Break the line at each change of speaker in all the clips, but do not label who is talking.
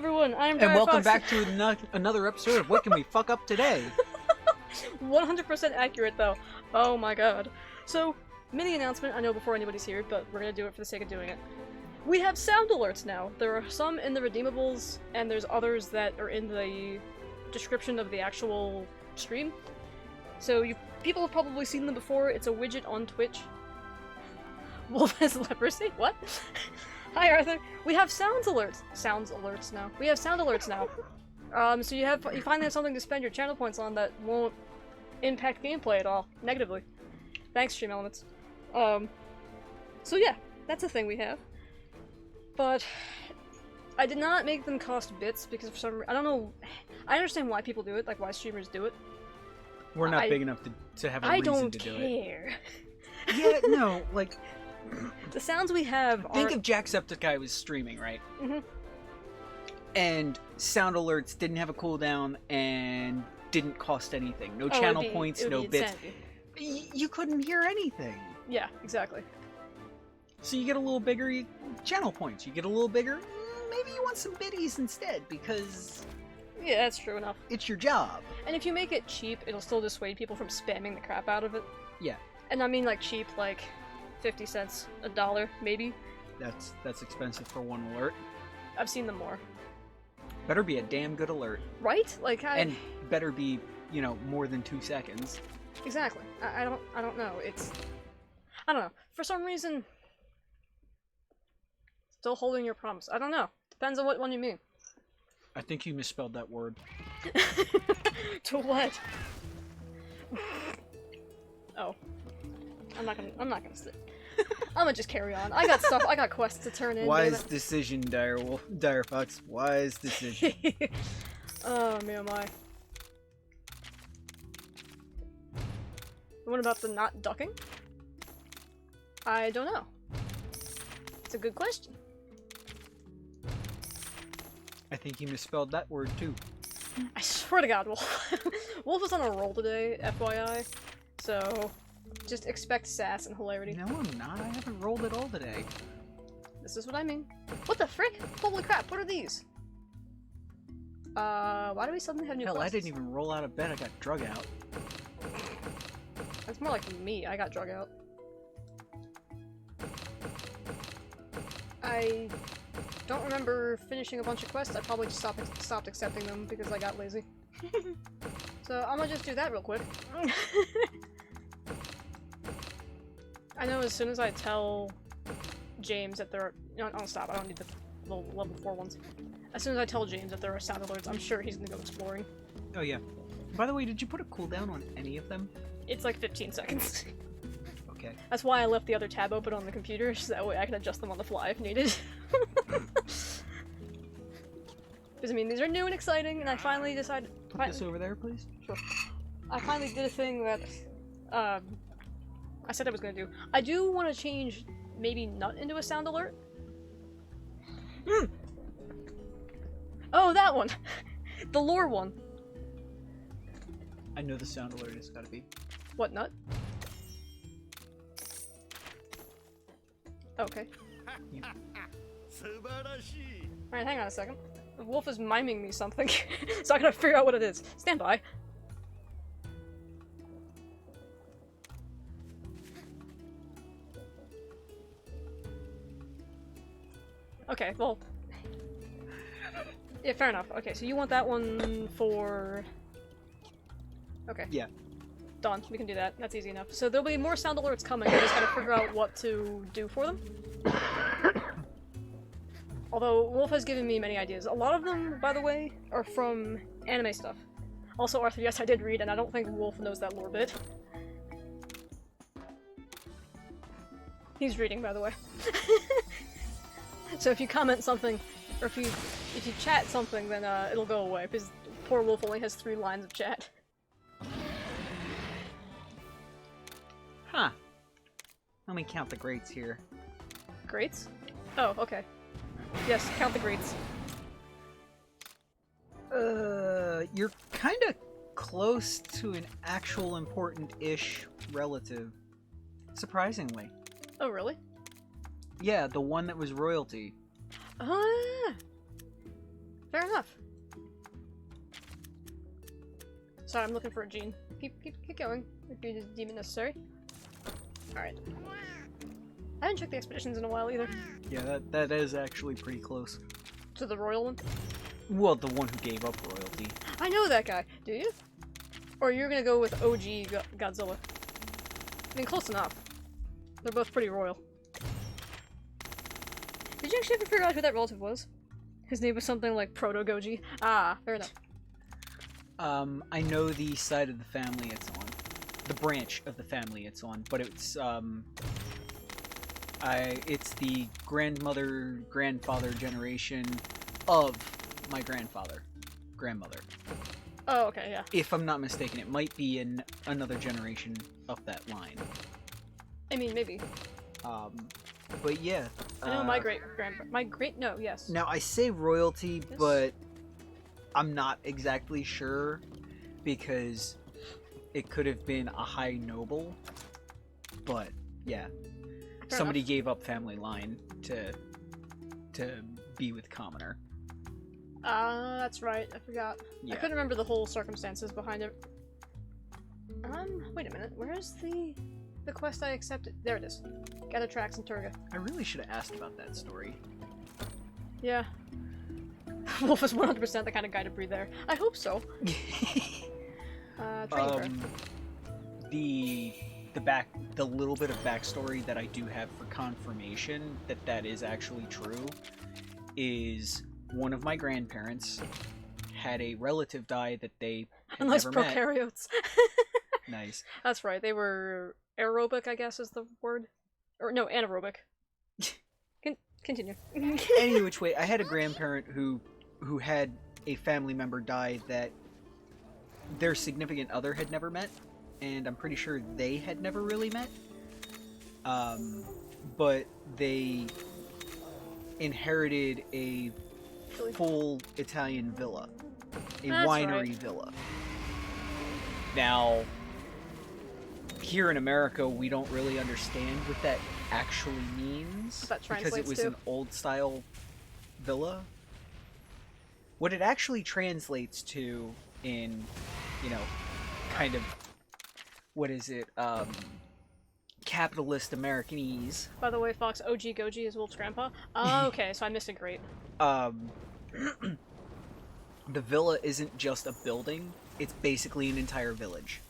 everyone, I'm
And welcome
Fox.
back to another episode of What Can We Fuck Up Today?
100% accurate, though. Oh my god. So, mini announcement, I know before anybody's here, but we're gonna do it for the sake of doing it. We have sound alerts now. There are some in the redeemables, and there's others that are in the description of the actual stream. So, people have probably seen them before. It's a widget on Twitch. Wolf has leprosy? What? Hi, Arthur. We have sound alerts now. We have sound alerts now. So you finally have something to spend your channel points on that won't impact gameplay at all, negatively. Thanks, Stream Elements. So yeah, that's a thing we have. But I did not make them cost bits because for some I don't know. I understand why people do it, like why streamers do it.
We're not big enough to have a reason to do it.
I don't care.
Yeah, no, like...
The sounds we have
Think if Jacksepticeye was streaming, right?
Mm-hmm.
And sound alerts didn't have a cooldown and didn't cost anything. No channel points, no bits. You couldn't hear anything.
Yeah, exactly.
So you get a little bigger channel points. You get a little bigger, maybe you want some biddies instead, because...
Yeah, that's true enough.
It's your job.
And if you make it cheap, it'll still dissuade people from spamming the crap out of it.
Yeah.
And I mean like cheap, like 50 cents, $1, maybe.
That's expensive for one alert.
I've seen them more.
Better be a damn good alert.
Right? Like
And better be, you know, more than 2 seconds.
Exactly. I don't know. I don't know. For some reason, still holding your promise. I don't know. Depends on what one you mean.
I think you misspelled that word.
To what? Oh. I'm not gonna sit. I'm gonna just carry on. I got stuff. I got quests to turn in.
Wise decision, Dire Fox. Wise decision.
Oh, me oh my. What about the not ducking? I don't know. It's a good question.
I think you misspelled that word too.
I swear to God, Wolf. Wolf was on a roll today, FYI. So, just expect sass and hilarity.
No, I'm not. I haven't rolled at all today.
This is what I mean. What the frick? Holy crap, what are these? Why do we suddenly have new quests?
I didn't even roll out of bed. I got drug out.
That's more like me. I got drug out. I don't remember finishing a bunch of quests. I probably just stopped accepting them because I got lazy. So I'm gonna just do that real quick. I know as soon as I tell James that there are... No, I'll stop. I don't need the level 4 ones. As soon as I tell James that there are sound alerts, I'm sure he's gonna go exploring.
Oh yeah. By the way, did you put a cooldown on any of them?
It's like 15 seconds.
Okay.
That's why I left the other tab open on the computer, so that way I can adjust them on the fly if needed. Because, I mean, these are new and exciting, and I finally decided...
Put this over there, please.
Sure. I finally did a thing that, I said I was gonna do. I do want to change maybe Nut into a sound alert. Oh, that one! The lore one.
I know the sound alert has gotta be.
What, Nut? Okay.
Yeah.
Alright, hang on a second. The wolf is miming me something, so I gotta figure out what it is. Stand by. Okay, well... Yeah, fair enough. Okay, so you want that one for... Okay.
Yeah.
Done. We can do that. That's easy enough. So there'll be more sound alerts coming. I just gotta figure out what to do for them. Although, Wolf has given me many ideas. A lot of them, by the way, are from anime stuff. Also, Arthur, yes, I did read, and I don't think Wolf knows that lore bit. He's reading, by the way. So if you comment something, or if you chat something, then it'll go away, because poor Wolf only has 3 lines of chat.
Huh. Let me count the greats here.
Greats? Oh, okay. Yes, count the greats.
You're kinda close to an actual important-ish relative. Surprisingly.
Oh, really?
Yeah, the one that was royalty.
Ah! Fair enough. Sorry, I'm looking for a gene. Keep going. If you deem it necessary. Alright. I haven't checked the expeditions in a while either.
Yeah, that is actually pretty close.
To the royal one?
Well, the one who gave up royalty.
I know that guy. Do you? Or you're gonna go with OG Godzilla? I mean, close enough. They're both pretty royal. Did you actually ever figure out who that relative was? His name was something like Proto-Goji. Ah, fair enough.
I know the side of the family it's on. The branch of the family it's on, but it's the grandfather generation of my grandmother.
Oh, okay, yeah.
If I'm not mistaken, it might be in another generation up that line.
I mean, maybe.
But yeah.
I know yes.
Now, I say royalty,
Yes.
but I'm not exactly sure, because it could have been a high noble, but yeah.
Fair
Somebody
enough.
gave up family line to be with commoner.
That's right, I forgot.
Yeah.
I couldn't remember the whole circumstances behind it. Wait a minute, where is the quest I accepted? There it is. Gather tracks in Turga.
I really should have asked about that story.
Yeah. Wolf is 100% the kind of guy to breed there. I hope so. Training
the little bit of backstory that I do have for confirmation that is actually true is one of my grandparents had a relative die that they had
Unless
never met.
prokaryotes.
Nice.
That's right, they were aerobic, I guess is the word. Or no, anaerobic. Continue.
Any which way, I had a grandparent who had a family member die that their significant other had never met, and I'm pretty sure they had never really met. But they inherited a full Italian villa, a winery villa. Now, here in America, we don't really understand what that actually means,
What that
because it was
translates
an old style villa. What it actually translates to in, kind of, what is it, capitalist Americanese.
By the way, Fox, OG Goji is Wolf's grandpa. Oh, okay, so I missed a great.
The villa isn't just a building, it's basically an entire village.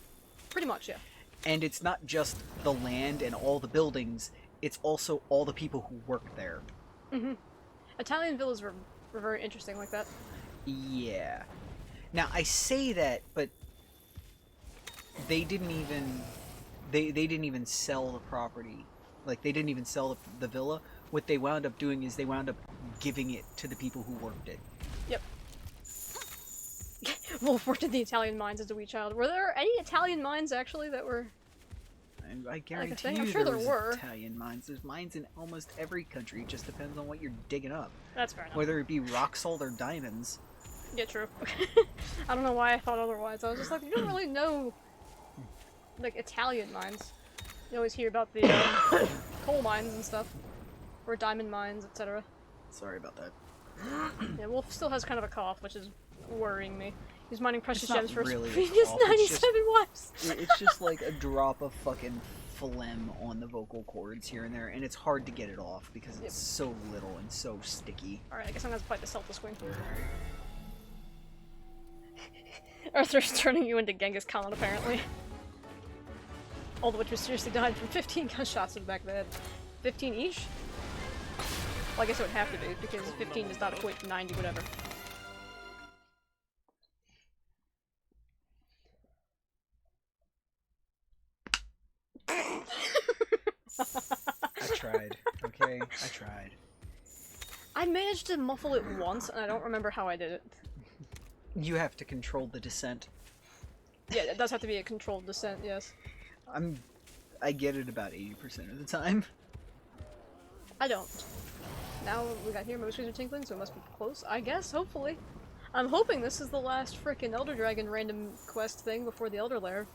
Pretty much, yeah.
And it's not just the land and all the buildings, it's also all the people who work there.
Mm-hmm. Italian villas were very interesting like that.
Yeah. Now, I say that, but they didn't even sell the property. Like, they didn't even sell the villa. What they wound up doing is they wound up giving it to the people who worked it.
Yep. Wolf worked in the Italian mines as a wee child. Were there any Italian mines, actually, that were...
I guarantee
I'm
you
sure
there
there
was
were.
Italian mines. There's mines in almost every country. It just depends on what you're digging up.
That's fair enough.
Whether it be rock salt or diamonds.
Yeah, true. I don't know why I thought otherwise. I was just like, you don't really know, like, Italian mines. You always hear about the coal mines and stuff. Or diamond mines, etc.
Sorry about that.
Yeah, Wolf still has kind of a cough, which is worrying me. He's mining precious
not
gems for
really
his
a
previous
cough, it's
97 wives!
It's just like a drop of fucking phlegm on the vocal cords here and there, and it's hard to get it off because it's so little and so sticky.
Alright, I guess I'm gonna fight the Celta Swing. Arthur's turning you into Genghis Khan, apparently. All of which mysteriously died from 15 gunshots to the back of the head. 15 each? Well, I guess it would have to be, because 15 does not equate to 90, whatever.
I tried, okay? I tried.
I managed to muffle it once, and I don't remember how I did it.
You have to control the descent.
Yeah, it does have to be a controlled descent, yes.
I get it about 80% of the time.
I don't. Now we got here, my screens are tinkling, so it must be close, I guess, hopefully. I'm hoping this is the last frickin' Elder Dragon random quest thing before the Elder Lair.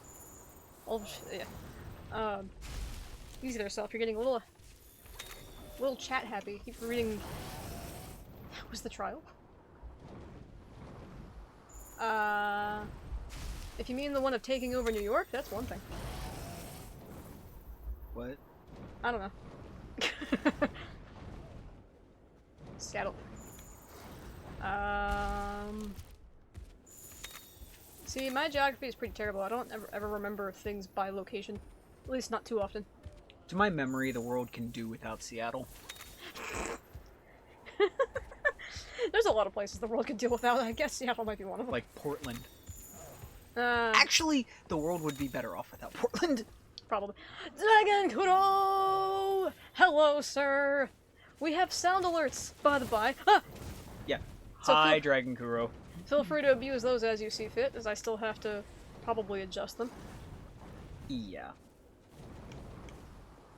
Oh, yeah. Easy there, self. You're getting a little chat happy. Keep reading. Was the trial? If you mean the one of taking over New York, that's one thing.
What?
I don't know. Seattle. See, my geography is pretty terrible. I don't ever remember things by location. At least not too often.
To my memory, the world can do without Seattle.
There's a lot of places the world could deal without. I guess Seattle might be one of them.
Like Portland.
Actually,
Actually, the world would be better off without Portland.
probably. Dragon Kuro! Hello, sir! We have sound alerts, by the by. Ah!
Yeah.
So
Hi, Dragon Kuro.
Feel free to abuse those as you see fit, as I still have to probably adjust them.
Yeah.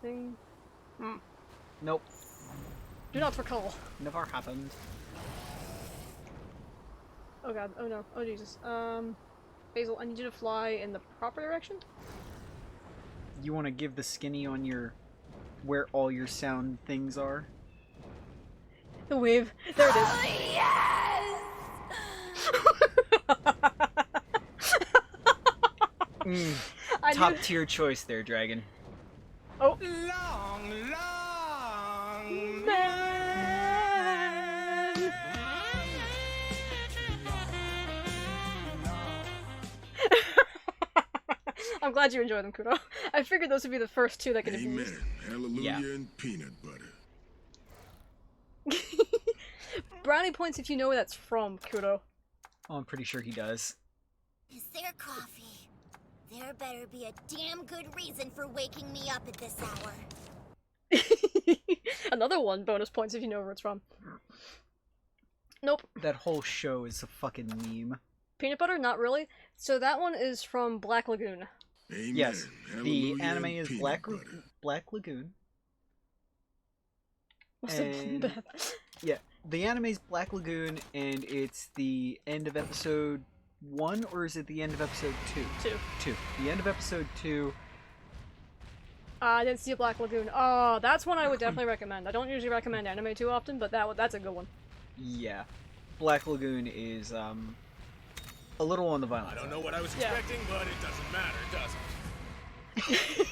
Thing.
Nope.
Do not recall.
Never happened.
Oh god, oh no, oh Jesus. Basil, I need you to fly in the proper direction?
You want to give the skinny on your... where all your sound things are?
The wave. There it is.
Oh, yes!
Top tier choice there, Dragon.
Oh.
Long, long
Man. I'm glad you enjoyed them, Kudo. I figured those would be the first two that could be used.
Amen. Hallelujah
Yeah.
and peanut butter.
Brownie points if you know where that's from, Kudo.
Oh, I'm pretty sure he does.
Is there coffee? There better be a damn good reason for waking me up at this hour.
Another one, bonus points if you know where it's from. Nope.
That whole show is a fucking meme.
Peanut butter? Not really. So that one is from Black Lagoon.
Amen.
Yes, the
Hallelujah
anime
and
is
peanut
Black
butter.
Lagoon.
What's the
And yeah, the anime is Black Lagoon, and it's the end of episode 1, or is it the end of episode 2? 2. The end of episode 2.
I didn't see a Black Lagoon. Oh, that's one I would definitely recommend. I don't usually recommend anime too often, but that's a good one.
Yeah, Black Lagoon is a little on the violent
I don't
side.
know what I was
Yeah.
expecting, but it doesn't matter, does it?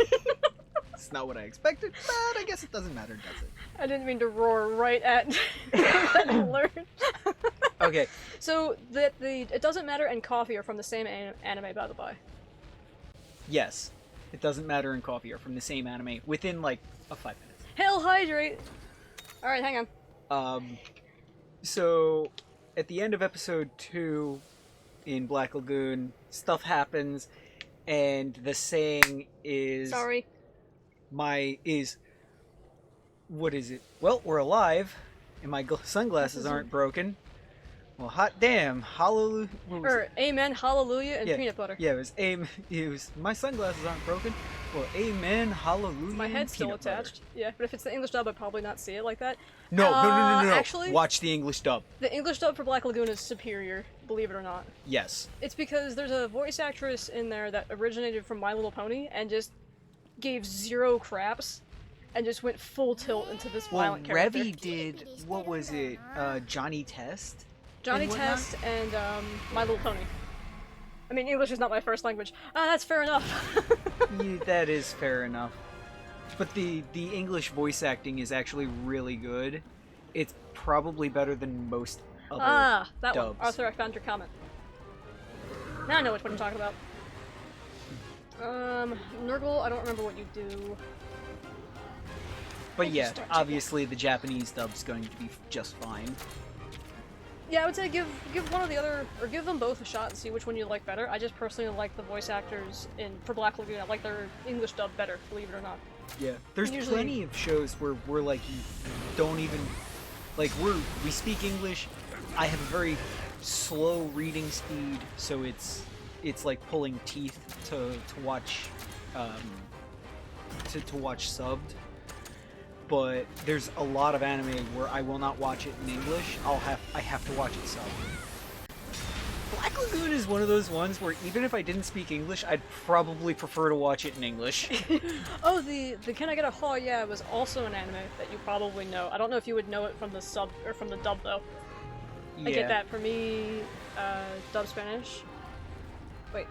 It's not what I expected, but I guess it doesn't matter, does it?
I didn't mean to roar right at that alert.
Okay,
So the It Doesn't Matter and Coffee are from the same anime, by the by.
yes, It Doesn't Matter and Coffee are from the same anime within like 5 minutes.
Hail Hydrate! Alright, hang on.
So at the end of episode 2 in Black Lagoon, stuff happens, and the saying is
Sorry.
what is it? Well, we're alive, and my sunglasses aren't broken. Well, hot damn, hallelujah.
Amen, Hallelujah, and
Yeah.
Peanut Butter.
Yeah, it was my sunglasses aren't broken. Well, amen, hallelujah.
My head's
and
still
peanut butter.
attached. Yeah, but if it's the English dub, I'd probably not see it like that.
No.
Actually,
Watch the English dub.
the English dub for Black Lagoon is superior, believe it or not.
Yes.
It's because there's a voice actress in there that originated from My Little Pony and just gave zero craps and just went full tilt into this
Well,
violent character.
Revy did, what was it, Johnny Test?
Johnny
and whatnot?
Test and My Little Pony. I mean, English is not my first language. That's fair enough.
Yeah, that is fair enough. But the English voice acting is actually really good. It's probably better than most other
That
dubs.
one. Arthur, I found your comment. Now I know what I'm talking about. Nurgle, I don't remember what you do.
But
I'll
yeah,
just start checking.
obviously the Japanese dub's going to be just fine.
Yeah, I would say give one or the other, or give them both a shot and see which one you like better. I just personally like the voice acters for Black Lagoon. I like their English dub better, believe it or not.
Yeah, there's
Usually-
plenty of shows where we're like, don't even, like we speak English. I have a very slow reading speed, so it's like pulling teeth to watch, to watch subbed. But there's a lot of anime where I will not watch it in English. I have to watch it subbed. Black Lagoon is one of those ones where even if I didn't speak English, I'd probably prefer to watch it in English.
Oh, the Can I Get a Haw Yeah was also an anime that you probably know. I don't know if you would know it from the sub or from the dub though. I get that. For me, dub Spanish. Wait.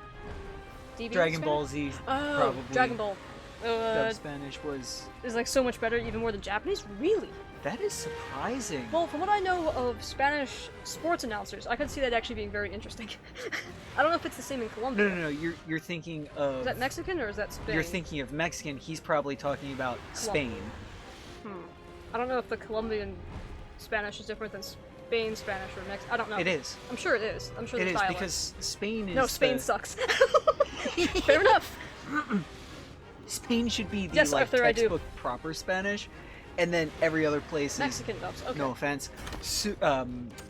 DB
Dragon
Spanish?
Ball Z,
Oh,
probably.
Dragon Ball.
Dub Spanish was...
Is like so much better, even more than Japanese? Really?
That is surprising.
Well, from what I know of Spanish sports announcers, I could see that actually being very interesting. I don't know if it's the same in Colombia.
No. You're thinking of...
Is that Mexican or is that Spain?
You're thinking of Mexican. He's probably talking about Spain.
I don't know if the Colombian Spanish is different than Spain Spanish or Mexican. I don't know.
It is.
I'm sure it is. I'm sure
It
there's
is
dialect.
because Spain is.
No, Spain sucks. Fair enough.
Spain should be the
Yes,
like
Arthur, I do.
textbook proper Spanish, and then every other place is.
Mexican dubs. Okay.
No offense.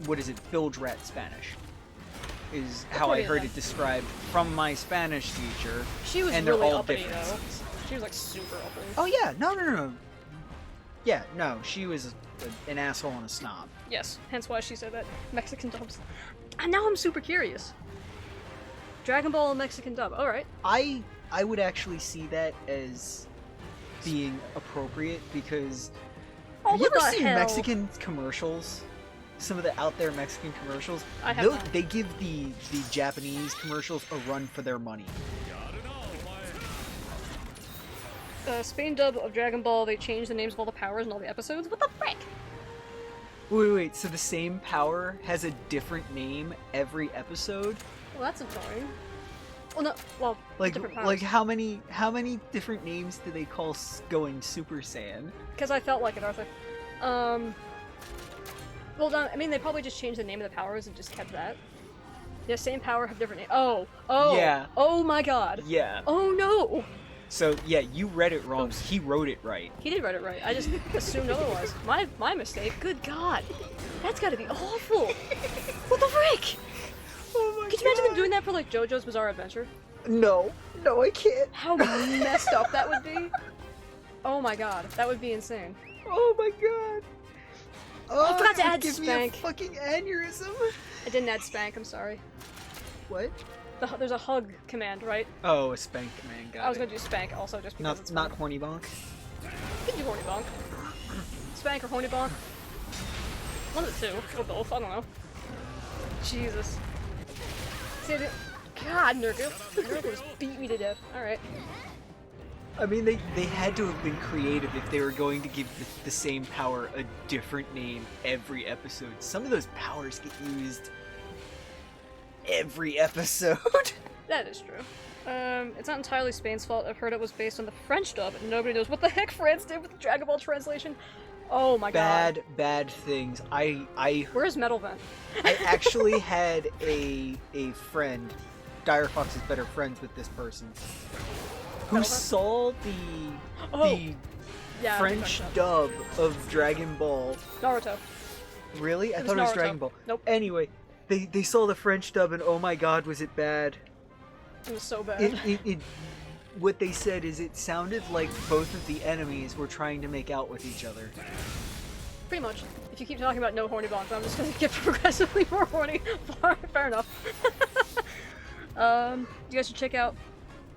What is it? Bilge rat Spanish. Is how I
According to
heard
them.
it described from my Spanish teacher.
She was
and they're
really
all
uppity
differences.
though. She was like super uppity.
Oh yeah, no. Yeah, no, she was an asshole and a snob.
Yes, hence why she said that. Mexican dubs. And now I'm super curious. Dragon Ball Mexican dub. Alright.
I would actually see that as being appropriate because
Oh,
have you
what
ever
the
seen
hell?
Mexican commercials? Some of the out there Mexican commercials?
I have not.
They give the Japanese commercials a run for their money.
Spain dub of Dragon Ball, they changed the names of all the powers and all the episodes? What the frick?
Wait, so the same power has a different name every episode?
Well, that's annoying. Well, no, well, different powers.
Like how many different names do they call going Super Saiyan?
Because I felt like it, Arthur. Well, no, I mean, they probably just changed the name of the powers and just kept that. Yeah, same power, have different names. Oh!
Yeah.
Oh my god!
Yeah.
Oh no!
So yeah, you read it wrong. He wrote it right.
He did write it right. I just assumed otherwise. My mistake. Good god. That's gotta be awful! What the frick?
Oh my
Could you imagine them doing that for like JoJo's Bizarre Adventure?
No, I can't.
How messed up that would be? Oh my god, that would be insane.
Oh my god. Oh,
I forgot to
it
add
gives me
Spank.
a fucking aneurysm.
I didn't add Spank, I'm sorry.
What?
There's a hug command, right?
Oh, a spank command. Got
I was
it.
gonna do Spank also just because it's
Not
fun.
horny bonk.
You can do Horny Bonk. Spank or Horny Bonk. One of the two, or both, I don't know. Jesus. See, God, Nurgle. Nurgle just beat me to death. Alright.
I mean, they had to have been creative if they were going to give the same power a different name every episode. Some of those powers get used every episode.
That is true. It's not entirely Spain's fault. I've heard it was based on the French dub, and nobody knows what the heck France did with the Dragon Ball translation. Oh my god.
Bad things. I
Where's Metal Vent?
I actually had a friend. Dire Fox is better friends with this person, who
Metal Vent?
saw
Oh,
the
yeah,
French
French
dub of Dragon Ball.
Naruto.
Really? I
It was
thought it was
Naruto.
Dragon Ball.
Nope.
Anyway, they saw the French dub and oh my god, was it bad?
It was so bad.
What they said is it sounded like both of the enemies were trying to make out with each other.
Pretty much. If you keep talking about no horny bonks, I'm just gonna get progressively more horny. Fair enough. You guys should check out,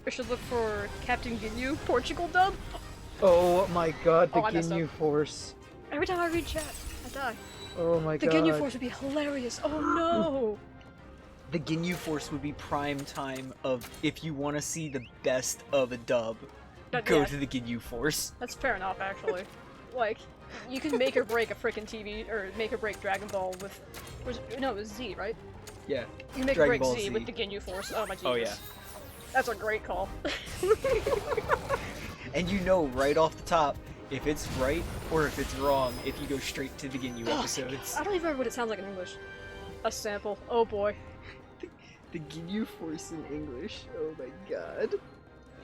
or should look for Captain Ginyu Portugal dub.
Oh my god, the
Oh, I messed
Ginyu
up.
Force.
Every time I read chat, I die.
Oh my
The
god.
Ginyu Force would be hilarious. Oh no!
The Ginyu Force would be prime time of if you want to see the best of a dub, go
Yeah.
to the Ginyu Force.
That's fair enough, actually. Like, you can make or break a freaking TV, or make or break Dragon Ball with. No, it was Z, right?
Yeah.
You can make
Dragon
or break
Ball
Z,
Z.
with the Ginyu Force. Oh my Jesus.
Oh yeah.
That's a great call.
And you know right off the top if it's right or if it's wrong if you go straight to the Ginyu episodes.
I don't even remember what it sounds like in English. A sample. Oh boy.
The Ginyu Force in English. Oh my god.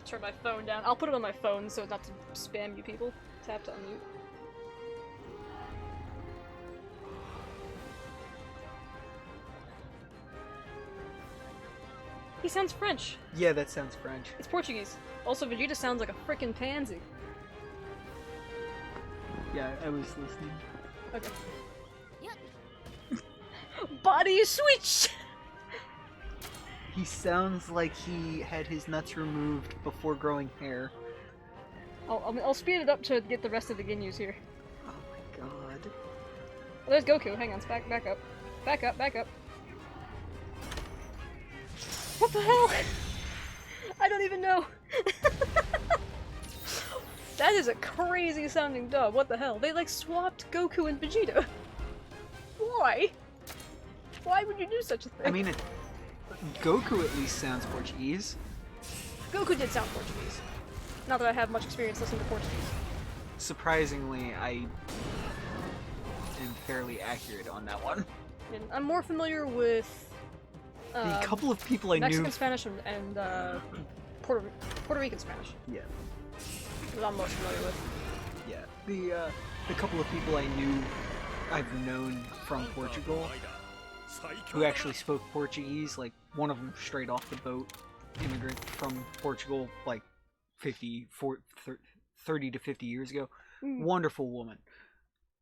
Turn my phone down. I'll put it on my phone so not to spam you people. Tap to unmute. He sounds French.
Yeah, that sounds French.
It's Portuguese. Also, Vegeta sounds like a frickin' pansy.
Yeah, I was listening.
Okay. Body switch!
He sounds like he had his nuts removed before growing hair.
I'll speed it up to get the rest of the Ginyus here.
Oh my god.
Oh, there's Goku. Hang on, back up. Back up, back up. What the hell? I don't even know. That is a crazy sounding dub. What the hell? They like swapped Goku and Vegeta. Why? Why would you do such a thing?
I mean, Goku at least sounds Portuguese.
Goku did sound Portuguese. Not that I have much experience listening to Portuguese.
Surprisingly, I am fairly accurate on that one.
And I'm more familiar with
The couple of people I
Mexican
knew.
Spanish and Puerto Rican Spanish.
Yeah,
That I'm most familiar with.
yeah. The couple of people I knew, I've known from Portugal, who actually spoke Portuguese. Like one of them straight off the boat, immigrant from Portugal, like 30 to 50 years ago. Wonderful woman.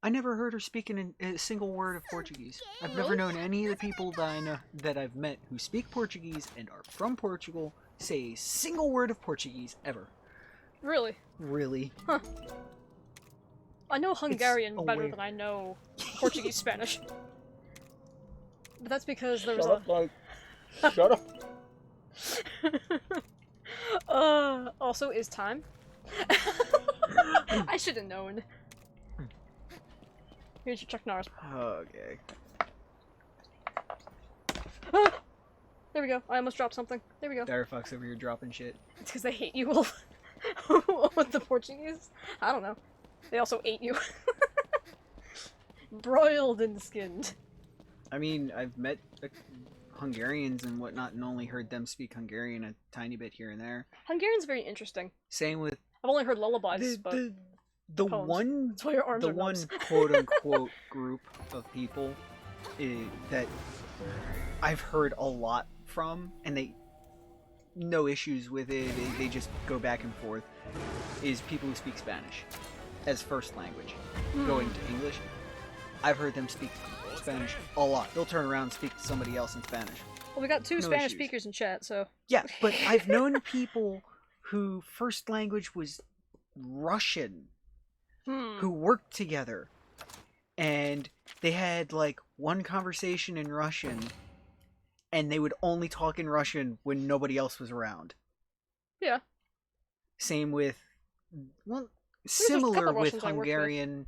I never heard her speaking a single word of Portuguese. I've never known any of the people that I know that I've met who speak Portuguese and are from Portugal say a single word of Portuguese ever.
Really?
Really?
Huh. I know Hungarian
a
better
way-
than I know Portuguese Spanish. But that's because there was
Shut up.
also, is time? I should have known. Here's your Chuck Norris.
Okay.
Ah! There we go. I almost dropped something. There we go.
Dire Fox over here dropping shit.
It's because they hate you, Wolf. With the Portuguese? I don't know. They also ate you. Broiled and skinned.
I mean, I've met Hungarians and whatnot and only heard them speak Hungarian a tiny bit here and there.
Hungarian's very interesting.
Same with
I've only heard lullabies, but
the
poems.
one
That's why your arms
the
are
one
nubs.
quote unquote group of people that I've heard a lot from, and they no issues with it. They just go back and forth. Is people who speak Spanish as first language, going to English. I've heard them speak Spanish a lot. They'll turn around and speak to somebody else in Spanish.
Well, we got two
No
Spanish
issues.
speakers in chat, so
Yeah, but I've known people who first language was Russian who worked together, and they had like one conversation in Russian, and they would only talk in Russian when nobody else was around.
yeah.
Same with, well,
there's a
similar
couple
with
Russians I worked with.
Hungarian.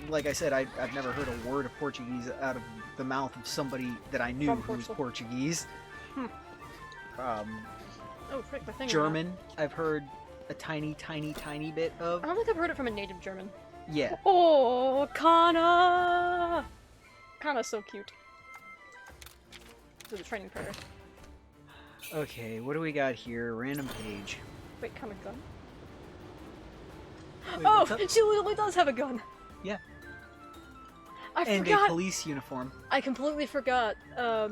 Like I said, I've never heard a word of Portuguese out of the mouth of somebody that I knew
From
who was
Portugal.
Portuguese.
Oh, frick, my thing.
German, I've heard a tiny bit of.
I don't think I've heard it from a native German.
Yeah.
Oh, Kana! Kana's so cute. This is a training prayer.
Okay, what do we got here? Random page.
Wait, Kana gun?
Wait,
Oh,
what's up?
she literally does have a gun!
Yeah.
I
And a
forgot!
police uniform.
I completely forgot, that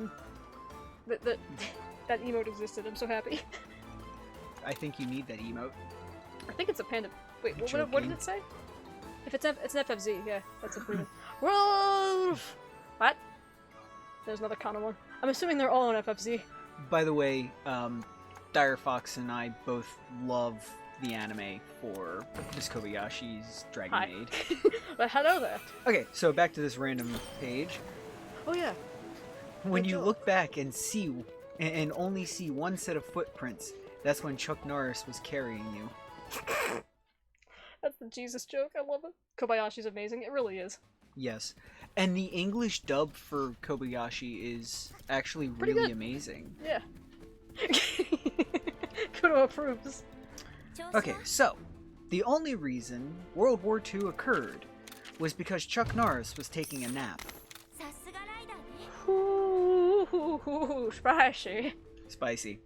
emote existed. I'm so happy.
I think you need that emote.
I think it's a panda. Wait, what did
Joking.
it say? If it's it's an FFZ, yeah, that's a freedom. Wolf! What? There's another Kana one. I'm assuming they're all on FFZ.
By the way, Dire Fox and I both love the anime for Miss Kobayashi's Dragon
Hi.
Maid.
But hello there.
Okay, so back to this random page.
Oh yeah.
When
Good
you
job.
look back and see and only see one set of footprints, that's when Chuck Norris was carrying you.
That's the Jesus joke. I love it. Kobayashi's amazing. It really is.
Yes. And the English dub for Kobayashi is actually
Pretty
really
good.
amazing.
Yeah. Kudo approves.
Okay, so the only reason World War II occurred was because Chuck Norris was taking a nap.
さすがライダーね
Ooh, spicy.
Spicy.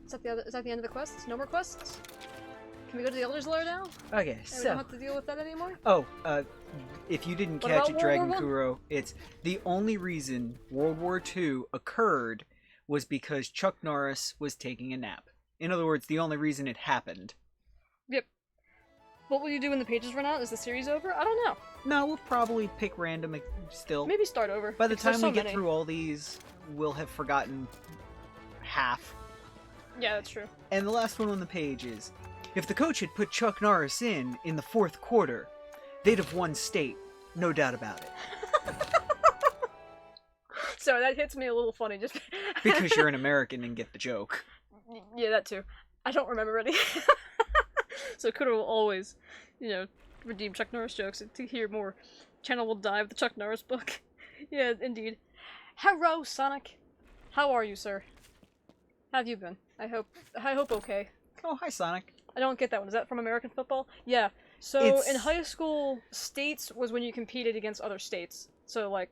Is that the end of the quests? No more quests? Can we go to the Elder's Lair now?
Okay,
And we don't
so
have to deal with that anymore?
oh, if you didn't
What
catch
about
it,
World
Dragon
War I?
Kuro, it's the only reason World War II occurred was because Chuck Norris was taking a nap. In other words, the only reason it happened.
Yep. What will you do when the pages run out? Is the series over? I don't know.
No, we'll probably pick random still.
Maybe start over.
By the
because there's
time we
so
get
many.
through all these, we'll have forgotten half.
Yeah, that's true.
And the last one on the page is, if the coach had put Chuck Norris in the fourth quarter, they'd have won state, no doubt about it.
So that hits me a little funny, just
Because you're an American and get the joke.
Yeah, that too. I don't remember any. So Kudo will always, redeem Chuck Norris jokes to hear more. Channel will dive the Chuck Norris book. Yeah, indeed. Hello, Sonic. How are you, sir? How have you been? I hope okay.
Oh, hi, Sonic.
I don't get that one. Is that from American football? Yeah. So
It's-
in high school, states was when you competed against other states. So like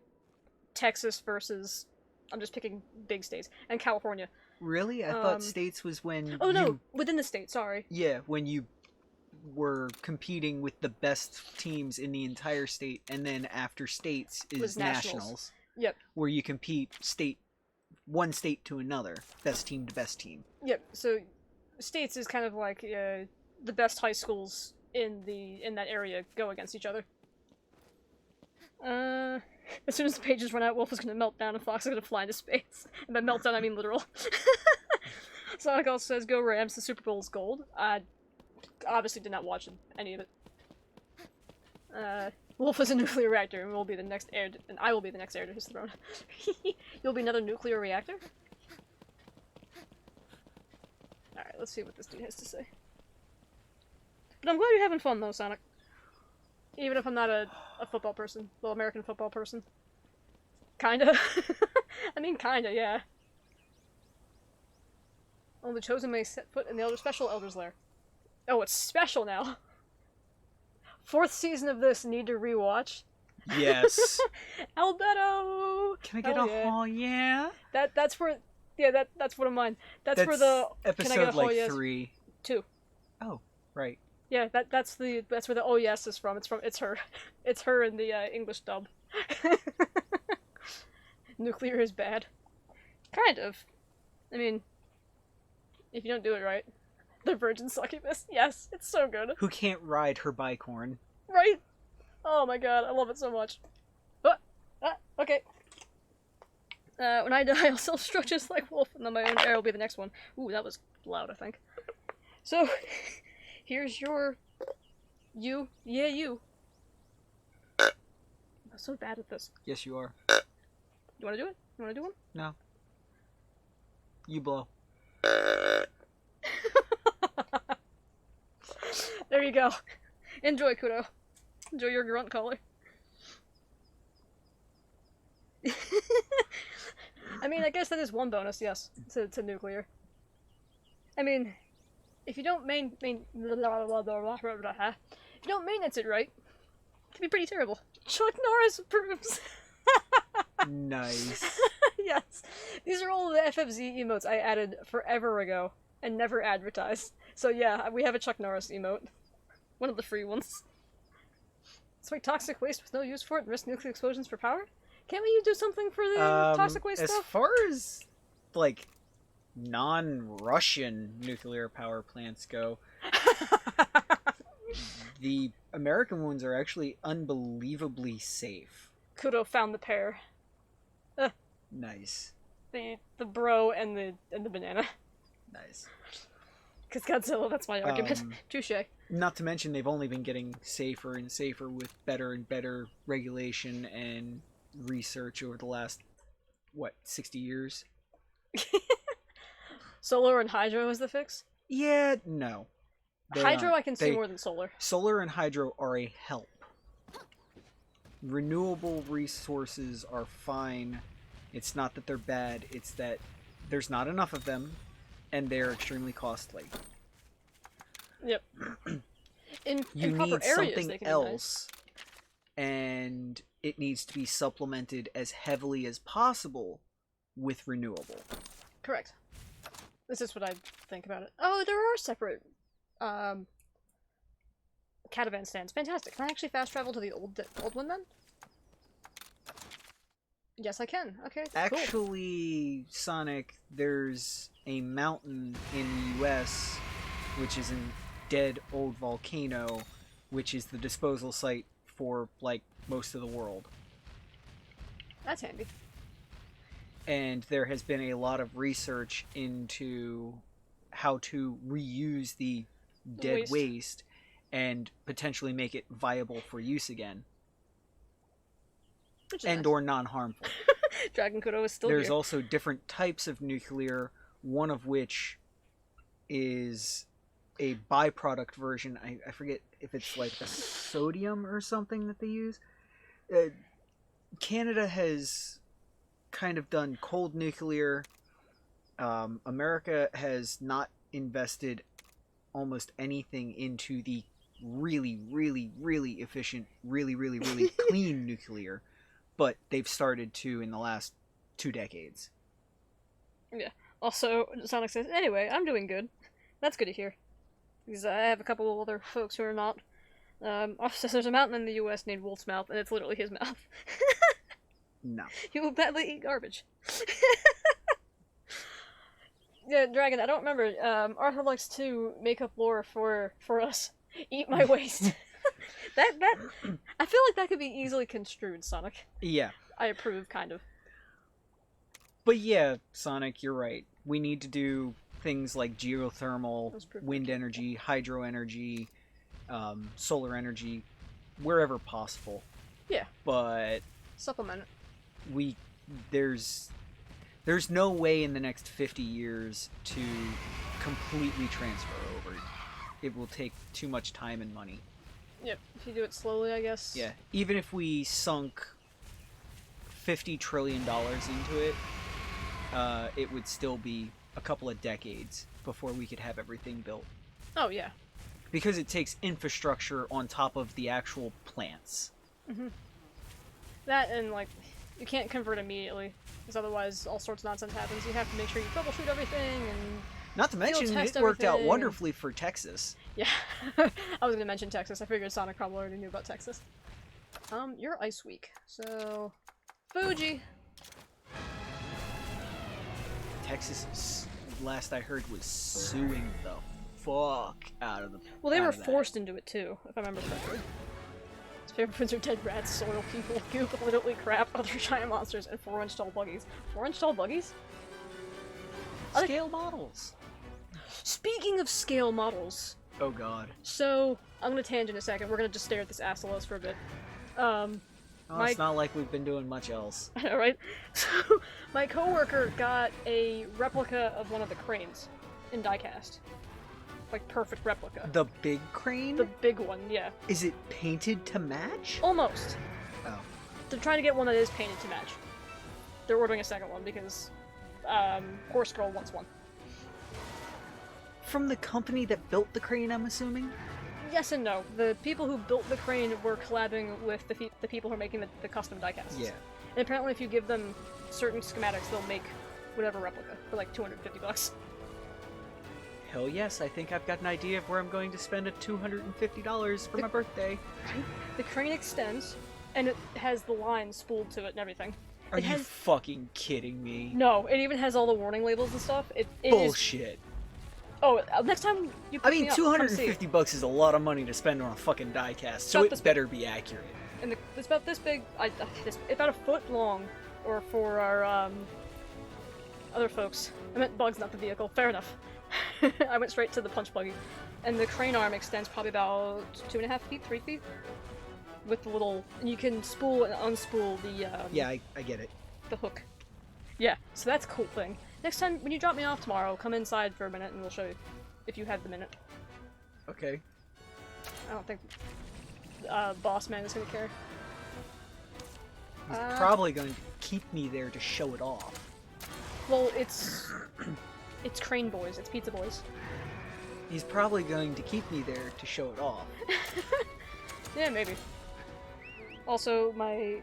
Texas versus, I'm just picking big states, and California.
Really? I thought states was when
Oh no, within the state. Sorry.
Yeah, when you were competing with the best teams in the entire state, and then after states is
Was nationals. Yep.
where you compete one state to another, best team to best team.
Yep. So states is kind of like the best high schools in that area go against each other. As soon as the pages run out, Wolf is gonna melt down and Fox is gonna fly into space. And by meltdown, I mean literal. Sonic also says, "Go Rams! The Super Bowl is gold." I obviously did not watch any of it. Wolf is a nuclear reactor and will be the next heir, and I will be the next heir to his throne. You'll be another nuclear reactor. All right, let's see what this dude has to say. But I'm glad you're having fun though, Sonic. Even if I'm not a football person. Well, American football person. Kinda. I mean, kinda, yeah. Only the chosen may set foot in the special Elder's Lair. Oh, it's special now. 4th season of this, need to rewatch.
Yes.
Albedo!
Can I get
Hell
a
yeah.
oh yeah?
That's for... Yeah, that's one of mine. That's for the...
episode
Can I get a
like
oh yes?
3.
2.
Oh, right.
Yeah, that's where the oh yes is from. It's her. It's her in the English dub. Nuclear is bad. Kind of. I mean, if you don't do it right. The virgin succubus. Yes, it's so good.
Who can't ride her bicorn?
Right? Oh my god, I love it so much. Okay. When I die, I'll self-destruct just like Wolf, and then my own heir will be the next one. Ooh, that was loud, I think. So, here's your... You. Yeah, you. I'm so bad at this.
Yes, you are.
You wanna do it? You wanna do one?
No. You blow.
There you go. Enjoy, Kudo. Enjoy your grunt color. I mean, I guess that is one bonus, yes, to nuclear. I mean, if you don't if you don't maintenance it right, it can be pretty terrible. Chuck Norris approves.
Nice.
Yes. These are all the FFZ emotes I added forever ago and never advertised. So yeah, we have a Chuck Norris emote. One of the free ones. It's like toxic waste with no use for it and risk nuclear explosions for power? Can't we do something for the toxic waste
as
stuff?
far as, like, non-Russian nuclear power plants go, the American ones are actually unbelievably safe.
Kudo found the pair.
Nice.
The bro and the banana.
Nice.
Cause Godzilla, that's my argument. Touche.
Not to mention they've only been getting safer and safer with better and better regulation and research over the last, 60 years?
Solar and hydro is the fix?
Yeah, no. They
Hydro
aren't.
I can see more than solar.
Solar and hydro are a help. Renewable resources are fine. It's not that they're bad, it's that there's not enough of them, and they're extremely costly.
Yep. In
You
proper
need
areas,
something
they can be
else, and it needs to be supplemented as heavily as possible with renewable.
nice. Correct. This is what I think about it. Oh, there are separate catavan stands. Fantastic. Can I actually fast travel to the old one then? Yes, I can. Okay, cool.
Actually, Sonic, there's a mountain in the US, which is a dead old volcano, which is the disposal site for, like, most of the world.
That's handy.
And there has been a lot of research into how to reuse the dead waste and potentially make it viable for use again.
Which is
And
nice.
or non-harmful.
Dragon Kudo is still
There's
here.
also different types of nuclear, one of which is a byproduct version. I forget if it's like a sodium or something that they use. Canada has kind of done cold nuclear. America has not invested almost anything into the really, really, really efficient, really, really, really clean nuclear, but they've started to in the last 2 decades.
Yeah. Also, Sonic says, anyway, I'm doing good. That's good to hear. Because I have a couple of other folks who are not. Also, there's a mountain in the US named Wolf's Mouth, and it's literally his mouth.
No.
He will badly eat garbage. Yeah, Dragon, I don't remember. Arthur likes to make up lore for us. Eat my waste. that I feel like that could be easily construed, Sonic.
Yeah.
I approve, kind of.
But yeah, Sonic, you're right. We need to do things like geothermal,
That's pretty
wind energy, hydro energy, solar energy, wherever possible.
Yeah.
But
Supplement it.
There's no way in the next 50 years to completely transfer over. It will take too much time and money.
Yep, if you do it slowly, I guess.
Yeah, even if we sunk $50 trillion into it, it would still be a couple of decades before we could have everything built.
Oh, yeah.
Because it takes infrastructure on top of the actual plants.
Mm-hmm. That and, like, you can't convert immediately, because otherwise all sorts of nonsense happens. You have to make sure you troubleshoot everything, and...
Not to mention,
test
it worked out
everything.
wonderfully for Texas.
Yeah. I was gonna mention Texas. I figured Sonic probably already knew about Texas. You're Ice Week, so... Fuji!
Texas, last I heard, was suing the fuck out of the.
Well, they
out
were
of that.
forced into it too, if I remember correctly. His favorite friends are dead rats, soil people, goop, literally crap, other giant monsters, and 4-inch tall buggies. 4-inch tall buggies?
Scale models.
Speaking of scale models,
Oh god.
so I'm gonna tangent a second. We're gonna just stare at this Astalos for a bit.
Oh, it's not like we've been doing much else.
I know, right? So, my coworker got a replica of one of the cranes in diecast. Like, perfect replica.
The big crane?
The big one, yeah.
Is it painted to match?
Almost.
Oh.
They're trying to get one that is painted to match. They're ordering a second one because, Horse Girl wants one.
From the company that built the crane, I'm assuming?
Yes and no. The people who built the crane were collabing with the people who are making the custom diecasts.
Yeah.
And apparently if you give them certain schematics, they'll make whatever replica for like $250.
Hell yes, I think I've got an idea of where I'm going to spend a $250 for my birthday.
The crane extends, and it has the line spooled to it and everything.
Are
It
you
has-
fucking kidding me?
No, it even has all the warning labels and stuff. It is...
Bullshit.
Oh, next time you pick
I mean,
me up, come see.
$250 is a lot of money to spend on a fucking diecast, so
About
it
this
better be accurate.
And it's about this big. It's about a foot long, or for our other folks. I meant bugs, not the vehicle. Fair enough. I went straight to the punch buggy, and the crane arm extends probably about 2.5 feet, 3 feet, with the little. And you can spool and unspool the.
Yeah, I get it.
The hook. Yeah, so that's a cool thing. Next time, when you drop me off tomorrow, come inside for a minute and we'll show you, if you have the minute.
Okay.
I don't think Boss Man is gonna care.
He's probably going to keep me there to show it off.
Well, it's Crane Boys, it's Pizza Boys.
He's probably going to keep me there to show it off.
Yeah, maybe. Also, my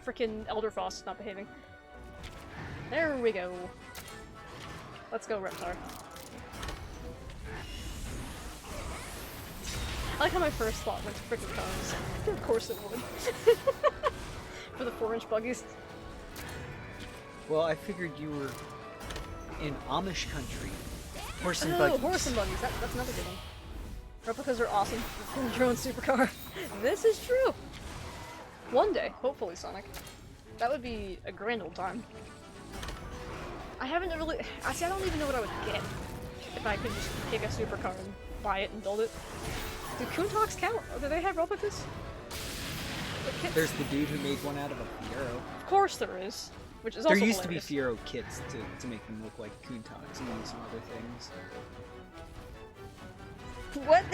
frickin' Elder Frost is not behaving. There we go. Let's go, Reptar. I like how my first thought went to frickin' cones. Of course it would. For the 4-inch buggies.
Well, I figured you were in Amish country. Horse and
Oh,
buggies.
horse and buggies. That's another good one. Replicas are awesome. Build your own supercar. This is true. One day, hopefully, Sonic. That would be a grand old time. I haven't really... I don't even know what I would get if I could just pick a supercar and buy it and build it. Do Coontalks count? Do they have replicas? The kits?
There's the dude who made one out of a Fiero.
Of course there is. Which is
There
also
used to be
hilarious.
Fiero kits to make them look like Coontalks and some other things.
What?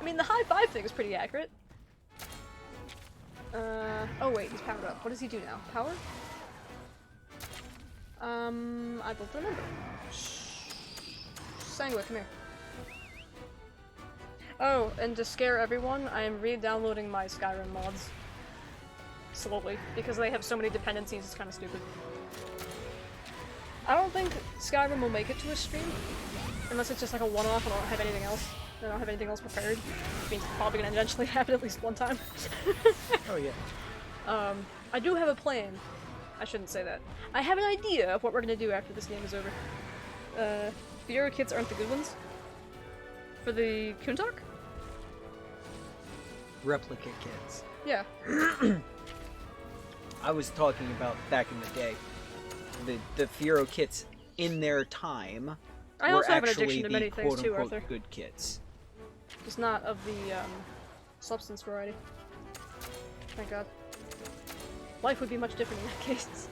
I mean, the high five thing is pretty accurate. Oh wait, he's powered up. What does he do now? Power? I don't remember. Sangwa, come here. Oh, and to scare everyone, I am re-downloading my Skyrim mods. Slowly, because they have so many dependencies, it's kind of stupid. I don't think Skyrim will make it to a stream, unless it's just like a one-off and I don't have anything else. I don't have anything else prepared. Which means it's probably gonna eventually happen at least one time.
Oh yeah.
I do have a plan. I shouldn't say that. I have an idea of what we're gonna do after this game is over. The Euro kits aren't the good ones. For the Kuntak?
Replica kits.
Yeah.
I was talking about back in the day. The Fiero kits in their time
I
were
also have an
actually
addiction to
the
many things too,
quote-unquote
Arthur.
good kits.
Just not of the, substance variety. Thank God. Life would be much different in that case.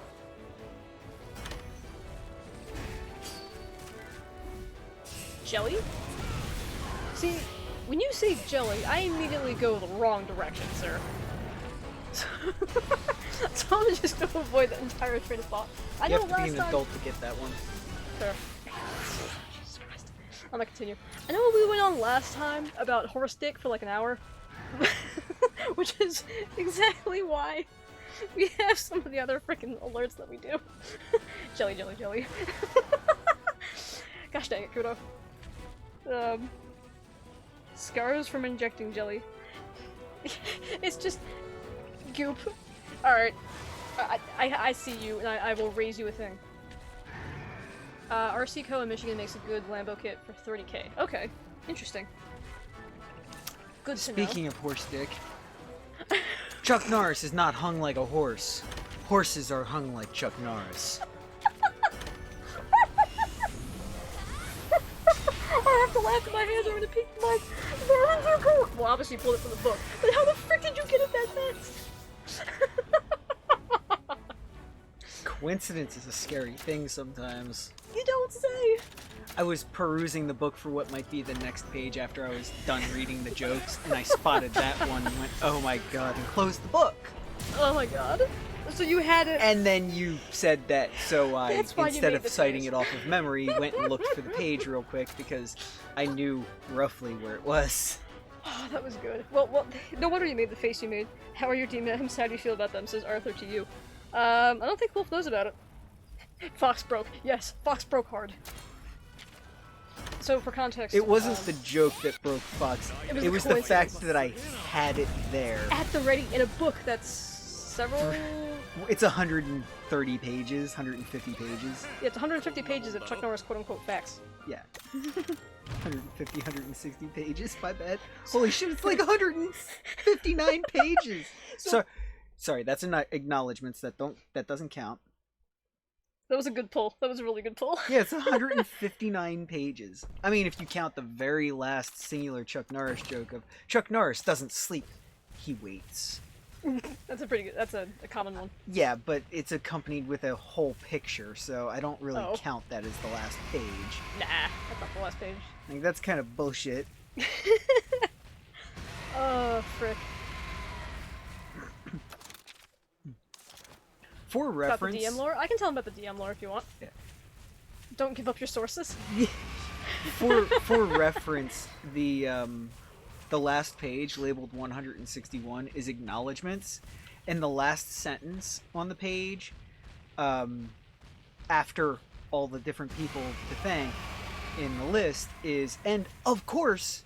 Jelly? See, when you say jelly, I immediately go the wrong direction, sir. So I'm just gonna avoid that entire train of thought. I
You
know
have to be
last
an
time.
adult to get that one.
Fair. Jesus Christ. I'm gonna continue. I know we went on last time about horse dick for like an hour. Which is exactly why we have some of the other freaking alerts that we do. Jelly, jelly, jelly. Gosh dang it, Kudo. Scars from injecting jelly. It's just goop. Alright. I see you, and I will raise you a thing. RC Co. in Michigan makes a good Lambo kit for 30k. Okay, interesting. Good to know.
Speaking of horse dick, Chuck Norris is not hung like a horse. Horses are hung like Chuck Norris.
I have to laugh and my hands are in a pink mug. Where did you go? Well, obviously you pulled it from the book. But how the frick did you get it that fast?
Coincidence is a scary thing sometimes.
You don't say.
I was perusing the book for what might be the next page after I was done reading the jokes, and I spotted that one and went, oh my god, and closed the book.
Oh my god. So you had it.
And then you said that, so I,
That's why you
instead
made
of
the
citing
face.
it off of memory, went and looked for the page real quick because I knew roughly where it was.
Oh, that was good. Well, no wonder you made the face you made. How are your DMs? How do you feel about them? Says Arthur to you. I don't think Wolf knows about it. Fox broke. Yes, Fox broke hard. So for context,
It wasn't the joke that broke Fox.
It
It
was
was
the
the fact
coincidence.
that I had it there.
at the ready in a book that's several.
It's 130 pages, 150 pages.
Yeah, it's 150 pages of Chuck Norris quote-unquote facts.
Yeah. 150, 160 pages, my bad. Holy shit, it's like 159 pages! Sorry, that's an acknowledgements that doesn't count.
That was a good pull. That was a really good pull.
Yeah, it's 159 pages. I mean, if you count the very last singular Chuck Norris joke of Chuck Norris doesn't sleep, he waits.
That's a pretty good. That's a common one.
Yeah, but it's accompanied with a whole picture, so I don't really
Oh.
count that as the last page.
Nah, that's not the last page.
Like, that's kind of bullshit.
Oh, frick.
For
About
reference,
the DM lore? I can tell him about the DM lore if you want.
Yeah.
Don't give up your sources.
for reference, the last page labeled 161 is acknowledgements, and the last sentence on the page, after all the different people to thank in the list is, and of course,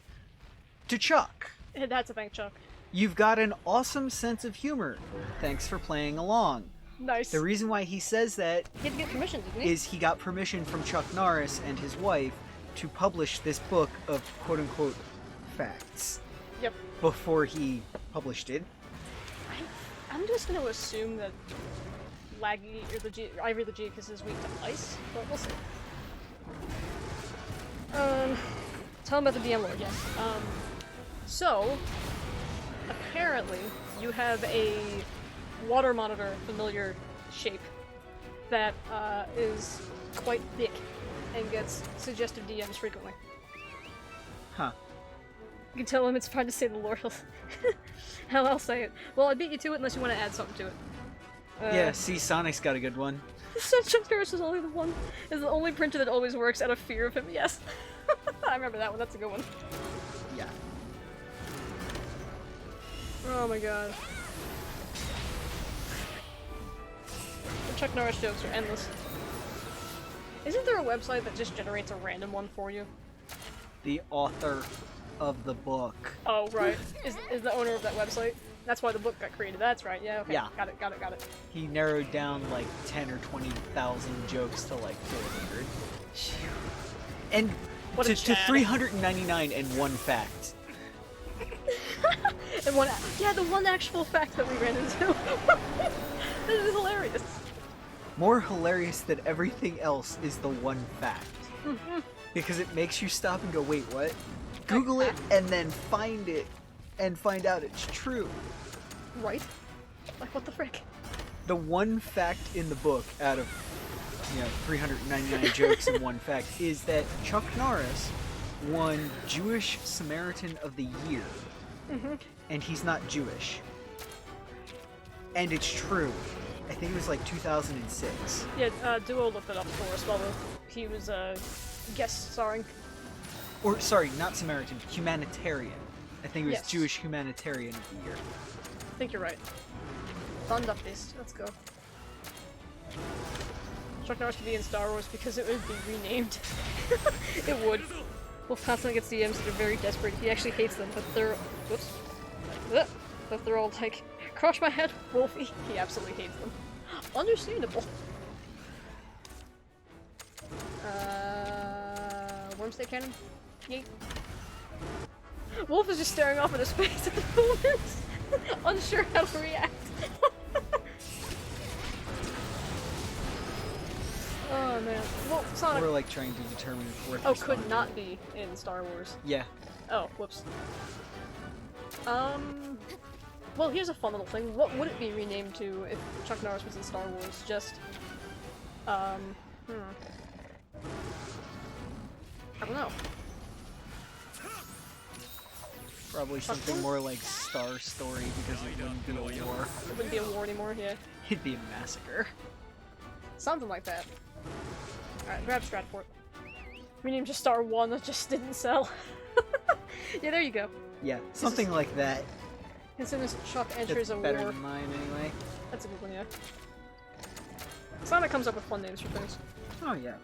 to Chuck.
That's a thank Chuck.
You've got an awesome sense of humor. Thanks for playing along.
Nice.
The reason why he says that
He had to get permission, didn't he?
is he got permission from Chuck Norris and his wife to publish this book of quote-unquote facts
Yep.
before he published it.
I'm just gonna assume that Laggy or Ivory the Geekus is weak to ice, but we'll see. Tell him about the DM lore again. So, apparently, you have a water monitor familiar shape that is quite thick and gets suggestive DMs frequently.
Huh.
You can tell him it's fine to say the Lord. Hell, I'll say it. Well, I beat you to it unless you want to add something to it.
Yeah, see, Sonic's got a good one.
Chuck Norris is only the one. Is the only printer that always works out of fear of him. Yes, I remember that one. That's a good one.
Yeah.
Oh my god. The Chuck Norris jokes are endless. Isn't there a website that just generates a random one for you?
The author of the book.
Oh, right. Is the owner of that website? That's why the book got created. That's right. Yeah, okay.
Yeah.
Got it.
He narrowed down like 10 or 20,000 jokes to like 400. And
What a
to
Chad.
399 and one fact.
And one, yeah, the one actual fact that we ran into. This is hilarious.
More hilarious than everything else is the one fact. Because it makes you stop and go, wait, what? Google it and then find it and find out it's true.
Right? Like, what the frick?
The one fact in the book out of 399 jokes and one fact is that Chuck Norris won Jewish Samaritan of the Year. And he's not Jewish. And it's true. I think it was like 2006.
Yeah, Duo looked it up for us while he was guest starring.
Or, sorry, not Samaritan, humanitarian. I think it was
Yes.
Jewish Humanitarian of the Year.
I think you're right. Thunderfist. Let's go. Chuck Norris could be in Star Wars because it would be renamed. It would. Wolf constantly gets DMs that are very desperate. He actually hates them, but they're... Whoops. But they're all like, crush my head, Wolfie. He absolutely hates them. Understandable. Wormstay cannon? Yeet. Wolf is just staring off into space at the moment, unsure how to react. Oh man. Well, Sonic.
We're like trying to determine if we're
Could not be in Star Wars.
Yeah.
Oh, whoops. Well, here's a fun little thing. What would it be renamed to if Chuck Norris was in Star Wars? Just, I don't know.
Probably something more like Star Story because it wouldn't be a war.
It wouldn't be a war anymore, yeah.
It'd be a massacre.
Something like that. Alright, grab Stratford. Rename just Star 1 that just didn't sell. Yeah, there you go.
Yeah, something like that.
As soon as Chuck enters
That's
a
better
war.
than mine anyway.
That's a good one, yeah. Sonic comes up with fun names for things.
Oh yeah.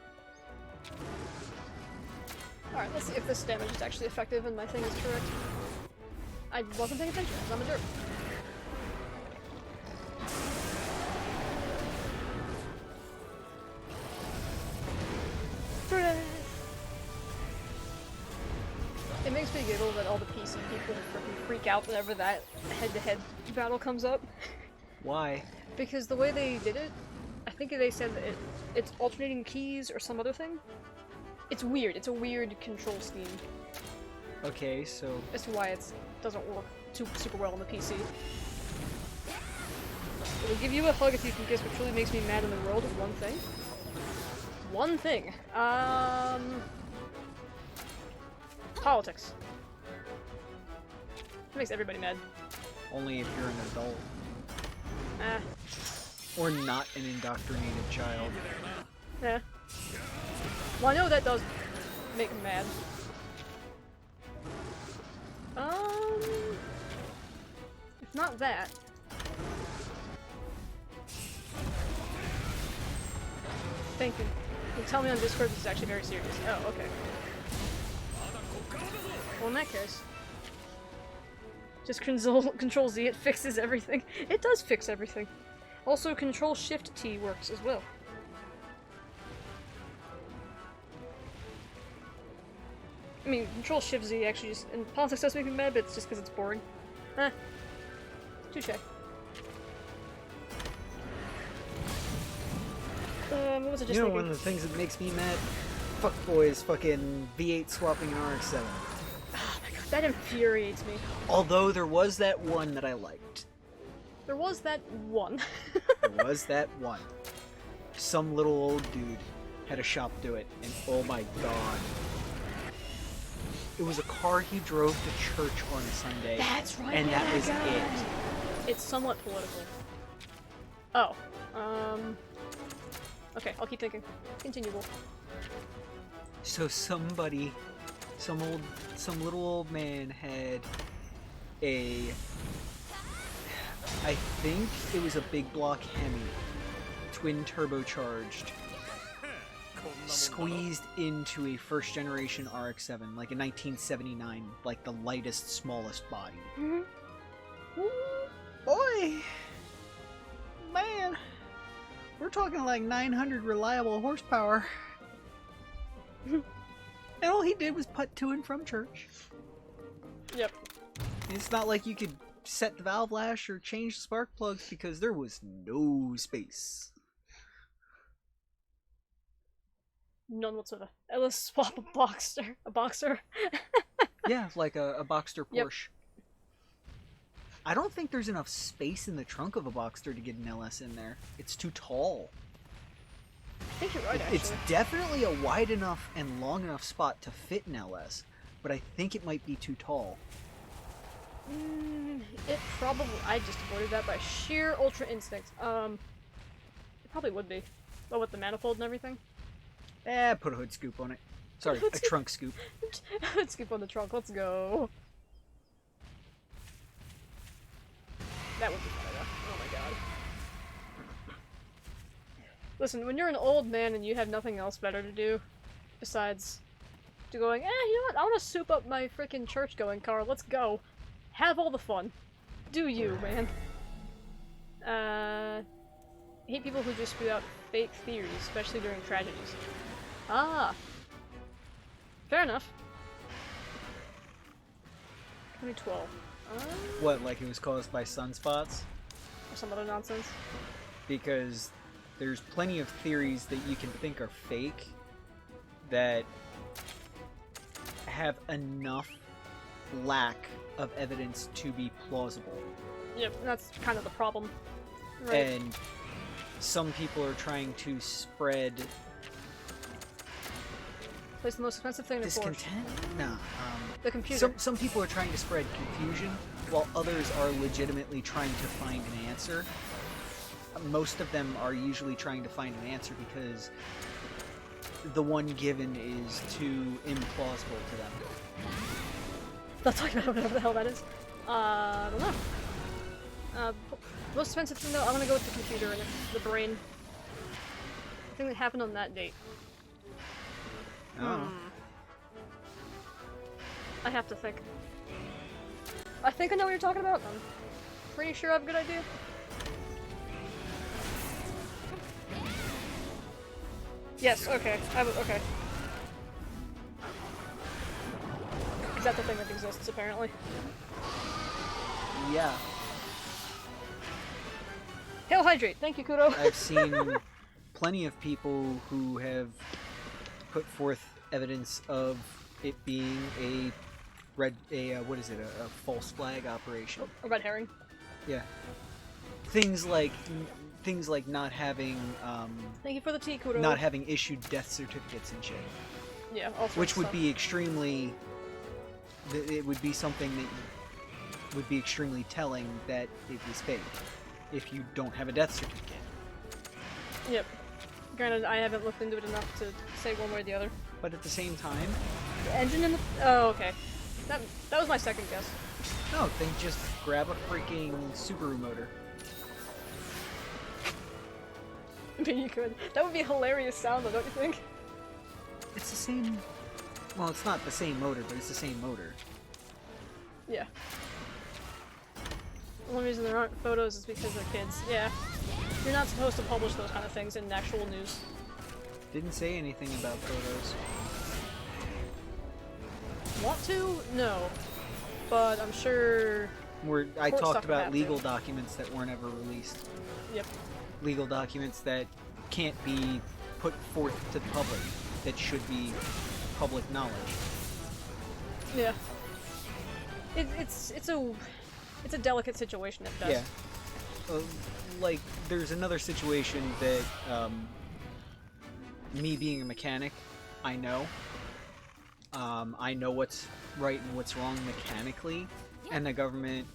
Alright, let's see if this damage is actually effective and my thing is correct. I wasn't paying attention, 'cause I'm a jerk. It makes me giggle that all the PC people freaking freak out whenever that head-to-head battle comes up.
Why?
Because the way they did it, I think they said that it's alternating keys or some other thing. It's weird. It's a weird control scheme
Okay, so
as to why it doesn't work super well on the PC. It will give you a hug if you can guess what truly makes me mad in the world of one thing. One thing. Politics. It makes everybody mad.
only if you're an adult
Ah,
or not an indoctrinated child.
yeah. Well, I know that does make them mad. If not that. Thank you. You tell me on Discord this is actually very serious. Oh, okay. Well, in that case, just Control Z, it fixes everything. It does fix everything. Also, Control Shift T works as well. I mean, Control Shift Z actually just, and politics does make me mad, but it's just because it's boring. Eh. Touche. What was it just
You know,
thinking?
one of the things that makes me mad? Fuck boys fucking V8 swapping an RX-7.
Oh my god, That infuriates me.
Although there was that one that I liked.
There was that one.
There was that one. Some little old dude had a shop do it, and oh my god. It was a car he drove to church on Sunday.
That's right.
And that was
guy.
it.
It's somewhat political. Oh. Okay, I'll keep thinking. Continuable.
So somebody, some little old man had a, I think it was a big block Hemi, twin turbocharged, squeezed into a first generation RX-7, like a 1979, like the lightest, smallest body.
Mm-hmm.
Boy, man, we're talking like 900 reliable horsepower. And all he did was putt to and from church.
Yep.
It's not like you could set the valve lash or change the spark plugs because there was no space.
None whatsoever. Let's swap a Boxster.
Yeah, like a Boxster Porsche.
Yep.
I don't think there's enough space in the trunk of a Boxster to get an LS in there. It's too tall.
I think you're right, actually.
It's definitely a wide enough and long enough spot to fit an LS, but I think it might be too tall.
It probably... I just avoided that by sheer ultra instinct. It probably would be. But with the manifold and everything.
Put a hood scoop on it. Sorry, a trunk scoop.
Let's scoop on the trunk, let's go. That would be fun enough. Oh my god. Listen, when you're an old man and you have nothing else better to do, besides to going, you know what, I want to soup up my freaking church-going car, let's go. Have all the fun. Do you, man. Hate people who just spew out fake theories, especially during tragedies. Ah. Fair enough. 2012.
What, like it was caused by sunspots?
Or some other nonsense.
Because there's plenty of theories that you can think are fake that have enough lack of evidence to be plausible.
Yep, that's kind of the problem. Right.
And some people are trying to spread
Place the most expensive thing in a Porsche.
discontent? Nah.
The computer.
Some people are trying to spread confusion, while others are legitimately trying to find an answer. Most of them are usually trying to find an answer because the one given is too implausible to them.
Not talking about whatever the hell that is. I don't know. Most expensive thing though, I'm gonna go with the computer and the brain. The thing that happened on that date.
Oh.
I have to think. I think I know what you're talking about. I'm pretty sure I have a good idea. Yes, okay. Okay. Is that the thing that exists, apparently?
Yeah.
Hail Hydrate! Thank you, Kudo!
I've seen plenty of people who have put forth evidence of it being a false flag operation.
A red herring.
Yeah. Things like not having
Thank you for the tea, Kudo.
not having issued death certificates and shit.
Yeah, all sorts
Which
of
would
stuff.
be extremely it would be something that would be extremely telling that it was fake if you don't have a death certificate.
Yep. Granted, I haven't looked into it enough to say one way or the other.
But at the same time,
The engine in the... Oh, okay. That was my second guess.
no, then just grab a freaking Subaru motor.
I mean, you could. That would be a hilarious sound, though, don't you think?
It's the same. Well, it's not the same motor, but it's the same motor.
Yeah. The only reason there aren't photos is because they're kids. Yeah. You're not supposed to publish those kind of things in actual news.
Didn't say anything about photos.
Want to? No. But I'm sure...
I
Court
talked
stuff would
about
have
legal
to.
documents that weren't ever released.
Yep.
Legal documents that can't be put forth to the public, that should be public knowledge.
Yeah. It's a delicate situation at best.
Yeah. Like, there's another situation that, me being a mechanic, I know. I know what's right and what's wrong mechanically, and the government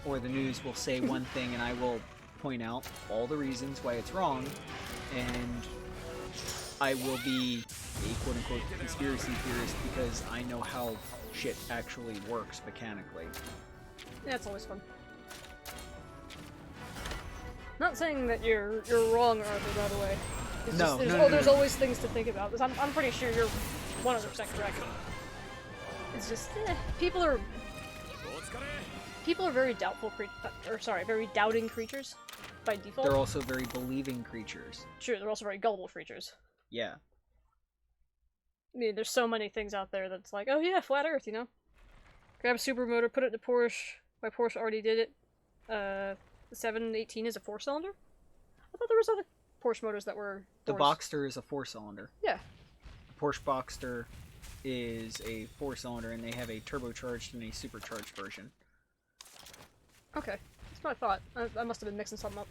or the news will say one thing and I will point out all the reasons why it's wrong, and I will be a quote-unquote conspiracy theorist because I know how shit actually works mechanically.
Yeah, it's always fun. Not saying that you're wrong, Arthur, by the way. It's
No,
just, there's
no.
always things to think about. 'Cause I'm pretty sure you're 100% correct. It's just, people are very doubtful very doubting creatures by default.
They're also very believing creatures.
Sure, they're also very gullible creatures.
Yeah.
I mean, there's so many things out there that's like, oh yeah, flat Earth, you know? Grab a supermotor, put it in a Porsche. My Porsche already did it. The 718 is a 4-cylinder? I thought there was other Porsche motors that were
The
fours.
Boxster is a 4-cylinder.
Yeah.
The Porsche Boxster is a 4-cylinder, and they have a turbocharged and a supercharged version.
Okay. That's what I thought. I must have been mixing something up.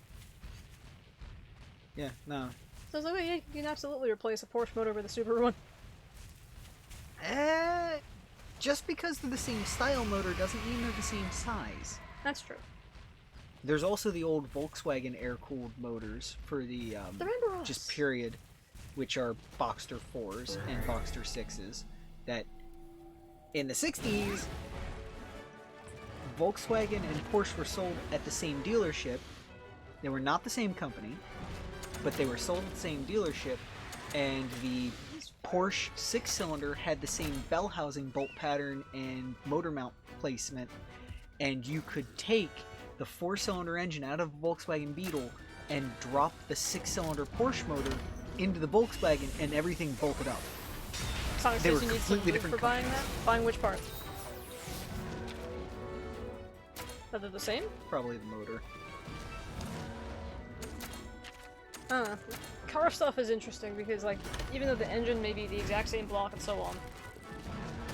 Yeah, no.
So I was like, wait, yeah, you can absolutely replace a Porsche motor with a Subaru one.
Just because they're the same style motor doesn't mean they're the same size.
That's true.
There's also the old Volkswagen air-cooled motors for the,
Remember us.
just period, which are Boxster 4s and Boxster 6s, that in the 60s, Volkswagen and Porsche were sold at the same dealership. They were not the same company, but they were sold at the same dealership, and the Porsche 6-cylinder had the same bell housing bolt pattern and motor mount placement, and you could take the 4-cylinder engine out of the Volkswagen Beetle and drop the 6-cylinder Porsche motor into the Volkswagen, and everything bolted up.
Sonic
They
says
were
you need some
completely
loot for
different
buying
companies.
that? Buying which part? Are they the same?
Probably the motor.
Car stuff is interesting because, like, even though the engine may be the exact same block and so on,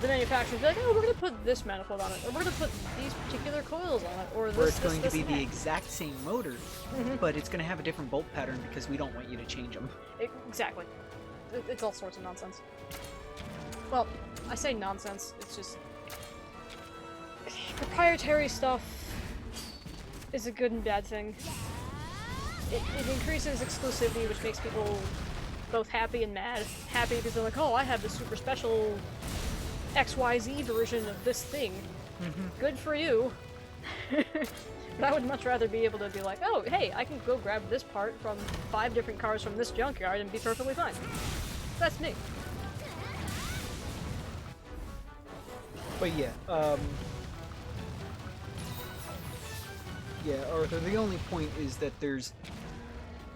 the manufacturers be like, oh, we're gonna put this manifold on it, or we're gonna put these particular coils on it, or this,
Where it's
this,
going
this,
to be
and
the
that.
exact same motor, but it's going to have a different bolt pattern because we don't want you to change them.
Exactly. It's all sorts of nonsense. Well, I say nonsense, it's just... proprietary stuff is a good and bad thing. It increases exclusivity, which makes people both happy and mad. Happy because they're like, oh, I have this super special XYZ version of this thing. Good for you. But I would much rather be able to be like, oh, hey, I can go grab this part from 5 different cars from this junkyard and be perfectly fine. That's me.
But yeah, yeah, Arthur, the only point is that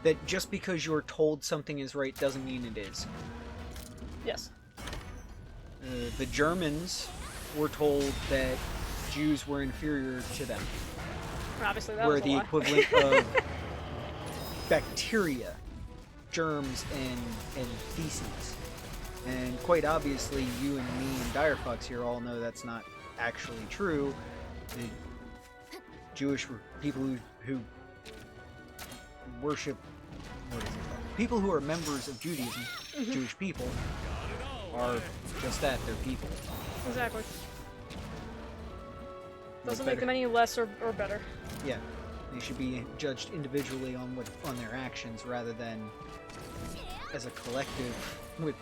that just because you're told something is right doesn't mean it is.
Yes.
The Germans were told that Jews were inferior to them.
Obviously, that
Were
was a
the
lie.
equivalent of bacteria, germs, and feces. And quite obviously, you and me and Direfox here all know that's not actually true. The Jewish people who worship, what is it called? People who are members of Judaism, Jewish people, are just that, they're people.
Exactly. Doesn't
Better-
make them any less or better.
Yeah, they should be judged individually on their actions rather than as a collective with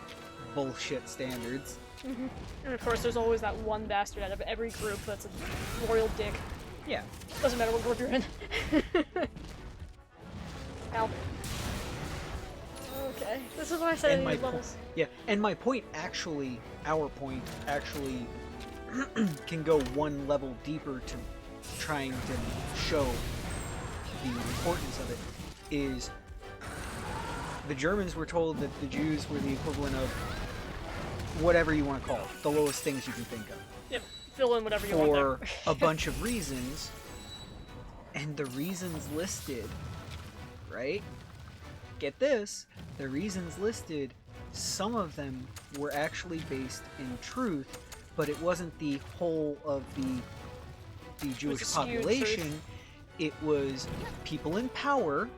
bullshit standards.
And of course, there's always that one bastard out of every group that's a royal dick.
Yeah.
Doesn't matter what group you're in. Ow. Okay, this is why I said
And
I
my
need levels.
yeah, and my point actually, our point actually can go one level deeper to trying to show the importance of it. Is the Germans were told that the Jews were the equivalent of whatever you want to call it, the lowest things you can think of,
Yep, fill in whatever you want
for
there.
a bunch of reasons, and the reasons listed, right? Get this, the reasons listed, some of them were actually based in truth, but it wasn't the whole of the the Jewish
a skewed
population. It was people in power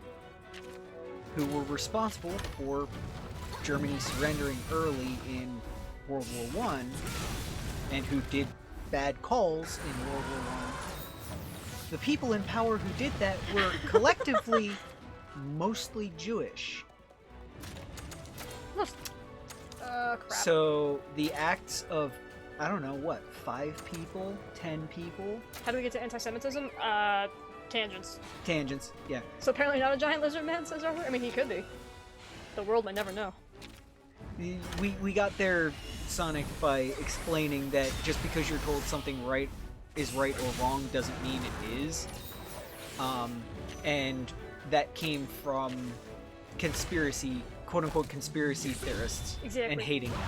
who were responsible for Germany surrendering early in World War I, and who did bad calls in World War I. The people in power who did that were collectively mostly Jewish.
Crap.
So the acts of, I don't know, what, 5 people? 10 people?
How do we get to anti-Semitism? Tangents.
Tangents, yeah.
So apparently not a giant lizard man, says Arthur? I mean, he could be. The world may never know.
We got there, Sonic, by explaining that just because you're told something is right or wrong doesn't mean it is. And that came from quote-unquote conspiracy theorists.
Exactly.
And hating them.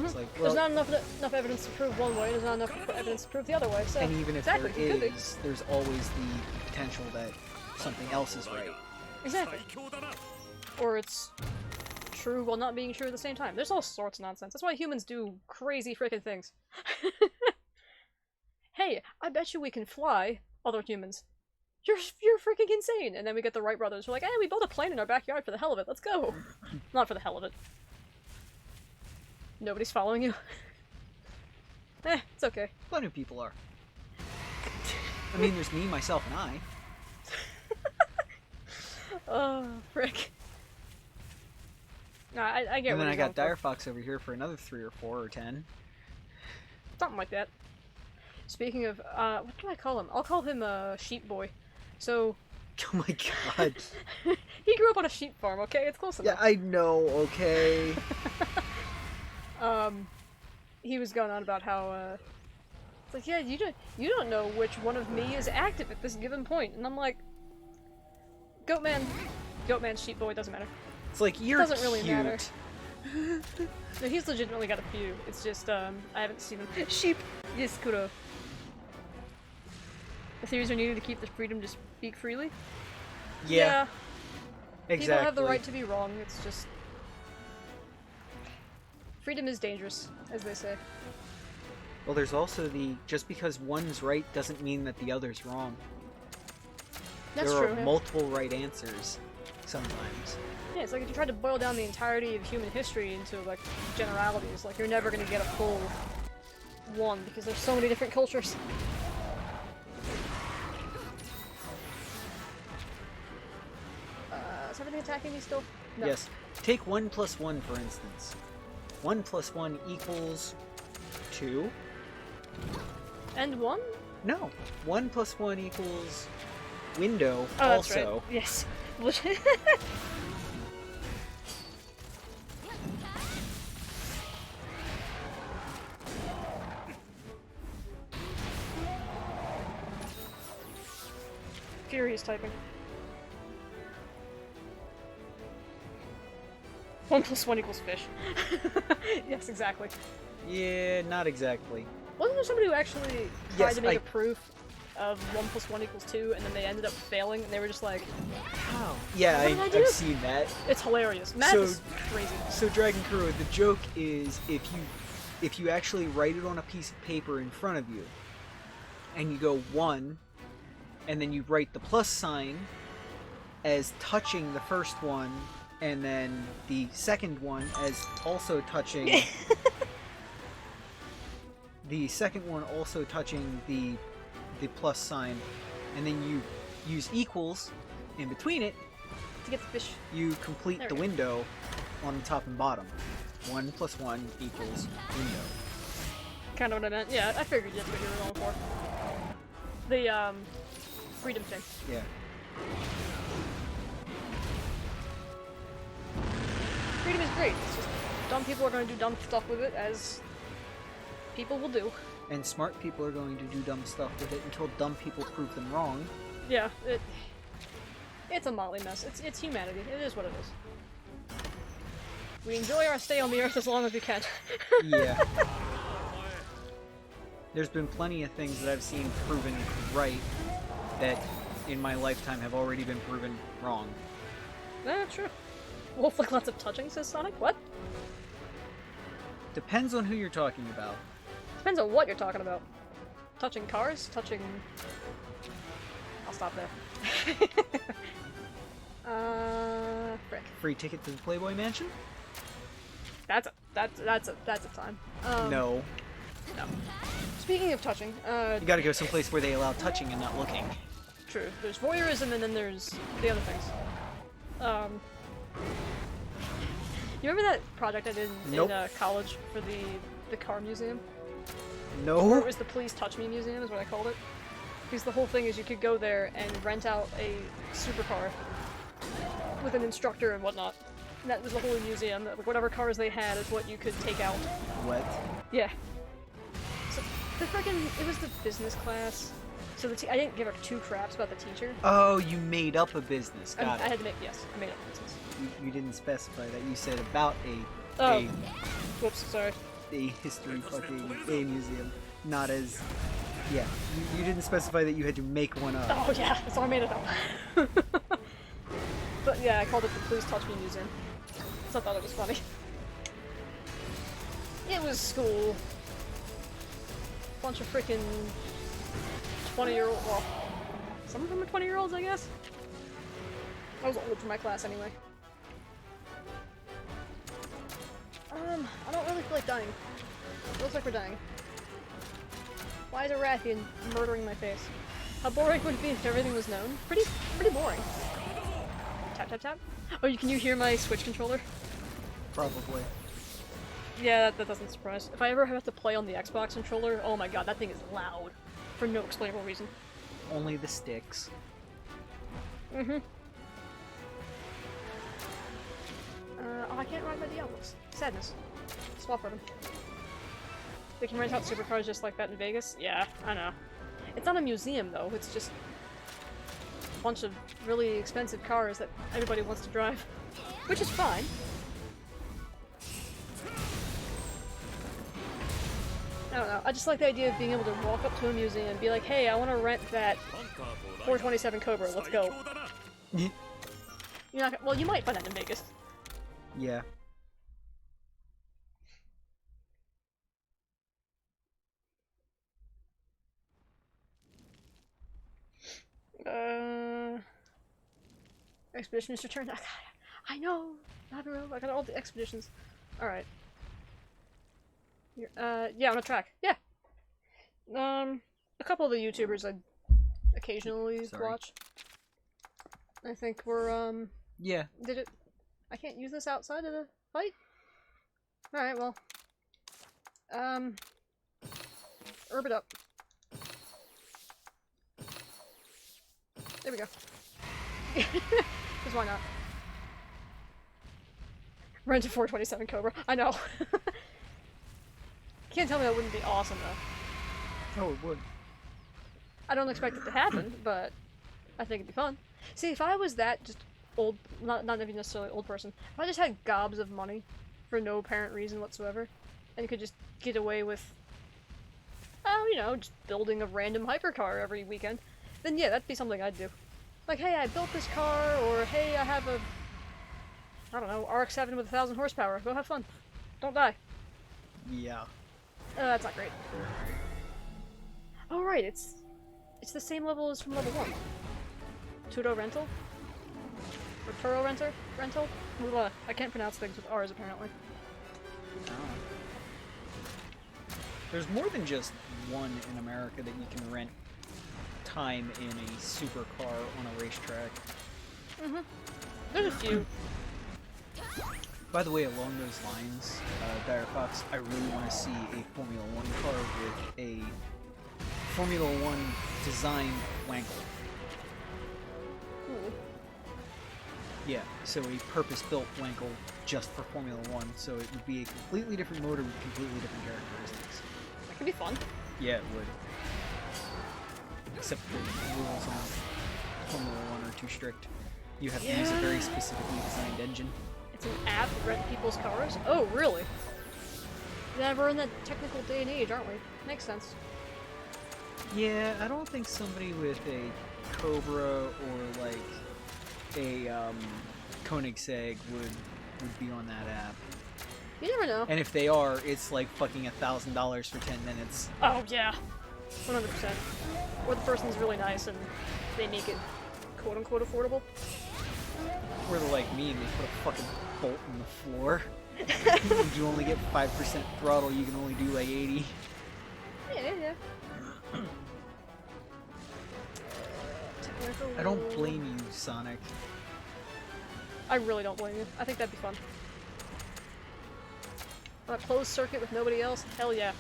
It's like,
There's
well,
not enough evidence to prove one way, there's not enough evidence to prove the other way, so...
and even if
exactly,
there
it could be.
is, there's always the potential that something else is right.
Exactly. Or it's true while not being true at the same time. There's all sorts of nonsense. That's why humans do crazy freaking things. Hey, I bet you we can fly, other humans. You're freaking insane! And then we get the Wright Brothers. We're like, hey, we built a plane in our backyard for the hell of it. Let's go! Not for the hell of it. Nobody's following you. It's okay.
Plenty of people are. I mean, there's me, myself, and I.
Oh, frick. No, I get
And
what
then I
he's
got
going
Dire Fox over here for another 3 or 4 or 10.
Something like that. Speaking of, what do I call him? I'll call him, Sheep Boy. So...
Oh my god.
he grew up on a sheep farm, okay? It's close
Yeah,
enough.
I know, okay.
He was going on about how, it's like, yeah, you don't know which one of me is active at this given point. And I'm like, Goatman, Sheep Boy, doesn't matter.
It's like, you're
Doesn't
cute.
really matter. No, he's legitimately got a few. It's just, I haven't seen them. Sheep! Yes, Kuro. The theories are needed to keep the freedom to speak freely?
Yeah, exactly.
People have the right to be wrong, it's just... freedom is dangerous, as they say.
Well, there's also just because one's right doesn't mean that the other's wrong.
That's
there
true.
are multiple right answers, sometimes.
Yeah, it's like if you try to boil down the entirety of human history into, like, generalities, like, you're never gonna get a full one, because there's so many different cultures. Is everything attacking me still? No.
Yes. Take 1 plus 1, for instance. 1 plus 1 equals 2.
And 1?
No. 1 plus 1 equals window,
Oh, that's
also.
right. Yes. Furious typing. 1 plus 1 equals fish. Yes, exactly.
Yeah, not exactly.
Wasn't there somebody who actually tried
Yes,
to make a proof of 1 plus 1 equals 2, and then they ended up failing, and they were just like, how?
Yeah,
What did I do?
I've seen that.
It's hilarious. Math
So-
is crazy.
So Dragon Kuro, the joke is if you actually write it on a piece of paper in front of you, and you go 1, and then you write the plus sign as touching the first one, and then the second one as also touching the second one also touching the plus sign, and then you use equals in between it,
To get the fish.
you complete
There
the
we go.
window on the top and bottom. 1 plus 1 equals window.
Kind of what I meant. Yeah, I figured that's what you were going for. The, freedom thing.
Yeah.
Freedom is great. It's just dumb people are going to do dumb stuff with it, as people will do.
And smart people are going to do dumb stuff with it until dumb people prove them wrong.
Yeah, it's a motley mess. It's humanity. It is what it is. We enjoy our stay on the earth as long as we can.
Yeah. There's been plenty of things that I've seen proven right that in my lifetime have already been proven wrong.
Nah, true. Wolf like lots of touching, says Sonic. What?
Depends on who you're talking about.
Depends on what you're talking about. touching cars, touching... I'll stop there. Frick.
Free ticket to the Playboy Mansion?
That's a time.
No.
No. Speaking of touching,
You gotta go someplace where they allow touching and not looking.
true. There's voyeurism and then there's the other things. You remember that project I did
Nope.
in college for the car museum? Or
No?
it was the Please Touch Me Museum is what I called it. Because the whole thing is you could go there and rent out a supercar with an instructor and whatnot. And that was the whole museum. Whatever cars they had is what you could take out.
What?
Yeah. So the frickin' it was the business class. So I didn't give her two craps about the teacher.
Oh, you made up a business.
I
Got
had
it.
to make I made up a business.
You didn't specify that. You said about
Oh. Whoops, sorry.
a history fucking a museum, not as. Yeah, you didn't specify that you had to make one up.
Oh yeah, so I made it up. But yeah, I called it the Please Touch Me Museum. So I thought it was funny. It was school. Bunch of freaking 20-year-old. Well, some of them are 20-year-olds, I guess. I was old for my class anyway. I don't really feel like dying. It looks like we're dying. Why is a Rathian murdering my face? How boring would it be if everything was known? Pretty boring. Tap tap tap. Oh, can you hear my Switch controller?
Probably.
Yeah, that doesn't surprise. If I ever have to play on the Xbox controller, oh my god, that thing is loud. For no explainable reason.
Only the sticks.
Mm-hmm. Oh, I can't ride my Diablos. Sadness. Swap for them. They can rent out supercars just like that in Vegas? Yeah, I know. It's not a museum, though. It's just a bunch of really expensive cars that everybody wants to drive. Which is fine. I don't know. I just like the idea of being able to walk up to a museum and be like, hey, I want to rent that 427 Cobra. Let's go. You're not, well, you might find that in Vegas.
Yeah.
Expeditions returned. I know! I got all the expeditions. Alright. Yeah, on a track. Yeah! A couple of the YouTubers I occasionally watch. I think we're,
Yeah.
did it... I can't use this outside of the fight? Alright, well. Herb it up. There we go. Because why not? Rent a 427 Cobra. I know. Can't tell me that wouldn't be awesome, though.
Oh, it would.
I don't expect it to happen, but I think it'd be fun. See, if I was that just old, not even necessarily old person, if I just had gobs of money for no apparent reason whatsoever, and could just get away with, oh, you know, just building a random hypercar every weekend, then yeah, that'd be something I'd do. Like, hey, I built this car, or hey, I have a, I don't know, RX-7 with 1,000 horsepower. Go have fun. Don't die.
Yeah.
That's not great. Oh right, it's the same level as from level 1. Tudo rental? Or Turo rental? Ugh, I can't pronounce things with R's apparently.
Oh. There's more than just one in America that you can rent time in a supercar on a racetrack.
Mm-hmm. There's a few.
By the way, along those lines, Dire Fox, I really want to see a Formula 1 car with a Formula 1 designed wangle.
Ooh.
Yeah, so a purpose-built wangle just for Formula 1, so it would be a completely different motor with completely different characteristics.
That could be fun.
Yeah, it would. Except the rules on Formula 1 are too strict. You have to use a very specifically designed engine.
It's an app to rent people's cars? Oh, really? Yeah, we're in that technical day and age, aren't we? Makes sense.
Yeah, I don't think somebody with a Cobra or like a Koenigsegg would be on that app.
You never know.
And if they are, it's like fucking $1,000 for 10 minutes.
Oh, yeah. 100%. Or the person's really nice and they make it quote-unquote affordable.
Or they're like me and they put a fucking bolt in the floor. You only get 5% throttle, you can only do like 80.
Yeah.
I don't blame you, Sonic.
I really don't blame you. I think that'd be fun. On a closed circuit with nobody else? Hell yeah.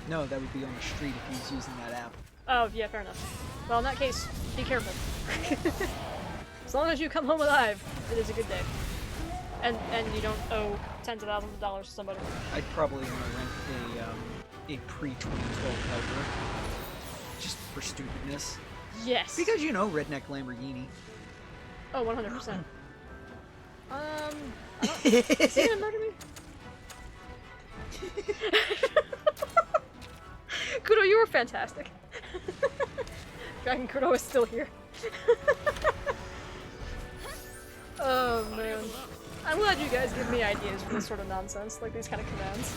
No, that would be on the street if he was using that app.
Oh, yeah, fair enough. Well, in that case, be careful. As long as you come home alive, it is a good day. And you don't owe tens of thousands of dollars to somebody.
I'd probably want to rent a pre-2012 Helper. Just for stupidness.
Yes!
Because, you know, redneck Lamborghini.
Oh, 100%. I don't... Is he gonna murder me? Kudo, you were fantastic. Dragon Kudo is still here. Oh man. I'm glad you guys give me ideas for this sort of nonsense, like these kind of commands.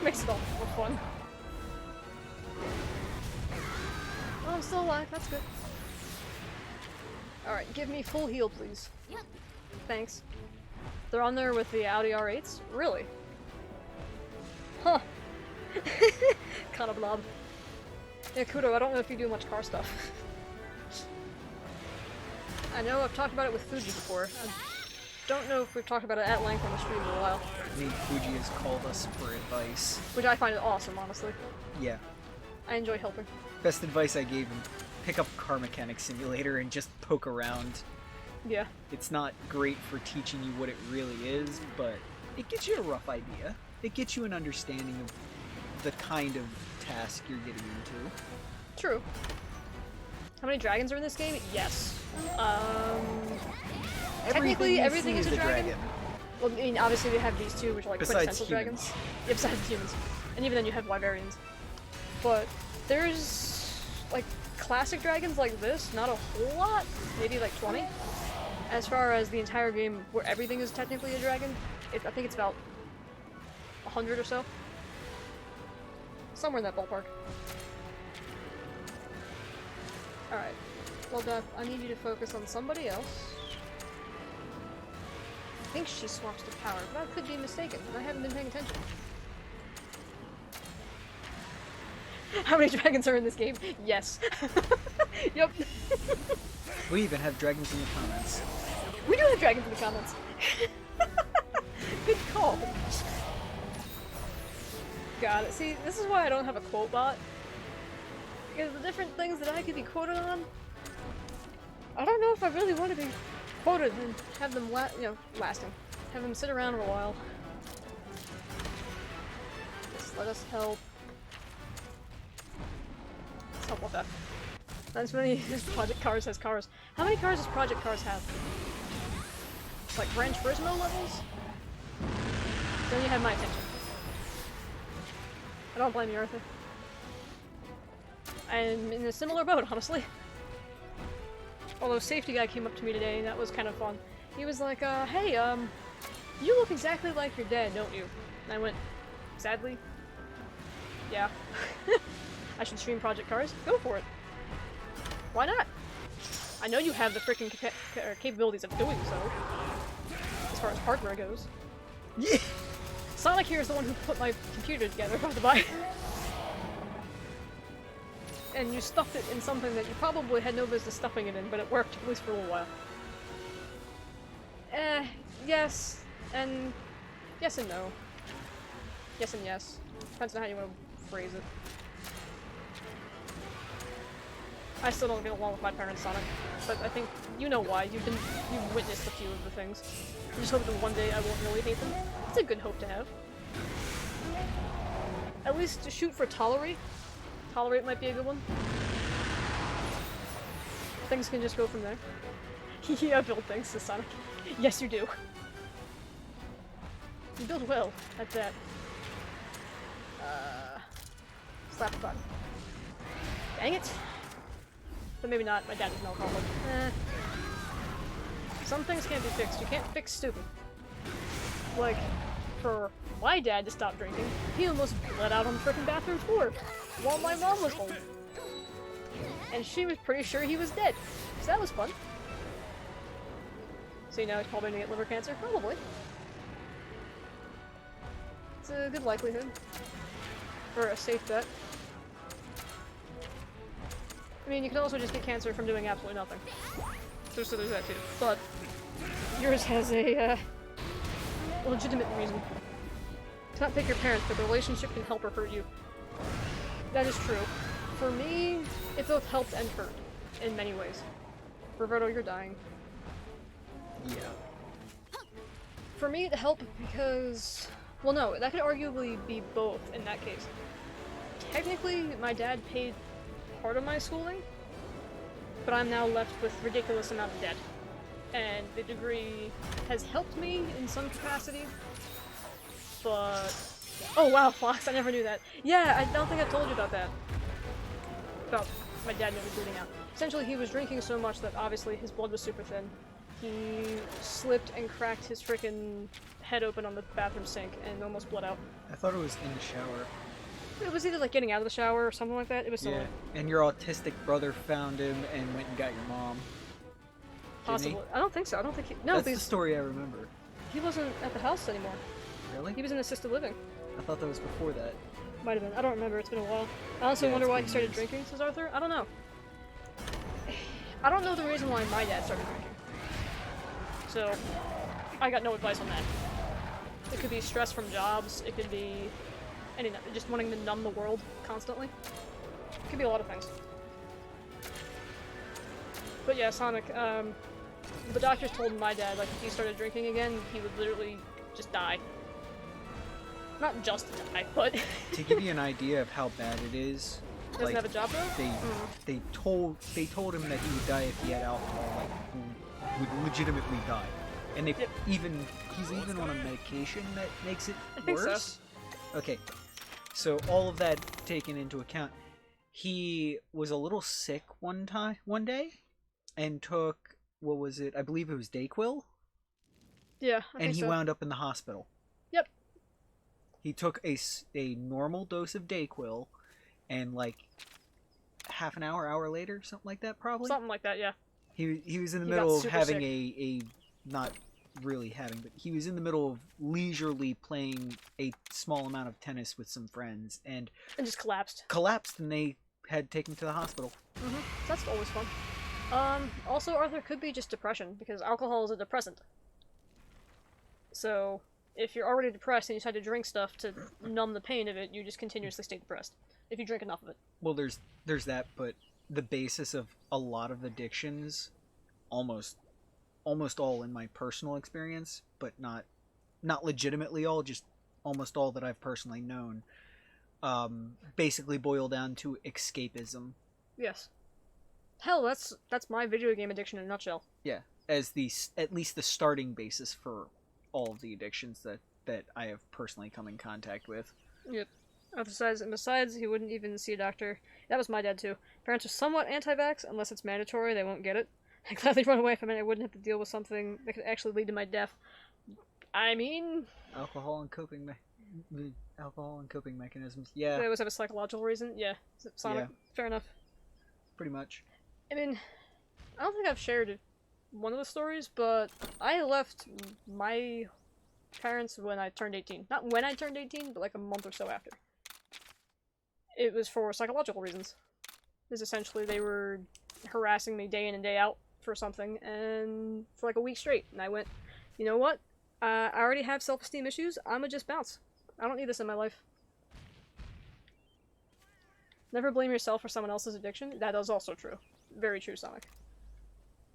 Makes it all more fun. Oh, I'm still alive, that's good. Alright, give me full heal, please.
Yep.
Thanks. They're on there with the Audi R8s? Really? Huh. Kind of blob. Yeah, Kudo, I don't know if you do much car stuff. I know I've talked about it with Fuji before. I don't know if we've talked about it at length on the stream in a while.
I mean, Fuji has called us for advice.
Which I find awesome, honestly.
Yeah.
I enjoy helping.
Best advice I gave him, pick up Car Mechanic Simulator and just poke around.
Yeah.
It's not great for teaching you what it really is, but it gets you a rough idea. It gets you an understanding of the kind of task you're getting into.
True. How many dragons are in this game? Yes. Technically, everything is a dragon. Well, I mean, obviously they have these two, which are like
Besides
quintessential
humans.
dragons. Yeah, besides humans. And even then you have Wyverians. But there's, like, classic dragons like this, not a whole lot. Maybe like 20. As far as the entire game where everything is technically a dragon, I think it's about 100 or so. Somewhere in that ballpark. Alright. Well, Duff, I need you to focus on somebody else. I think she swaps to power, but I could be mistaken. I haven't been paying attention. How many dragons are in this game? Yes. Yep.
We even have dragons in the comments.
We do have dragons in the comments. Good call. Got it. See, this is why I don't have a quote bot. Because the different things that I could be quoted on, I don't know if I really want to be quoted and have them lasting. Have them sit around for a while. Just let us help. Let's help with that. Not as many as Project Cars has cars. How many cars does Project Cars have? Like Gran Turismo levels? Then you have my attention. I don't blame you, Arthur. I'm in a similar boat, honestly. Although safety guy came up to me today, and that was kind of fun. He was like, hey, you look exactly like your dad, don't you? And I went, sadly, yeah. I should stream Project Cars? Go for it. Why not? I know you have the freaking capabilities of doing so. As far as hardware goes.
Yeah.
Sonic here is the one who put my computer together, by the by. And you stuffed it in something that you probably had no business stuffing it in, but it worked, at least for a little while. Yes. And yes and no. Yes and yes. Depends on how you want to phrase it. I still don't get along with my parents, Sonic, but I think you know why. You've witnessed a few of the things. I just hope that one day I won't really hate them. It's a good hope to have. At least to shoot for tolerate. Tolerate might be a good one. Things can just go from there. Yeah, build things, says Sonic. Yes, you do. You build well, at that. Slap the button. Dang it! But maybe not, my dad is an alcoholic. Some things can't be fixed, you can't fix stupid. Like, for my dad to stop drinking, he almost bled out on the frickin' bathroom floor. while my mom was home. And she was pretty sure he was dead. So that was fun. So now he's probably gonna get liver cancer? Probably. It's a good likelihood. Or a safe bet. I mean, you could also just get cancer from doing absolutely nothing. So there's that too. But yours has a legitimate reason. To not pick your parents, but the relationship can help or hurt you. That is true. For me, it both helped and hurt in many ways. Roberto, you're dying.
Yeah.
For me, it helped because... Well, no, that could arguably be both in that case. Technically, my dad paid part of my schooling, but I'm now left with ridiculous amount of debt. And the degree has helped me in some capacity, but... Oh wow, Fox, I never knew that. Yeah, I don't think I told you about that. About my dad never bleeding out. Essentially, he was drinking so much that obviously his blood was super thin. He slipped and cracked his frickin' head open on the bathroom sink and almost bled out.
I thought it was in the shower.
It was either like getting out of the shower or something like that. It was similar.
Yeah, and your autistic brother found him and went and got your mom.
Possibly. I don't think so. I don't think he... No,
That's the
because
story I remember.
he wasn't at the house anymore.
Really?
He was in assisted living.
I thought that was before that.
Might have been. I don't remember. It's been a while. I honestly
Yeah,
wonder
it's
why
been
he started
years.
drinking, says Arthur. I don't know. I don't know the reason why my dad started drinking. So, I got no advice on that. It could be stress from jobs. It could be just wanting to numb the world constantly. It could be a lot of things. But yeah, Sonic, the doctors told my dad, like, if he started drinking again, he would literally just die. Not just die, but...
To give you an idea of how bad it is,
Doesn't
like,
have a job though?
they told him that he would die if he had alcohol, like would legitimately die. And they
Yep.
he's even on a medication that makes it
I think so.
worse. Okay. So all of that taken into account, he was a little sick one day and took, what was it? I believe it was Dayquil,
Yeah, I
and
think
he
so.
wound up in the hospital.
Yep.
He took a normal dose of Dayquil, and like half an hour later, something like that, probably.
Something like that, yeah.
He was in the
He got
middle of
super
having
sick.
a not really having, but he was in the middle of leisurely playing a small amount of tennis with some friends, and
And just collapsed.
collapsed, and they had taken him to the hospital.
That's always fun. Also, Arthur, could be just depression, because alcohol is a depressant. So, if you're already depressed and you decide to drink stuff to numb the pain of it, you just continuously stay depressed. If you drink enough of it.
Well, there's that, but the basis of a lot of addictions, almost all in my personal experience, but not legitimately all, just almost all that I've personally known, basically boil down to escapism.
Yes. Hell, that's my video game addiction in a nutshell.
Yeah, as at least the starting basis for all of the addictions that I have personally come in contact with.
Yep. Besides, he wouldn't even see a doctor. That was my dad too. Parents are somewhat anti-vax, unless it's mandatory, they won't get it. I'd gladly run away from it, I wouldn't have to deal with something that could actually lead to my death. I mean...
Alcohol and coping mechanisms. Yeah,
They always have a psychological reason. Yeah. Sonic.
Yeah.
Fair enough.
pretty much.
I mean, I don't think I've shared one of the stories, but I left my parents when I turned 18. Not when I turned 18, but like a month or so after. It was for psychological reasons. Because essentially they were harassing me day in and day out for something, and for like a week straight. And I went, you know what? I already have self-esteem issues, I'ma just bounce. I don't need this in my life. Never blame yourself for someone else's addiction. That is also true. Very true, Sonic.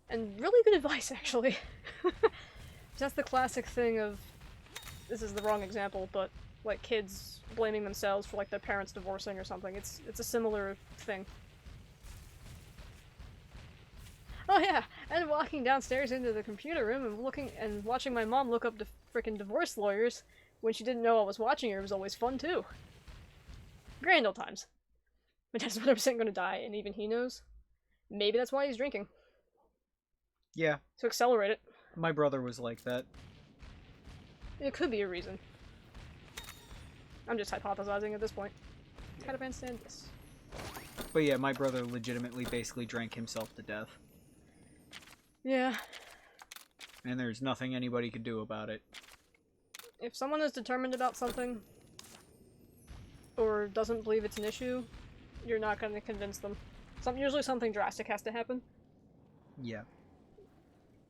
And really good advice, actually. That's the classic thing of... This is the wrong example, but like kids blaming themselves for like their parents divorcing or something. It's a similar thing. Oh yeah, and walking downstairs into the computer room and watching my mom look up the frickin' divorce lawyers when she didn't know I was watching her was always fun too. Grand old times. My dad's 100% gonna die, and even he knows. Maybe that's why he's drinking.
Yeah,
To accelerate it.
my brother was like that.
It could be a reason. I'm just hypothesizing at this point. Taliban stand, yes.
But yeah, my brother legitimately basically drank himself to death.
Yeah.
And there's nothing anybody could do about it.
If someone is determined about something, or doesn't believe it's an issue, you're not going to convince them. Usually something drastic has to happen.
Yeah.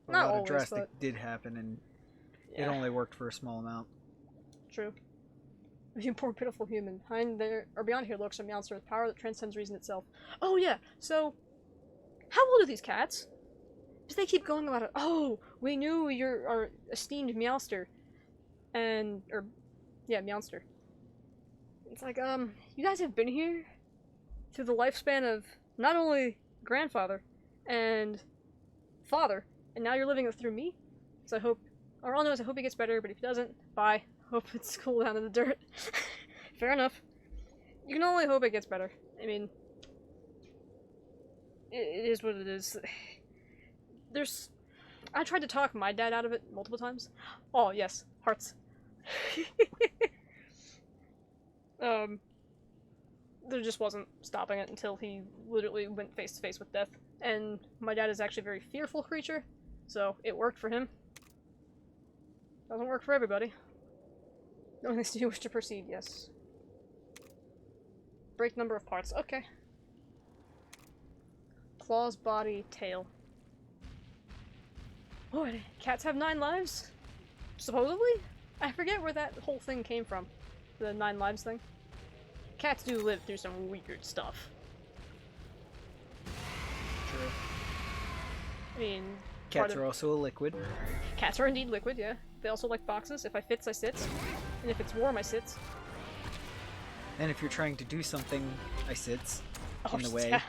Not
a lot
always,
of drastic
but...
did happen, and
Yeah.
it only worked for a small amount.
True. You poor pitiful human. Behind there, or beyond here lurks a monster with power that transcends reason itself. Oh yeah, so... How old are these cats? Because they keep going about it. Oh, we knew our esteemed Meowster. Yeah, Meowster. It's like, you guys have been here through the lifespan of not only grandfather and father, and now you're living it through me. So I hope, or all I know is I hope he gets better, but if he doesn't, bye. Hope it's cool down in the dirt. Fair enough. You can only hope it gets better. I mean, it is what it is. I tried to talk my dad out of it multiple times. Oh, yes. Hearts. There just wasn't stopping it until he literally went face to face with death. And my dad is actually a very fearful creature, so it worked for him. Doesn't work for everybody. Unless you wish to proceed, yes. Break number of parts. Okay. Claws, body, tail. Oh, cats have 9 lives? Supposedly? I forget where that whole thing came from. The 9 lives thing. Cats do live through some weird stuff.
True.
I mean...
Cats are also a liquid.
Cats are indeed liquid, yeah. They also like boxes. If I fits, I sits. And if it's warm, I sits.
And if you're trying to do something, I sits in the way.
Yeah.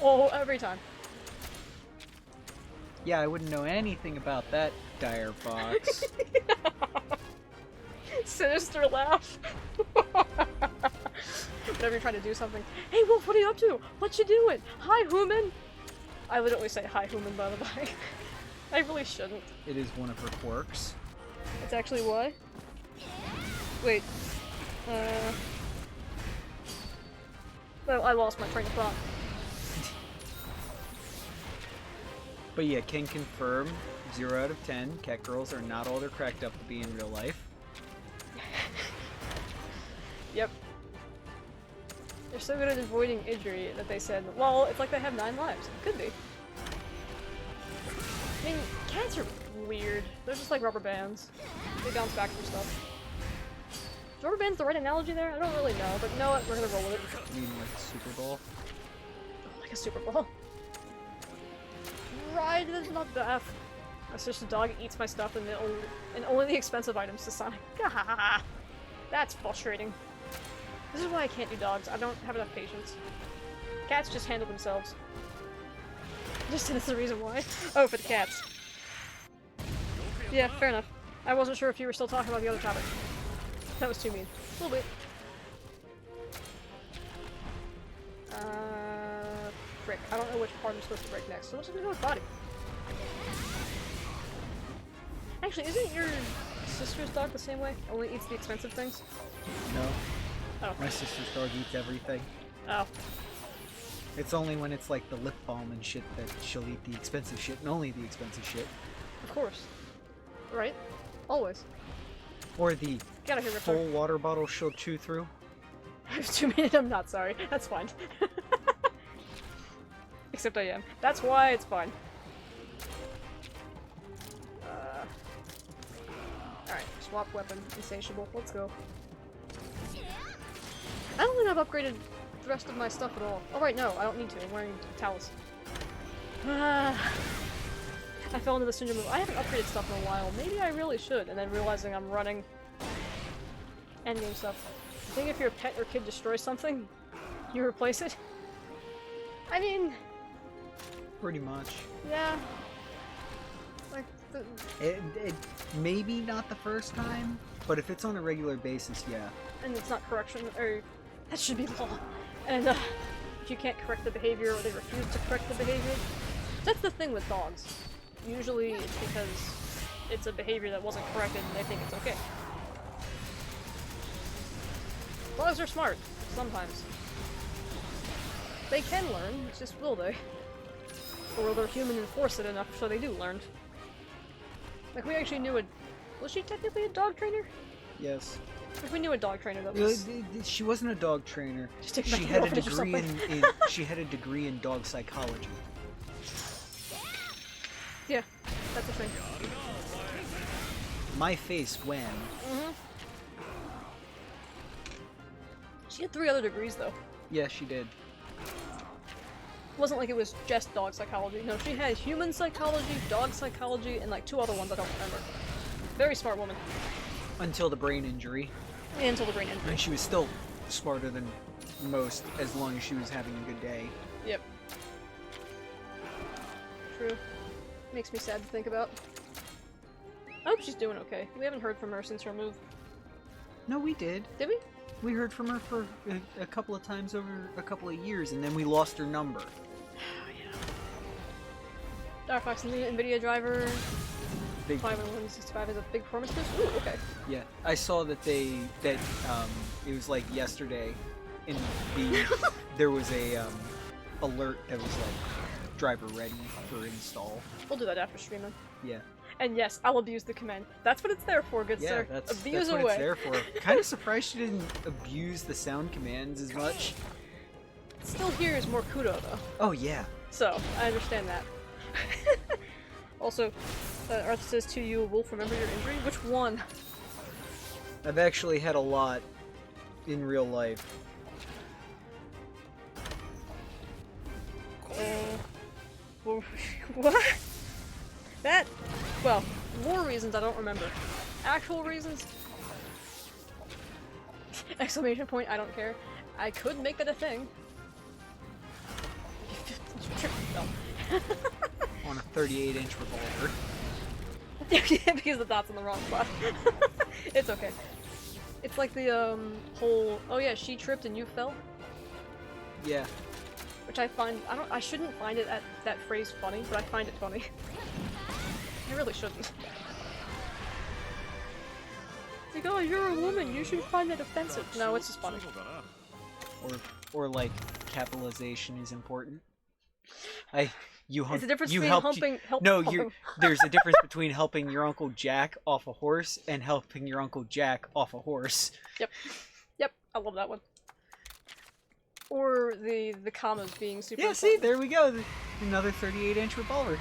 Oh, every time.
Yeah, I wouldn't know anything about that dire fox.
Sinister laugh. Whenever you're trying to do something. Hey Wolf, what are you up to? What you doing? Hi, human! I literally say hi, human, by the way. I really shouldn't.
It is one of her quirks.
It's actually why? Wait. Well, I lost my train of thought.
But yeah, can confirm 0 out of 10. Cat girls are not all they're cracked up to be in real life.
Yep. They're so good at avoiding injury that they said, well, it's like they have 9 lives. It could be. I mean, cats are weird. They're just like rubber bands. They bounce back from stuff. Is rubber band's the right analogy there? I don't really know, but you know what? We're gonna roll with it.
You mean like Super Bowl?
Like a Super Bowl. Right, that's not death. That's just a dog eats my stuff and only the expensive items to Sonic. Gahaha. That's frustrating. This is why I can't do dogs. I don't have enough patience. Cats just handle themselves. Just that's the reason why. Oh, for the cats. Yeah, fair enough. I wasn't sure if you were still talking about the other topic. That was too mean. A little bit. Frick. I don't know which part I'm supposed to break next, so let's just go with body. Actually, isn't your sister's dog the same way? Only eats the expensive things?
No.
Oh.
My sister's dog eats everything.
Oh.
It's only when it's like the lip balm and shit that she'll eat the expensive shit, and only the expensive shit.
Of course. Right? Always.
Or the
Get out of here, Ripper.
full water bottle she'll chew through.
I was 2 minutes, I'm not sorry. That's fine. Except I am. That's why it's fine. Alright, swap weapon. Insatiable. Let's go. I don't think I've upgraded the rest of my stuff at all. Oh right, no, I don't need to. I'm wearing towels. I fell into the syndrome of I haven't upgraded stuff in a while. Maybe I really should. And then realizing I'm running endgame stuff. I think if your pet or kid destroys something, you replace it. I mean...
Pretty much.
Yeah. Like,
It maybe not the first time, but if it's on a regular basis, yeah.
and it's not correction, or... That should be law. And, if you can't correct the behavior, or they refuse to correct the behavior... That's the thing with dogs. Usually it's because it's a behavior that wasn't corrected and they think it's okay. Dogs are smart, sometimes. They can learn, it's just will they? Or they're human and force it enough so they do learn. Like, we actually knew a... Was she technically a dog trainer?
Yes.
Like, we knew a dog trainer that was...
She wasn't a dog trainer.
Just take
She
back
had
the
a
orphanage or
degree
something.
in she had a degree in dog psychology.
Yeah, that's the thing.
My face, Gwen.
Mm-hmm. She had 3 other degrees, though.
Yeah, she did.
It wasn't like it was just dog psychology. No, she had human psychology, dog psychology, and like 2 other ones I don't remember. Very smart woman.
Until the brain injury.
And until the brain injury.
And she was still smarter than most as long as she was having a good day.
Yep. True. Makes me sad to think about. I hope she's doing okay. We haven't heard from her since her move.
No, we did.
Did we?
We heard from her for a couple of times over a couple of years, and then we lost her number.
Oh, yeah. Dark Fox and the NVIDIA driver.
Big,
5.165 is a big performance boost? Ooh, okay.
yeah, I saw that it was like yesterday, in there was a alert that was like driver ready for install.
We'll do that after streaming.
Yeah.
And yes, I'll abuse the command. That's what it's there for, good
Yeah,
sir.
that's
Abuse
what
away.
it's there for. Kind of surprised she didn't abuse the sound commands as much.
Still here is more kudo, though.
Oh yeah.
So, I understand that. Also, Arthur says to you, Wolf, remember your injury? Which one?
I've actually had a lot in real life.
What? That, well, more reasons I don't remember. Actual reasons? Exclamation point, I don't care. I could make that a thing. No.
On a 38-inch revolver.
Yeah, because the dot's in the wrong spot. It's okay. It's like the, whole, oh yeah, she tripped and you fell?
Yeah.
Which I find, I shouldn't find it that phrase funny, but I find it funny. I really shouldn't. Like, oh, you're a woman, you should find that offensive. No, it's just funny.
Or like capitalization is important.
It's the difference
you
between
helped
helping.
there's a difference between helping your Uncle Jack off a horse and helping your Uncle Jack off a horse.
Yep, I love that one. Or the commas being super
Yeah, see, there we go. Another 38-inch revolver.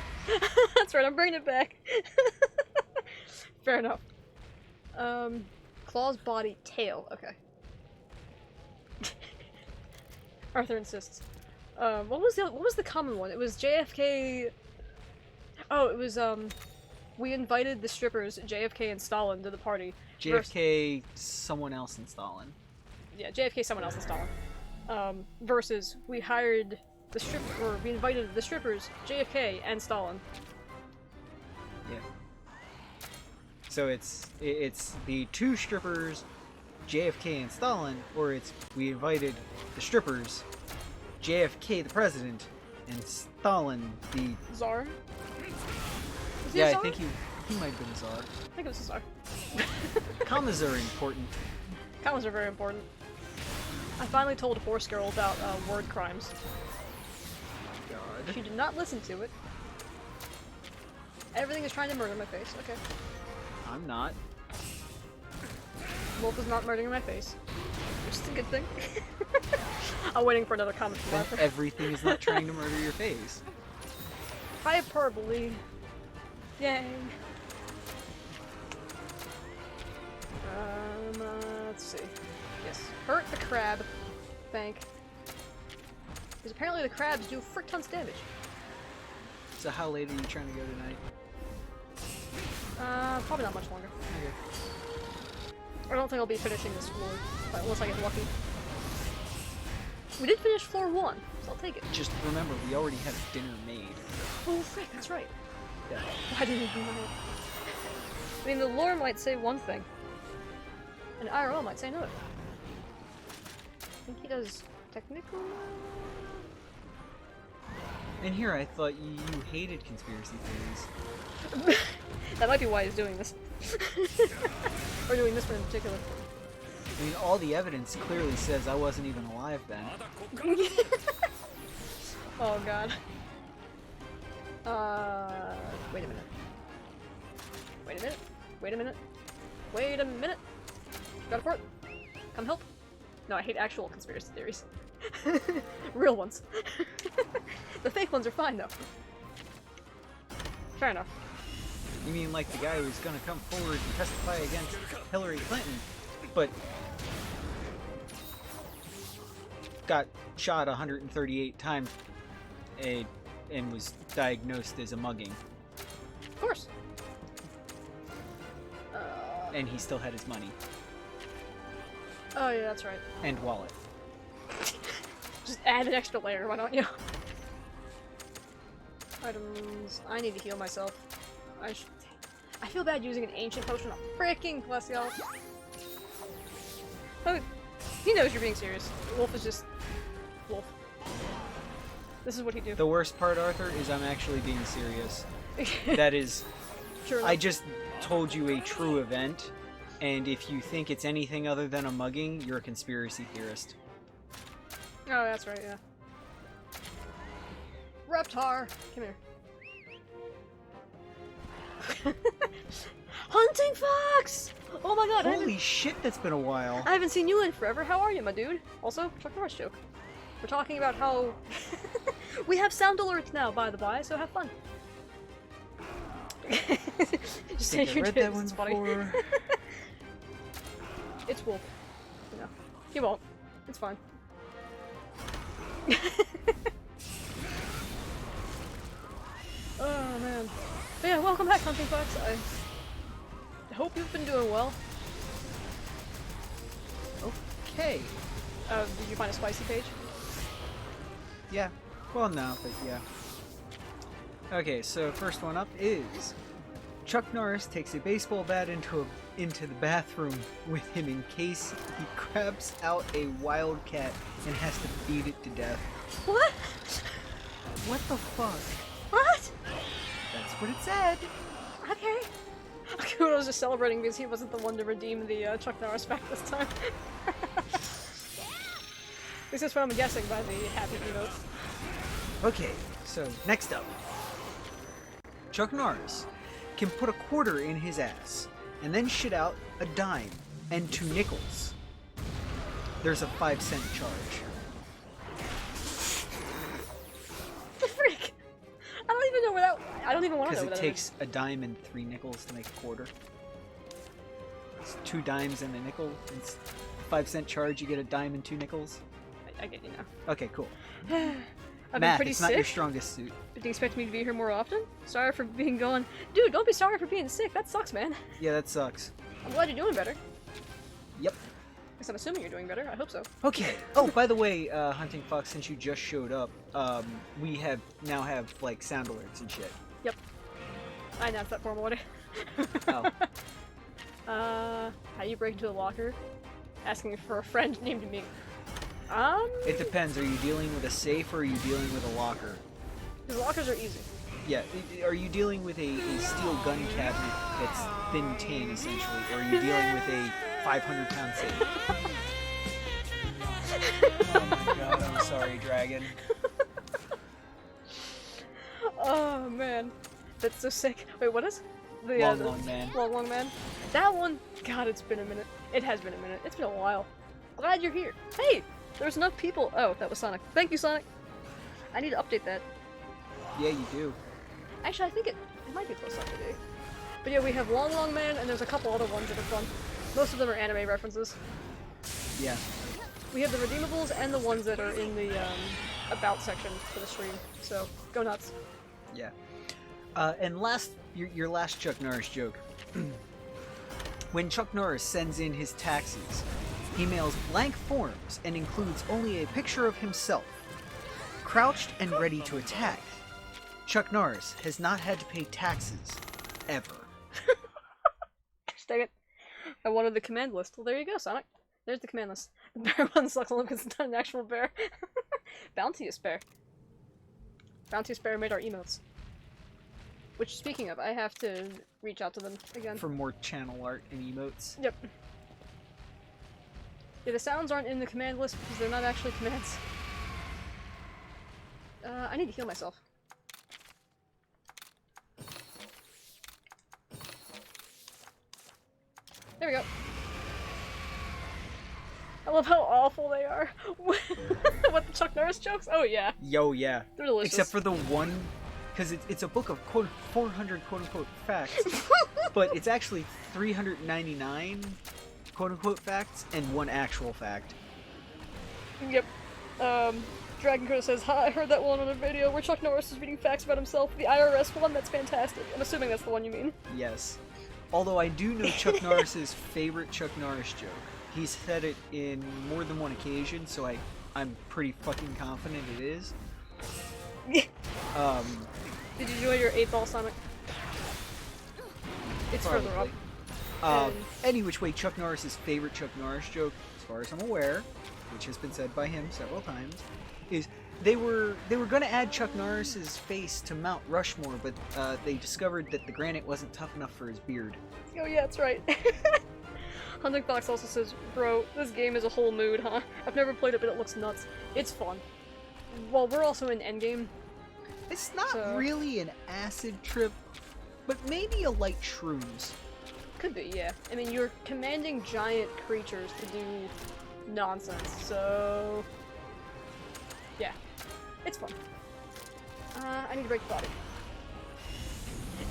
That's right, I'm bringing it back. Fair enough. Claws, body, tail. Okay. Arthur insists. What was the common one? It was JFK. Oh, it was we invited the strippers, JFK and Stalin, to the party.
JFK, someone else in Stalin.
Yeah, JFK, someone else in Stalin. Versus we hired the we invited the strippers, JFK and Stalin.
Yeah. So it's the 2 strippers, JFK and Stalin, or it's we invited the strippers, JFK the president, and Stalin the
Tsar? Was he
yeah.
a
I
Tsar?
think he might have been Tsar.
I think it was a Tsar.
Commas are important.
Commas are very important. I finally told a horse girl about word crimes.
God.
She did not listen to it. Everything is trying to murder my face. Okay.
I'm not.
Wolf is not murdering my face. Which is a good thing. I'm waiting for another comment from
Then
Arthur.
everything is not trying to murder your face.
Hyperbole. Yay. Let's see. Yes. Hurt the crab. Thank. Because apparently the crabs do frick tons damage.
So how late are you trying to go tonight?
Probably not much longer.
Okay.
I don't think I'll be finishing this floor, unless I get lucky. We did finish floor 1, so I'll take it.
Just remember, we already had dinner made.
Oh frick, that's right.
Yeah.
Why didn't you do that? I mean, the lore might say one thing, and IRL might say another. I think he does technical.
And here, I thought you hated conspiracy theories.
That might be why he's doing this. Or doing this one in particular.
I mean, all the evidence clearly says I wasn't even alive then.
Oh god. Wait a minute. Wait a minute. Wait a minute. Wait a minute. Got a fort. Come help. No, I hate actual conspiracy theories. Real ones. The fake ones are fine though. Fair enough.
You mean like the guy who's gonna come forward and testify against Hillary Clinton, but got shot 138 times and was diagnosed as a mugging.
Of course.
And he still had his money.
Oh yeah, that's right.
And wallet.
Just add an extra layer, why don't you? Items. I need to heal myself. I feel bad using an ancient potion. Freaking bless y'all. Oh, he knows you're being serious. Wolf is just Wolf. This is what he do.
The worst part, Arthur, is I'm actually being serious. That is,
Sure
I just told you a true event, and if you think it's anything other than a mugging, you're a conspiracy theorist.
Oh, that's right, yeah. Reptar! Come here. Hunting Fox! Oh my god,
Holy shit, that's been a while.
I haven't seen you in forever. How are you, my dude? Also, Chuck Norris joke. We're talking about how... we have sound alerts now, by the by, so have fun. Just
Think
say
I
you
read
did,
that one
it's funny.
before.
It's Wolf. No. He won't. It's fine. Oh man. But yeah, welcome back, Hunting Fox. I hope you've been doing well.
Okay.
Did you find a spicy page?
Yeah. Well, no, but yeah. Okay, so first one up is Chuck Norris takes a baseball bat into the bathroom with him in case he grabs out a wildcat and has to beat it to death.
What?
What the fuck?
What?
That's what it said.
Okay. Kudo was just celebrating because he wasn't the one to redeem the Chuck Norris back this time. This is what I'm guessing by the happy emotes.
Okay, so next up. Chuck Norris can put a quarter in his ass and then shit out a dime and 2 nickels. There's a 5-cent charge.
The freak! I don't even know where that. I don't even want to know
Because
where
it
that
takes a dime and 3 nickels to make a quarter. It's 2 dimes and a nickel. It's a 5-cent charge, you get a dime and 2 nickels.
I get you now.
Okay, cool.
I've been
Math,
pretty
it's
sick.
not your strongest suit.
Did you expect me to be here more often? Sorry for being gone. Dude, don't be sorry for being sick. That sucks, man.
Yeah, that sucks.
I'm glad you're doing better.
Yep.
Guess I'm assuming you're doing better. I hope so.
Okay. Oh, by the way, Hunting Fox, since you just showed up, we now have like sound alerts and shit.
Yep. I announced that form already.
Oh.
How do you break into a locker? Asking for a friend named me.
It depends. Are you dealing with a safe or are you dealing with a locker?
Because lockers are easy.
Yeah. Are you dealing with a steel gun cabinet that's thin tin, essentially, or are you dealing with a 500-pound safe? Oh my god, I'm sorry, Dragon.
Oh man, that's so sick. Wait, what is? The
Long man.
Long man. That one. God, it's been a minute. It has been a minute. It's been a while. Glad you're here. Hey, there's enough people. Oh, that was Sonic. Thank you, Sonic. I need to update that.
Yeah, you do.
Actually, I think it might be close up today. But yeah, we have Long Man, and there's a couple other ones that are fun. Most of them are anime references.
Yeah.
We have the redeemables and the ones that are in the about section for the stream. So go nuts.
Yeah. And your last Chuck Norris joke. When Chuck Norris sends in his taxes, he mails blank forms and includes only a picture of himself, crouched and ready to attack. Chuck Norris has not had to pay taxes, ever.
Dang it. I wanted the command list. Well, there you go, Sonic. There's the command list. The bear one sucks on because it's not an actual bear. Bounteous bear. Bounteous bear made our emotes. Which, speaking of, I have to reach out to them again.
For more channel art and emotes.
Yep. Yeah, the sounds aren't in the command list because they're not actually commands. I need to heal myself. There we go. I love how awful they are. What, the Chuck Norris jokes? Oh yeah.
Yo, yeah.
They're delicious.
Except for the one, because it's a book of 400 quote-unquote facts, but it's actually 399 quote-unquote facts and one actual fact.
Yep. Dragon Crow says, "Hi, I heard that one on a video where Chuck Norris is reading facts about himself. The IRS one, that's fantastic." I'm assuming that's the one you mean.
Yes. Although I do know Chuck Norris's favorite Chuck Norris joke. He's said it in more than one occasion, so I'm pretty fucking confident it is.
Did you enjoy your 8-ball Sonic? It's further up.
Any which way, Chuck Norris's favorite Chuck Norris joke, as far as I'm aware, which has been said by him several times, is they were going to add Chuck Norris's face to Mount Rushmore, but they discovered that the granite wasn't tough enough for his beard.
Oh yeah, that's right. Hunting Fox also says, "Bro, this game is a whole mood, huh? I've never played it, but it looks nuts. It's fun." Well, we're also in Endgame.
It's not really an acid trip, but maybe a light shrooms.
Could be, yeah. I mean, you're commanding giant creatures to do nonsense, so... yeah. It's fun. I need to break the body.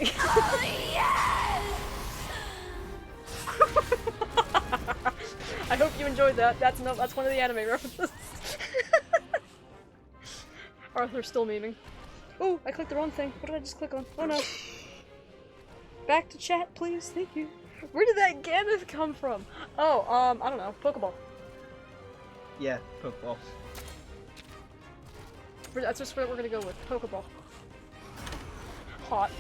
Oh, yes!
I hope you enjoyed that. That's one of the anime references. Arthur's still memeing. Oh, I clicked the wrong thing. What did I just click on? Oh no. Back to chat, please. Thank you. Where did that Gambith come from? Oh, I don't know. Pokeball.
Yeah, Pokeball.
That's just what we're gonna go with. Pokeball. Hot.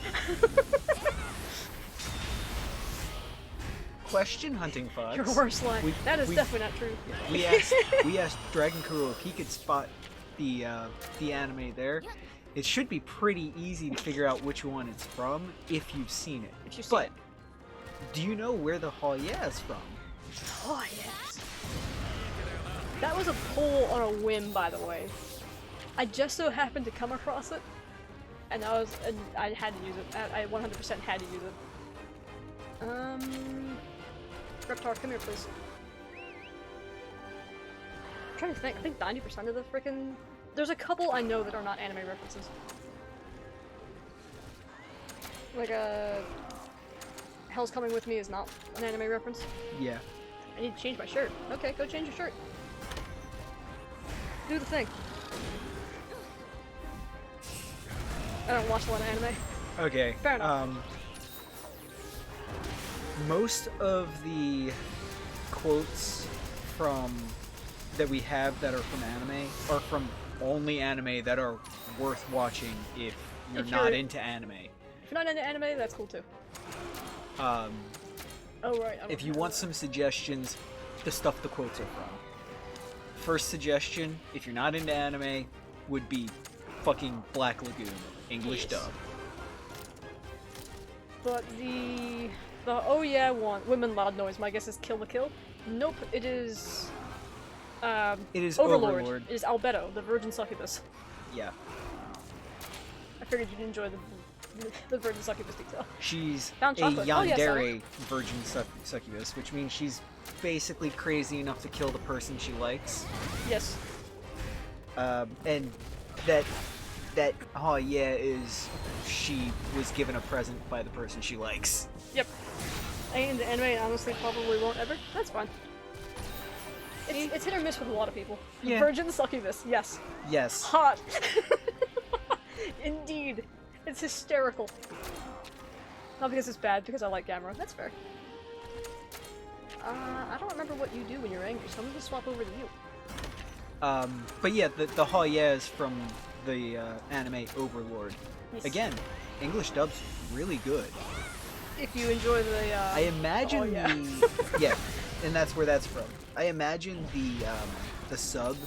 Question, Hunting Fox.
Your worst line. That is definitely not true.
We asked Dragon Kuro if he could spot the anime there. It should be pretty easy to figure out which one it's from if you've seen it. But do you know where the Hoya is from?
Oh yes. That was a poll on a whim, by the way. I just so happened to come across it, and I had to use it. I 100% had to use it. Reptar, come here, please. I'm trying to think. I think 90% of the frickin'... There's a couple I know that are not anime references. Like, Hell's Coming With Me is not an anime reference.
Yeah.
I need to change my shirt. Okay, go change your shirt. Do the thing. I don't watch a lot of anime.
Okay.
Fair enough.
Most of the quotes that we have that are from anime are from only anime that are worth watching if you're not into anime.
If you're not into anime, that's cool too. Oh right.
If you want some suggestions, the stuff the quotes are from. First suggestion, if you're not into anime, would be fucking Black Lagoon, English dub.
But the oh yeah one, Women Loud Noise, my guess is Kill the Kill. Nope, it is Overlord. It is Albedo, the Virgin Succubus.
Yeah.
I figured you'd enjoy the Virgin Succubus detail.
She's a
chocolate.
yandere Virgin Succubus, which means she's basically crazy enough to kill the person she likes.
Yes.
And that oh yeah is she was given a present by the person she likes.
Yep. And the anime honestly probably won't ever. That's fine. It's hit or miss with a lot of people.
Yeah.
Virgin Succubus, yes.
Yes.
Hot. Indeed. It's hysterical. Not because it's bad, because I like Gamera. That's fair. I don't remember what you do when you're angry, so I'm gonna swap over to you.
But yeah, the Hoya is from the anime Overlord.
Yes.
Again, English dub's really good.
If you enjoy the
I imagine yeah, and that's where that's from. I imagine the sub,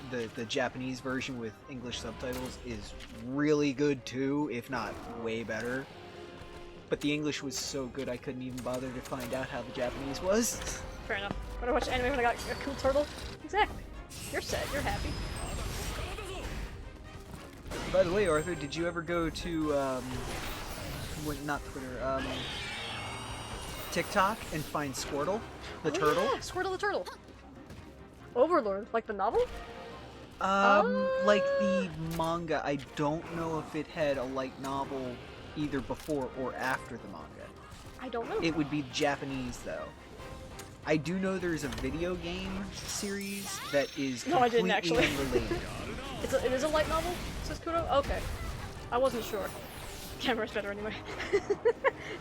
the Japanese version with English subtitles is really good too, if not way better. But the English was so good I couldn't even bother to find out how the Japanese was.
Fair enough. When I watch anime when I got a cool turtle? Exactly. You're set, you're happy.
By the way, Arthur, did you ever go to, not Twitter, TikTok and find Squirtle, the turtle?
Yeah, Squirtle the turtle. Overlord, like the novel?
Like the manga. I don't know if it had a light novel either before or after the manga.
I don't know.
It would be Japanese, though. I do know there's a video game series that is
No, I
completely
didn't actually.
unrelated.
It is a light novel, says Kudo? Okay. I wasn't sure. Camera's better anyway.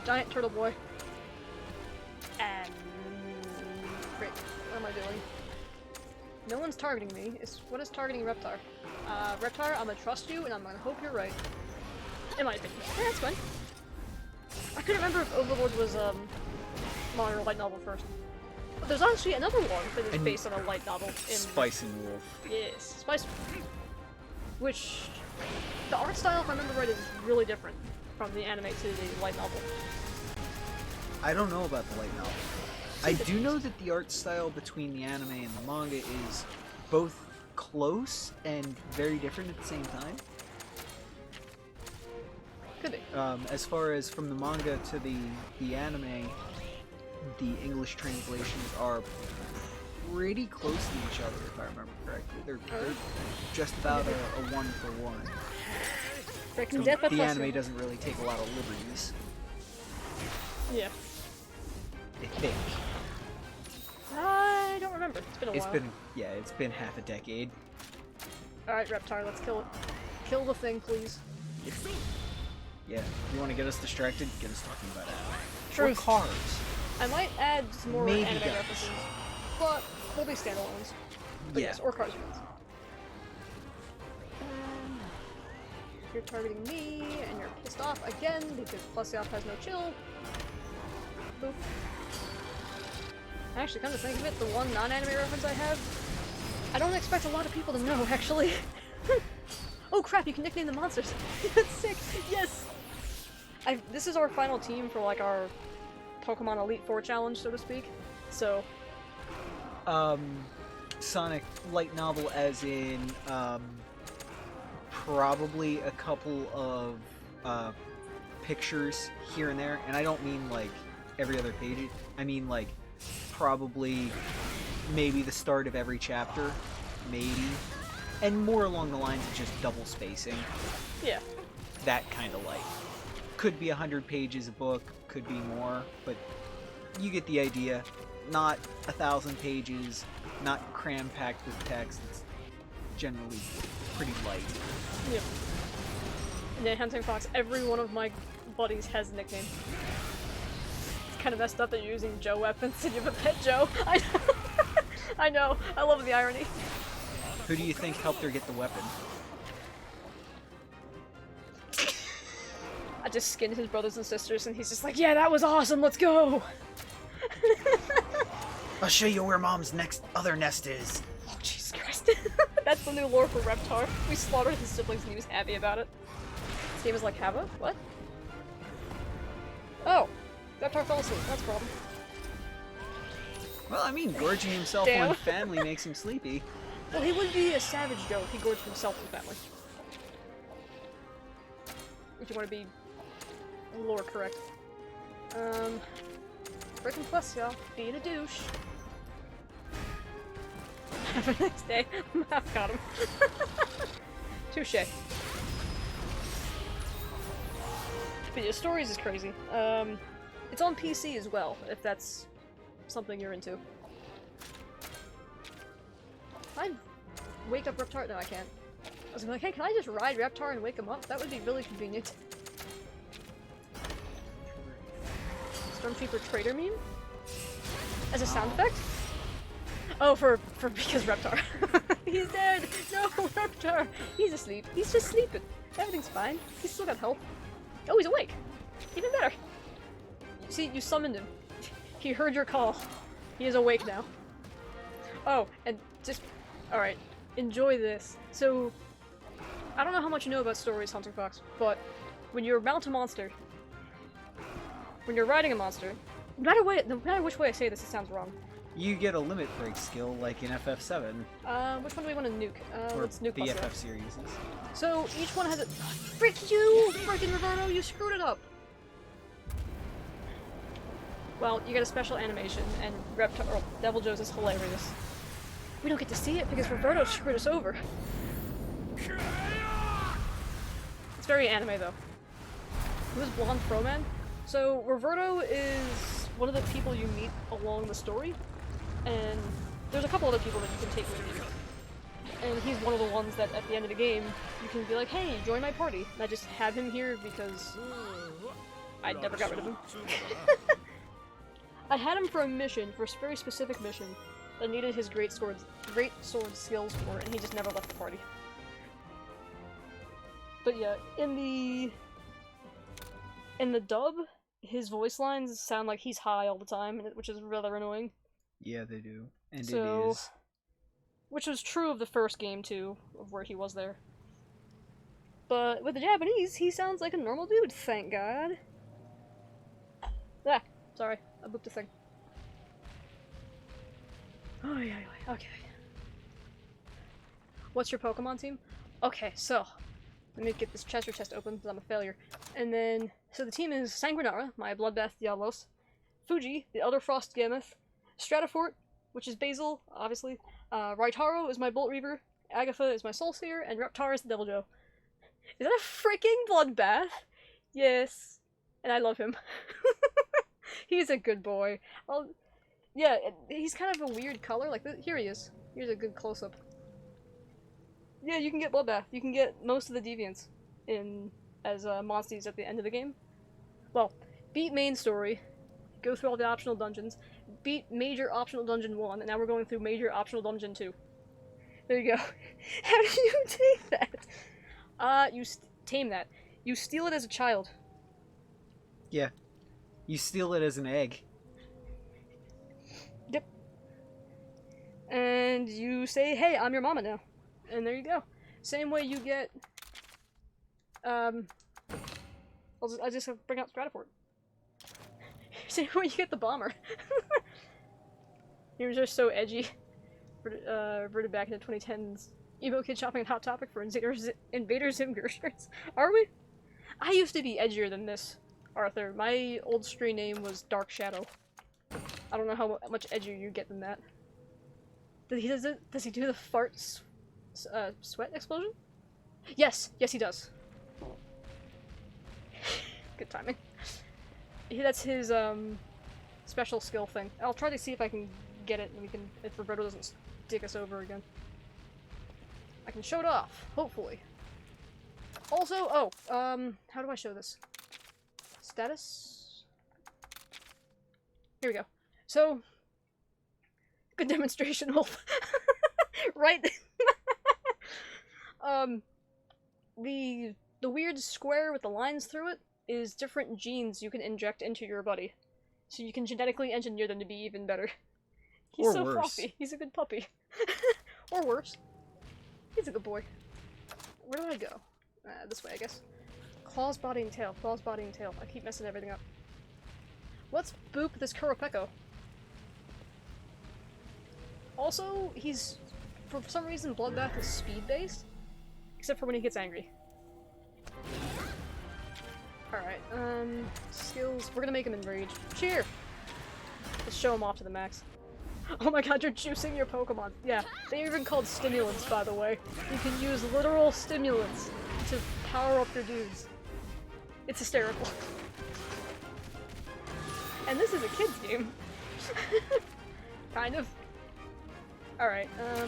Giant turtle boy. And... Great. What am I doing? No one's targeting me. What is targeting Reptar? Reptar, I'm gonna trust you, and I'm gonna hope you're right. In my opinion. Yeah, that's fine. I couldn't remember if Overlord was, Mario light novel first. But there's actually another one that is based on a light novel in...
Spice and Wolf.
Yes, Spice. Which, the art style, if I remember right, is really different from the anime to the light novel.
I don't know about the light novel. I do know that the art style between the anime and the manga is both close and very different at the same time.
Could be.
As far as from the manga to the anime, the English translations are pretty close to each other, if I remember correctly. They're just about a one-for-one.
Breaking Death by
The
Plus
anime
One.
doesn't really take a lot of liberties.
Yeah.
I think.
I don't remember. It's been a
It's
while.
it's been half a decade.
Alright, Reptar, let's kill it. Kill the thing, please.
Yeah, you want to get us distracted? Get us talking about anime.
Truth.
Or cars.
I might add some more
Maybe
anime
guns.
references, but they'll be standalones. But
Yeah.
yes, or cars ones. You're targeting me, and you're pissed off again because Plusioff has no chill. Boop. Actually, come to think of it, the one non-anime reference I have, I don't expect a lot of people to know, actually. Oh crap, you can nickname the monsters! That's sick! Yes! This is our final team for, like, our Pokemon Elite Four challenge, so to speak. So...
Sonic light novel as in, probably a couple of, pictures here and there, and I don't mean, like, every other page. I mean, like, probably maybe the start of every chapter, maybe, and more along the lines of just double spacing.
Yeah.
That kind of light. Could be 100 pages a book, could be more, but you get the idea. Not 1,000 pages, not cram-packed with text. It's generally pretty light.
Yep. And then Hunting Fox, every one of my buddies has a nickname. It's kind of messed up that you're using Joe weapons and you have a pet Joe. I know. I know. I love the irony.
Who do you think helped her get the weapon?
I just skinned his brothers and sisters and he's just like, yeah, that was awesome, let's go!
I'll show you where Mom's other nest is.
Oh, Jesus Christ. That's the new lore for Reptar. We slaughtered his siblings and he was happy about it. His name is like Hava? What? Oh! Reptar fell asleep, that's a problem.
Well, I mean, gorging himself
Damn.
on family makes him sleepy.
Well, he would be a savage Joe if he gorged himself and family. If you want to be lore correct. Freaking plus, y'all. Being a douche. Have a nice day. I've got him. Touche. But yeah, Stories is crazy. It's on PC as well, if that's something you're into. I wake up Reptar? No, I can't. I was like, hey, can I just ride Reptar and wake him up? That would be really convenient. Stormtrooper Trader meme? As a sound effect? Oh, because Reptar. He's dead! No, Reptar! He's asleep. He's just sleeping. Everything's fine. He's still got health. Oh, he's awake! Even better! See, you summoned him. He heard your call. He is awake now. Oh, and just... Alright, enjoy this. So, I don't know how much you know about Stories, Hunting Fox, but when you're mount a monster, when you're riding a monster, no matter which way I say this, it sounds wrong.
You get a limit break skill like in FF7
Which one do we want to nuke?
or
Let's nuke
the
Buster.
FF series.
So each one has a. Frick you, freaking Roberto! You screwed it up. Well, you get a special animation, and Devil Joe's is hilarious. We don't get to see it because Roberto screwed us over. It's very anime though. Who's Blonde Froman? So Roberto is one of the people you meet along the story, and there's a couple other people that you can take with you. And he's one of the ones that at the end of the game you can be like, hey, join my party. And I just have him here because I never got rid of him. I had him for a mission, for a very specific mission, that needed his great sword skills for it, and he just never left the party. But yeah, in the dub, his voice lines sound like he's high all the time, which is rather annoying.
Yeah, they do. And
So,
it is.
which was true of the first game too, of where he was there. But with the Japanese, he sounds like a normal dude, thank God. Ah, sorry, I booped the thing. Oh yeah, okay. What's your Pokemon team? Okay, so let me get this Chester chest open because I'm a failure. And then, so the team is Sanguinara, my Bloodbath Diablos, Fuji, the Elder Frost Gammoth, Stratafort, which is Basil, obviously, Raitaro is my Bolt Reaver, Agatha is my Soul Seer, and Reptar is the Devil Joe. Is that a freaking Bloodbath? Yes. And I love him. He's a good boy. Yeah, he's kind of a weird color. Like, here he is. Here's a good close-up. Yeah, you can get Bloodbath. You can get most of the deviants as monsties at the end of the game. Well, beat main story, go through all the optional dungeons, beat major optional dungeon 1, and now we're going through major optional dungeon 2. There you go. How do you take that? You tame that. You steal it as a child.
Yeah. You steal it as an egg.
Yep. And you say, hey, I'm your mama now. And there you go. Same way you get, I'll just bring out Stratafort. Same way you get the bomber. You're just so edgy. Reverted back into 2010s. Emo kid shopping at Hot Topic for Invader Zim shirts. Are we? I used to be edgier than this, Arthur. My old screen name was Dark Shadow. I don't know how much edgier you get than that. Does he do the farts? Sweat explosion? Yes, he does. Good timing. That's his special skill thing. I'll try to see if I can get it, and if Roberto doesn't dick us over again. I can show it off, hopefully. Also, how do I show this? Status? Here we go. So, good demonstration, Wolf. Right? The weird square with the lines through it is different genes you can inject into your buddy. So you can genetically engineer them to be even better. He's
Or
so
worse.
fluffy. He's a good puppy. Or worse. He's a good boy. Where do I go? This way, I guess. Claws, body, and tail. Claws, body, and tail. I keep messing everything up. Let's boop this Kuropeko. Also, for some reason, Bloodbath is speed-based. Except for when he gets angry. Alright, skills. We're gonna make him enrage. Cheer! Let's show him off to the max. Oh my god, you're juicing your Pokemon. Yeah, they're even called stimulants, by the way. You can use literal stimulants to power up your dudes. It's hysterical. And this is a kid's game. Kind of. Alright, I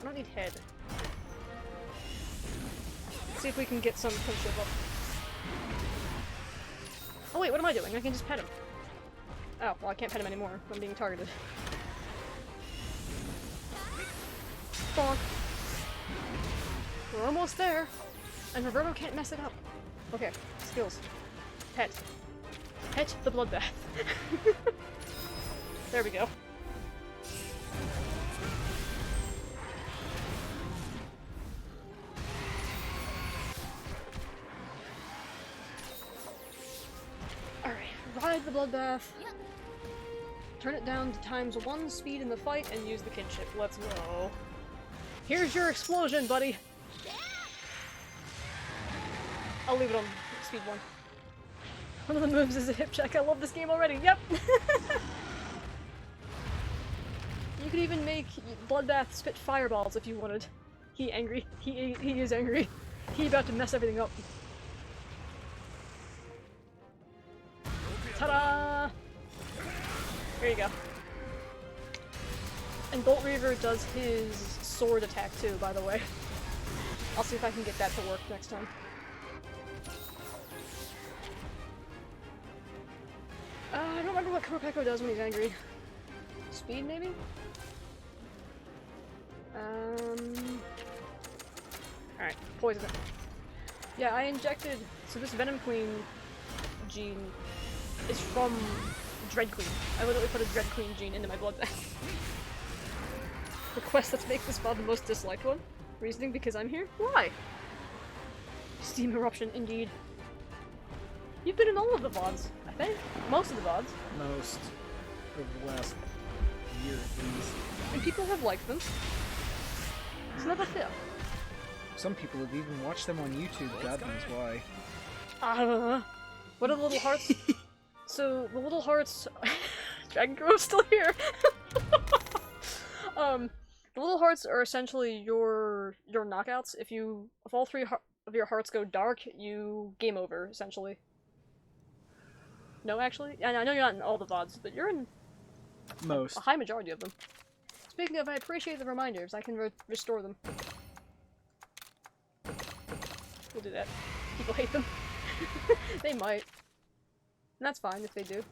don't need head. Let's see if we can get some kinship up. Oh wait, what am I doing? I can just pet him. Oh, well I can't pet him anymore. I'm being targeted. Bonk. We're almost there. And Roberto can't mess it up. Okay, skills. Pet. Pet the Bloodbath. There we go. Alright, ride the Bloodbath. turn it down to ×1 speed in the fight and use the kinship. Let's go. Here's your explosion, buddy! I'll leave it on speed 1. One of the moves is a hip check. I love this game already. Yep! You could even make Bloodbath spit fireballs if you wanted. He angry. He is angry. He about to mess everything up. Ta-da! There you go. And Bolt Reaver does his sword attack too, by the way. I'll see if I can get that to work next time. I don't remember what Kopeko does when he's angry. Speed, maybe? Alright, poison it. Yeah, I injected... So this Venom Queen gene is from Dread Queen. I literally put a Dread Queen gene into my blood bank. Request let's make this VOD the most disliked one. Reasoning because I'm here? Why? Steam eruption, indeed. You've been in all of the VODs, I think. Most of the VODs.
Most of the last year at least.
And people have liked them. It's not that fair.
Some people have even watched them on YouTube, God knows why.
What are the little hearts? So, the little hearts... Dragon Girl's still here! The little hearts are essentially your knockouts. If all 3 of your hearts go dark, you game over, essentially. No, actually? Yeah, I know you're not in all the VODs, but you're in
Most.
a high majority of them. Speaking of, I appreciate the reminders. I can restore them. We'll do that. People hate them. They might. And that's fine if they do.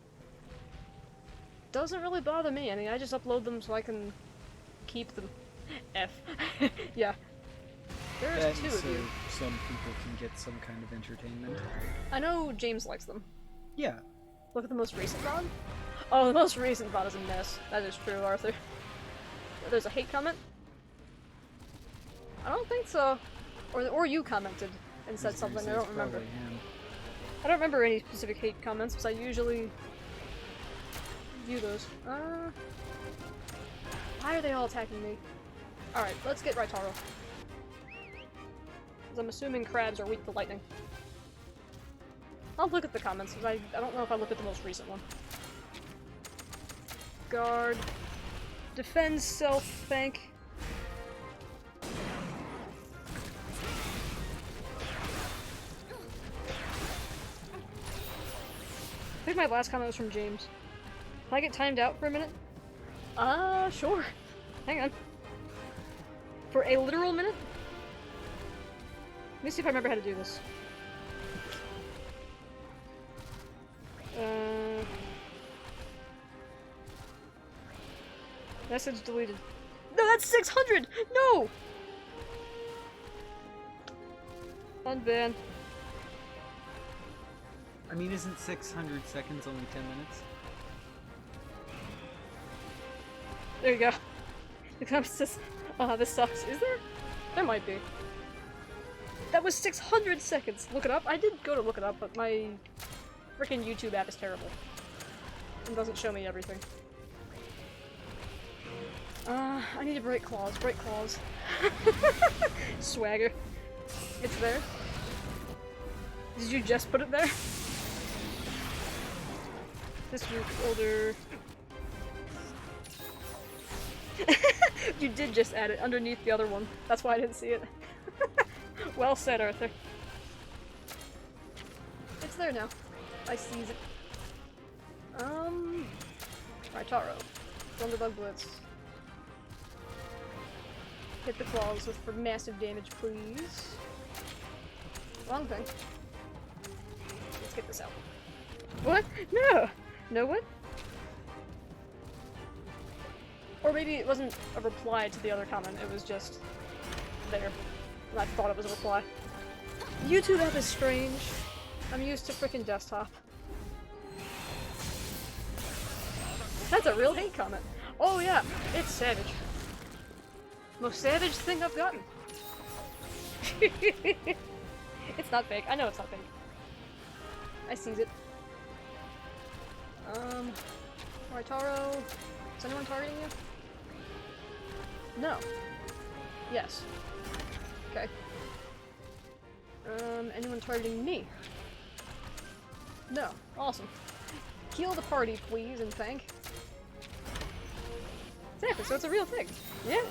Doesn't really bother me. I mean, I just upload them so I can keep them. F. Yeah. There's 2 of you.
Some people can get some kind of entertainment.
I know James likes them.
Yeah.
Look at the most recent VOD. Oh, the most recent VOD is a mess. That is true, Arthur. There's a hate comment? I don't think so. Or you commented and said something, I don't remember. I don't remember any specific hate comments, because I usually view those. Why are they all attacking me? Alright, let's get Raitaro. Because I'm assuming crabs are weak to lightning. I'll look at the comments, because I don't know if I looked at the most recent one. Guard. Defend self, thank. I think my last comment was from James. Can I get timed out for a minute? Sure. Hang on. For a literal minute? Let me see if I remember how to do this. Message deleted. No, that's 600! No! Unban.
I mean, isn't 600 seconds only 10 minutes?
There you go. The comment says, this sucks. Is there? There might be. That was 600 seconds! Look it up? I did go to look it up, but my freaking YouTube app is terrible. And doesn't show me everything. I need to break claws. Break claws. Swagger. It's there. Did you just put it there? This group older. You did just add it underneath the other one. That's why I didn't see it. Well said, Arthur. It's there now. I seize it. Raitaro. Thunderbug Blitz. Hit the claws for massive damage, please. Wrong thing. Let's get this out. What? No! No what? Or maybe it wasn't a reply to the other comment, it was just there. And I thought it was a reply. YouTube app is strange. I'm used to frickin' desktop. That's a real hate comment. Oh yeah, it's savage. Most savage thing I've gotten. It's not fake. I know it's not fake. I seize it. Alright, Taro. Is anyone targeting you? No. Yes. Okay. Anyone targeting me? No. Awesome. Heal the party, please, and thank. Exactly, so it's a real thing. Yeah.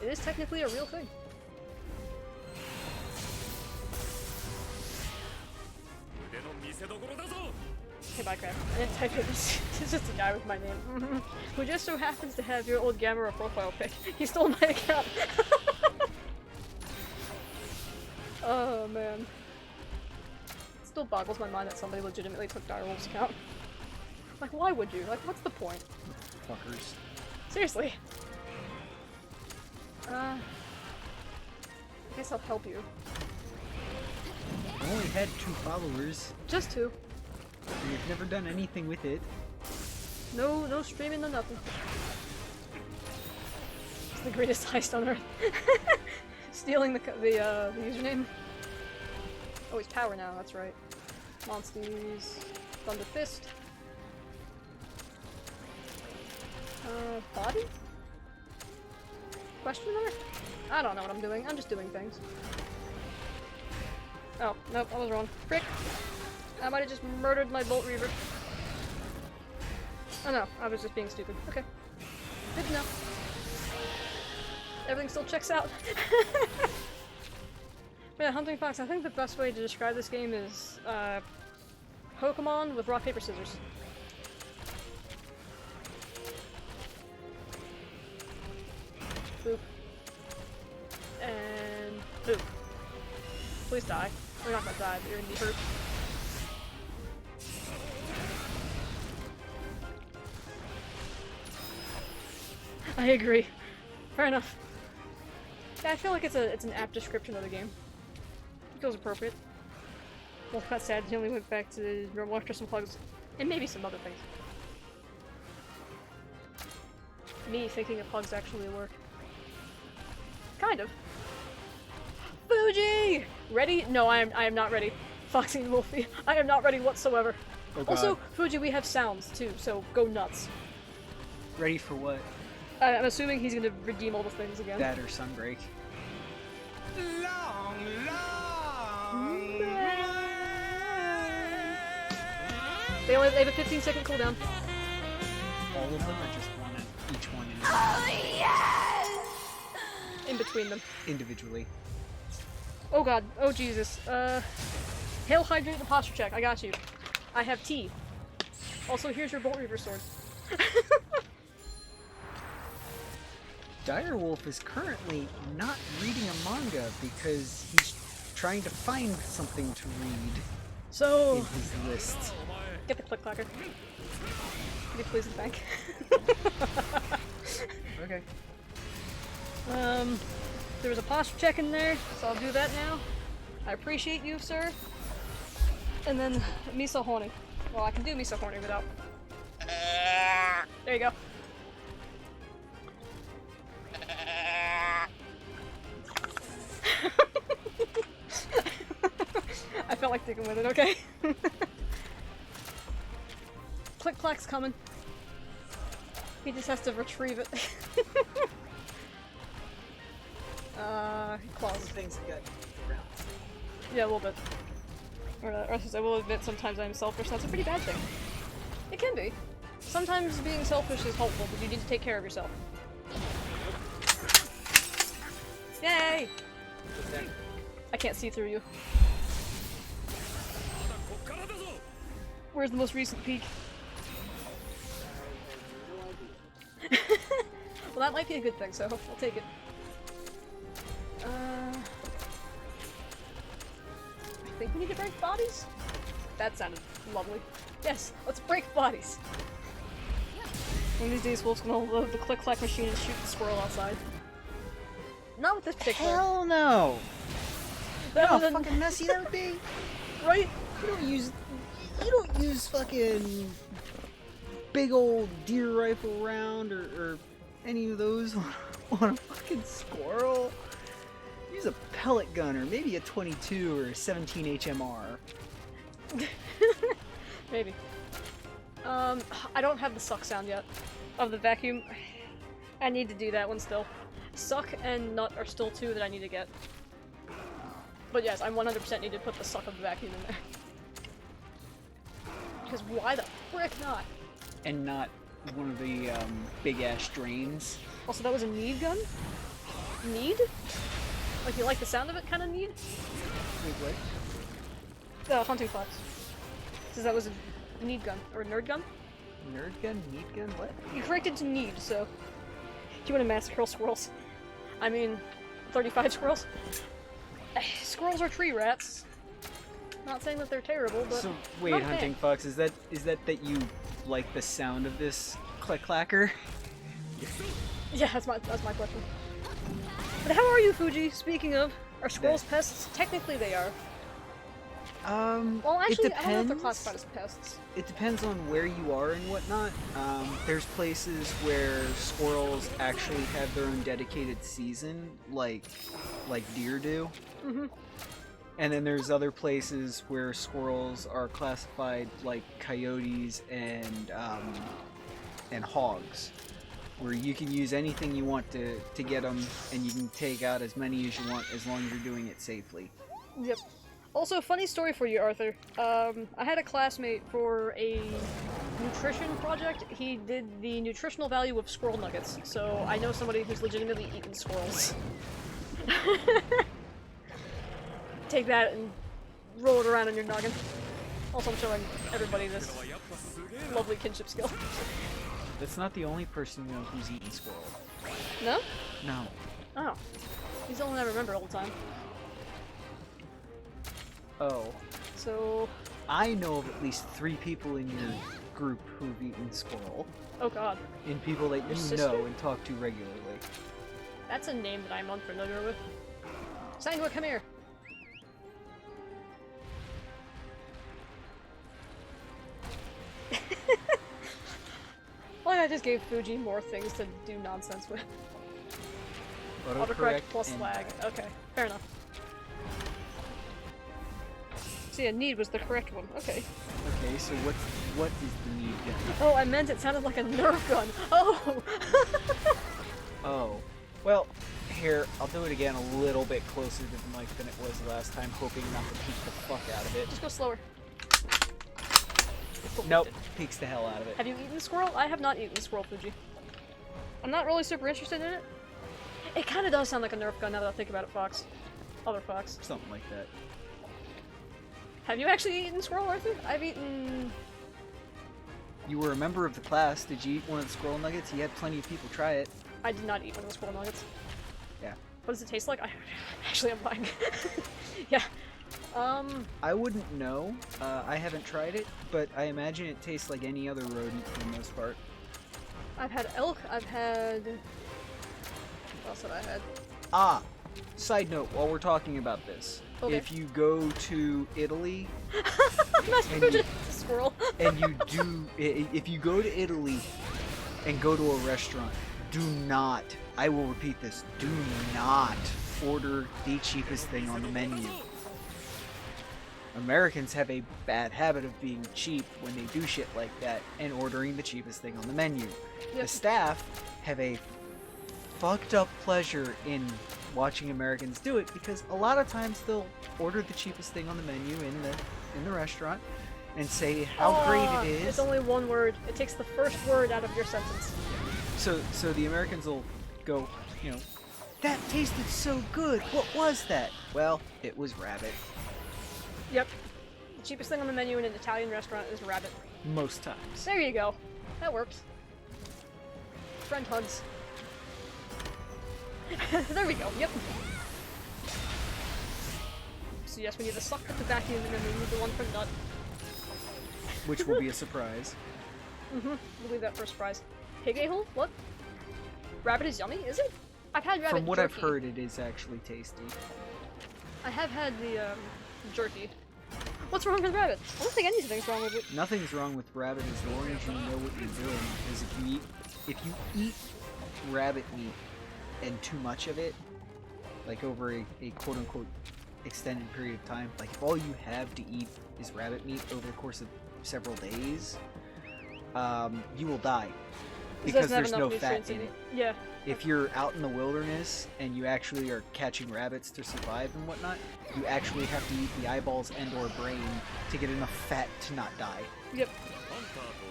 It is technically a real thing. Hey, Minecraft. I didn't type it. It's just a guy with my name. Who just so happens to have your old Gamera profile pic. He stole my account. Oh, man. It still boggles my mind that somebody legitimately took Direwolf's account. Like, why would you? Like, what's the point?
Fuckers.
Seriously. I guess I'll help you.
I only had 2 followers,
Just 2.
and you've never done anything with it.
No streaming, no nothing. It's the greatest heist on earth. Stealing the username. Oh, he's power now, that's right. Monsties. Thunder Fist. Body? Question mark? I don't know what I'm doing. I'm just doing things. Oh, nope, I was wrong. Frick! I might have just murdered my Bolt Reaver. Oh no, I was just being stupid. Okay. Good to know. Everything still checks out. Yeah, Hunting Fox, I think the best way to describe this game is, Pokemon with rock, paper, scissors. Boop. And boop. Please die. You're not gonna die, but you're gonna be hurt. I agree. Fair enough. Yeah, I feel like it's an apt description of the game. It feels appropriate. Well, that's sad. He only went back to watch some plugs and maybe some other things. Me thinking if plugs actually work. Kind of. Fuji! Ready? No, I am not ready. Foxy and Wolfie, I am not ready whatsoever.
Oh, God.
Also, Fuji, we have sounds too, so go nuts.
Ready for what?
I'm assuming he's gonna redeem all the things again.
That or Sunbreak.
Long, long.
They have a 15-second cooldown.
All of them or just one? Each one
In between them.
individually.
Oh god. Oh Jesus. Hail Hydrate the posture check. I got you. I have tea. Also, here's your Bolt Reaver sword.
Direwolf is currently not reading a manga because he's trying to find something to read
So,
in his list.
get the click clacker. Could you please and thank?
Okay.
There was a posture check in there, so I'll do that now. I appreciate you, sir. And then Miso Horny. Well, I can do Miso Horny without. There you go. I felt like sticking with it, okay? Click clack's coming. He just has to retrieve it. Claws.
Things that got around.
Yeah, a little bit. Or I will admit sometimes I'm selfish. That's a pretty bad thing. It can be. Sometimes being selfish is helpful, but you need to take care of yourself. Yay! I can't see through you. Where's the most recent peak? Well, that might be a good thing, so I'll take it. I think we need to break bodies? That sounded lovely. Yes, let's break bodies! One of these days, Wolf's gonna load the click-clack machine and shoot the squirrel outside. Not with this particular.
Hell no!
That
How
was
fucking messy that would be!
right?
You don't use fucking big old deer rifle round or any of those on a fucking squirrel. Use a pellet gun or maybe a 22 or a 17 HMR.
Maybe. I don't have the suck sound yet of the vacuum. I need to do that one still. Suck and nut are still two that I need to get. But yes, I 100% need to put the suck of the vacuum in there. Because why the frick not?
And not one of the big ass drains.
Also, that was a need gun? Need? Like, you like the sound of it kind of need?
Wait, what?
Hunting fox. Says that was a need gun. Or a nerd gun?
Nerd gun? Need gun? What?
You corrected to need, so... Do you want to massacre squirrels? I mean, 35 squirrels? Squirrels are tree rats. Not saying that they're terrible, but...
So, wait,
not
Hunting
bad.
Fox, is that you like the sound of this click-clacker?
Yeah, that's my question. But how are you, Fuji? Speaking of, are squirrels pests? Technically they are. Well, actually,
it
I don't know if they're
depends.
classified as pests.
It depends on where you are and whatnot. There's places where squirrels actually have their own dedicated season, like deer do.
Mm-hmm.
And then there's other places where squirrels are classified like coyotes and hogs, where you can use anything you want to get them, and you can take out as many as you want as long as you're doing it safely.
Yep. Also, funny story for you, Arthur. I had a classmate for a nutrition project. He did the nutritional value of squirrel nuggets, so I know somebody who's legitimately eaten squirrels. Take that and roll it around in your noggin. Also, I'm showing everybody this lovely kinship skill.
That's not the only person you know who's eaten squirrel.
No?
No.
Oh. He's the only one I remember all the time.
Oh.
So...
I know of at least 3 people in your group who've eaten squirrel.
Oh god.
And people that
Your
you
sister?
know and talk to regularly.
That's a name that I'm unfamiliar with. Sangwa, come here! Well, I just gave Fuji more things to do nonsense with. Autocorrect plus
and
lag. Okay, fair enough. So yeah, need was the correct one. Okay.
Okay, so what is the need gun?
Oh, I meant it sounded like a Nerf gun. Oh!
Oh. Well, here, I'll do it again a little bit closer to the mic than it was last time, hoping not to peek the fuck out of it.
Just go slower.
Nope, peeks the hell out of it.
Have you eaten squirrel? I have not eaten squirrel, Fuji. I'm not really super interested in it. It kind of does sound like a Nerf gun now that I think about it, Fox. Other Fox.
Something like that.
Have you actually eaten squirrel, Arthur? I've eaten...
You were a member of the class. Did you eat one of the squirrel nuggets? You had plenty of people try it.
I did not eat one of the squirrel nuggets.
Yeah.
What does it taste like? Actually, I'm buying. Yeah.
I wouldn't know. I haven't tried it, but I imagine it tastes like any other rodent for the most part.
I've had elk. I've had... What else have I had?
Ah! Side note, while we're talking about this.
Okay.
If you go to Italy...
I'm not squirrel.
and you do... If you go to Italy and go to a restaurant, do not, I will repeat this, do not order the cheapest thing on the menu. Americans have a bad habit of being cheap when they do shit like that and ordering the cheapest thing on the menu.
Yep.
The staff have a fucked up pleasure in watching Americans do it because a lot of times they'll order the cheapest thing on the menu in the restaurant and say how great it is.
It's only one word. It takes the first word out of your sentence.
So the Americans will go, you know, that tasted so good. What was that? Well, it was rabbit.
Yep. The cheapest thing on the menu in an Italian restaurant is rabbit.
Most times.
There you go. That works. Friend hugs. There we go. Yep. So yes, we need the suck with the vacuum and then we need the one for nut.
Which will be a surprise.
Mm-hmm. We'll leave that for a surprise. Pig a-hole? What? Rabbit is yummy, is it? I've had rabbit
From what
jerky.
I've heard, it is actually tasty.
I have had the jerky. What's wrong with rabbit? I don't think anything's wrong with it.
Nothing's wrong with rabbit as long as you know what you're doing. Because if you eat rabbit meat and too much of it, like over a quote-unquote extended period of time, like if all you have to eat is rabbit meat over the course of several days, you will die
It
because
doesn't have
there's
enough
no fat
nutrients
in it.
Yeah.
If you're out in the wilderness and you actually are catching rabbits to survive and whatnot, you actually have to eat the eyeballs and or brain to get enough fat to not die.
Yep.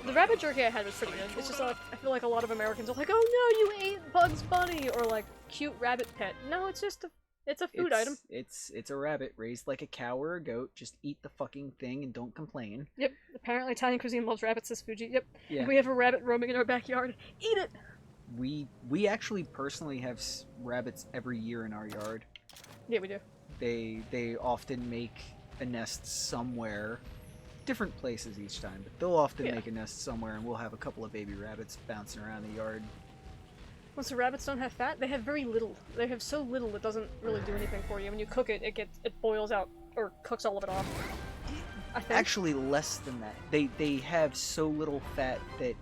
The rabbit jerky I had was pretty good. It's just like, I feel like a lot of Americans are like, oh no, you ate Bugs Bunny, or like, cute rabbit pet. No, it's just it's a food item.
It's a rabbit raised like a cow or a goat. Just eat the fucking thing and don't complain.
Yep. Apparently Italian cuisine loves rabbits, says Fuji. Yep.
Yeah.
And we have a rabbit roaming in our backyard. Eat it!
We actually personally have rabbits every year in our yard.
Yeah, we do.
They often make a nest somewhere, different places each time, but they'll often make a nest somewhere, and we'll have a couple of baby rabbits bouncing around the yard.
Once the rabbits don't have fat, they have very little. They have so little it doesn't really do anything for you. When you cook it, it boils out or cooks all of it off. I think.
Actually, less than that. They have so little fat that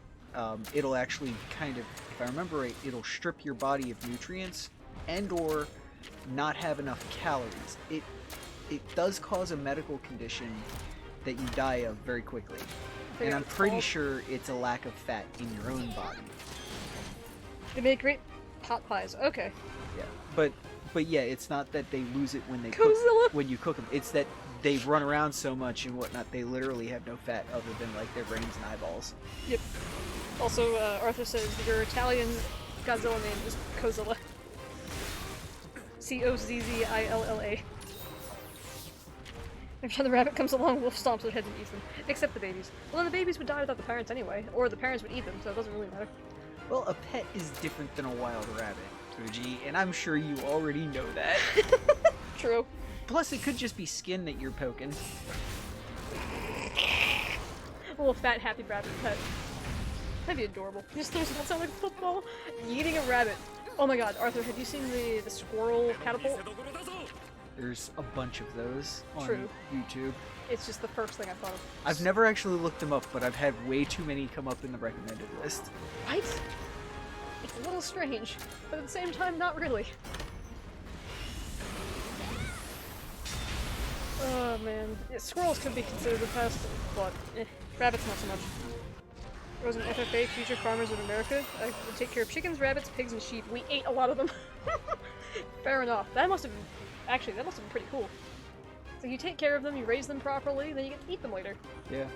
it'll actually kind of, if I remember right, it'll strip your body of nutrients and or not have enough calories. It does cause a medical condition that you die of very quickly. And I'm pretty sure it's a lack of fat in your own body.
They make great pot pies. Okay.
Yeah, but yeah, it's not that they lose it when they when you cook them. It's that they run around so much and whatnot. They literally have no fat other than like their brains and eyeballs.
Yep. Also, Arthur says your Italian Godzilla name is Cozilla. Cozzilla. Every time the rabbit comes along, Wolf stomps their heads and eats them. Except the babies. Well, then the babies would die without the parents anyway, or the parents would eat them, so it doesn't really matter.
Well, a pet is different than a wild rabbit, Fuji, and I'm sure you already know that.
True.
Plus, it could just be skin that you're poking.
A little fat, happy rabbit pet. That'd be adorable. Just throws it outside like a football. Eating a rabbit. Oh my god, Arthur, have you seen the squirrel catapult?
There's a bunch of those on YouTube.
It's just the first thing I thought of.
I've never actually looked them up, but I've had way too many come up in the recommended list.
Right? It's a little strange, but at the same time, not really. Oh man. Yeah, squirrels could be considered the pest, but rabbits not so much. There was an FFA, Future Farmers of America. I would take care of chickens, rabbits, pigs, and sheep. We ate a lot of them. Fair enough. That must have been... Actually, that must have been pretty cool. So you take care of them, you raise them properly, then you get to eat them later.
Yeah.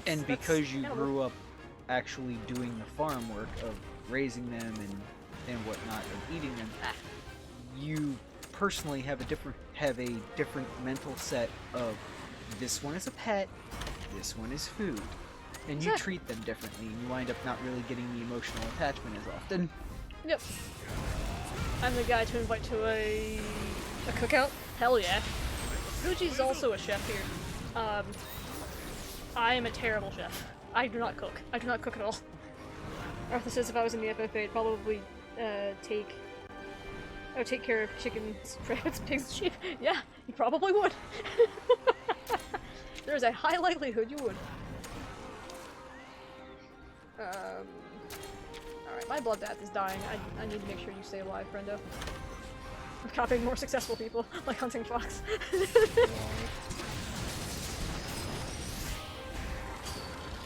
And because you grew up actually doing the farm work of raising them and whatnot and eating them, you personally have a different mental set of this one is a pet, this one is food. And you treat them differently, and you wind up not really getting the emotional attachment as often.
Yep. I'm the guy to invite to a cookout? Hell yeah. Fuji's also a chef here. I am a terrible chef. I do not cook. I do not cook at all. Arthur says if I was in the FFA, I'd probably I would take care of chickens, rabbits, pigs, and sheep. Yeah, you probably would. There's a high likelihood you would. Alright, my bloodbath is dying. I need to make sure you stay alive, friendo. I'm copying more successful people, like hunting fox.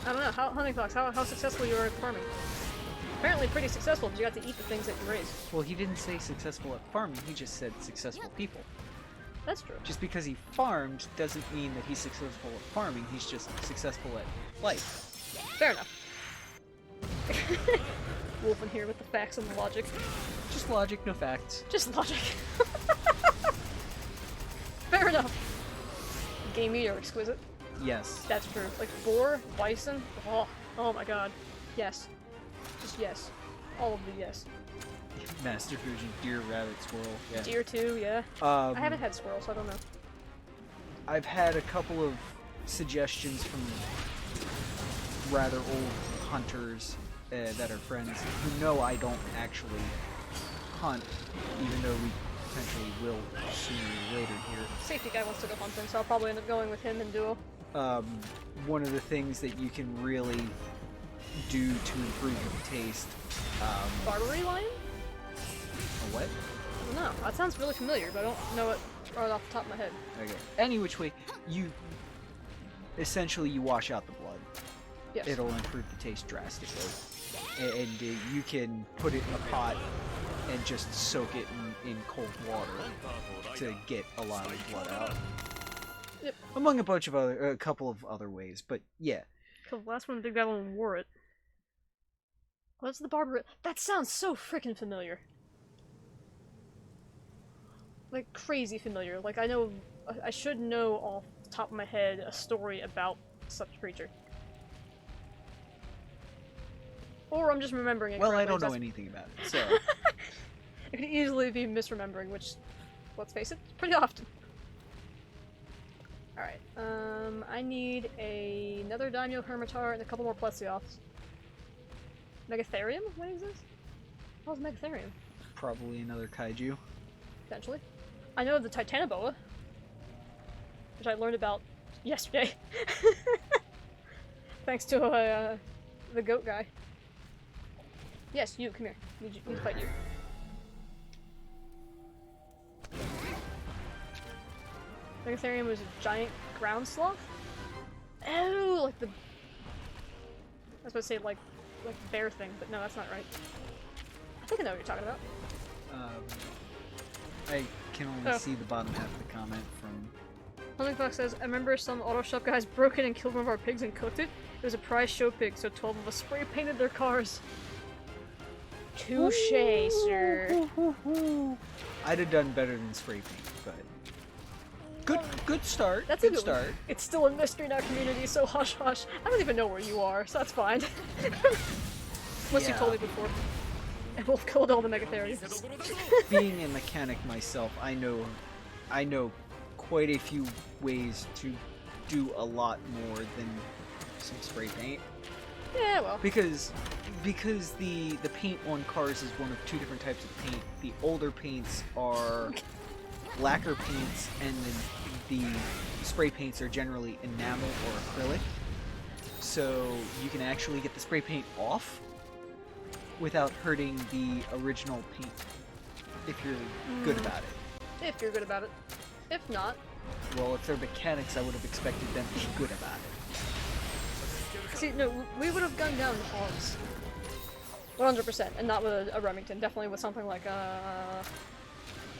I don't know, hunting fox, how successful you are at farming? Apparently pretty successful, because you got to eat the things that you raised.
Well, he didn't say successful at farming, he just said successful people.
That's true.
Just because he farmed doesn't mean that he's successful at farming, he's just successful at life.
Fair enough. Wolf in here with the facts and the logic.
Just logic, no facts.
Just logic. Fair enough. Game meat are exquisite.
Yes.
That's true. Like boar, bison, oh my god. Yes. Just yes. All of the yes.
Master Fuji, deer, rabbit, squirrel, yeah.
Deer too, yeah. I haven't had squirrel, so I don't know.
I've had a couple of suggestions from rather old hunters that are friends who know I don't actually hunt, even though we potentially will sooner or later here.
Safety guy wants to go hunting, so I'll probably end up going with him in duo.
One of the things that you can really do to improve your taste.
Barbary lion?
A what?
I don't know. That sounds really familiar, but I don't know it right off the top of my head.
Okay. Any which way, you essentially wash out the blood.
Yes.
it'll improve the taste drastically. And you can put it in a pot and just soak it in cold water to get a lot of blood out.
Yep.
Among a couple of other ways, but yeah.
The last one, Big Bad One wore it. What's the barber? That sounds so freaking familiar. Like, crazy familiar. Like, I should know off the top of my head a story about such a creature. Or I'm just remembering it
Well, I
correctly,
don't know
that's-
anything about it, so.
I could easily be misremembering, which, let's face it, pretty often. Alright, I need another Daimyo Hermitar and a couple more Plesioths. Megatherium? What is this? How's Megatherium?
Probably another kaiju.
Potentially. I know the Titanoboa, which I learned about yesterday. Thanks to the goat guy. Yes, you, come here. Need to fight you. Megatherium was a giant ground sloth? Oh, like the... I was about to say like bear thing, but no, that's not right. I think I know what you're talking about.
I can only
Oh.
see the bottom half of the comment from...
Hunting Fox says, I remember some auto shop guys broke in and killed one of our pigs and cooked it. It was a prize show pig, so 12 of us spray painted their cars. Touche, sir.
I'd have done better than spray paint, but... Good start.
That's a
good
good one.
start.
It's still a mystery in our community, so hush hush. I don't even know where you are, so that's fine. Unless you
Yeah.
told me before. And we'll killed all the Megatheriums.
Being a mechanic myself, I know quite a few ways to do a lot more than some spray paint.
Yeah, well.
Because the paint on cars is one of two different types of paint. The older paints are lacquer paints, and the spray paints are generally enamel or acrylic. So you can actually get the spray paint off without hurting the original paint if you're good about it.
If you're good about it. If not,
Well, if they're mechanics, I would have expected them to be good about it.
see, no, we would have gone down the hogs. 100%, and not with a Remington. Definitely with something like,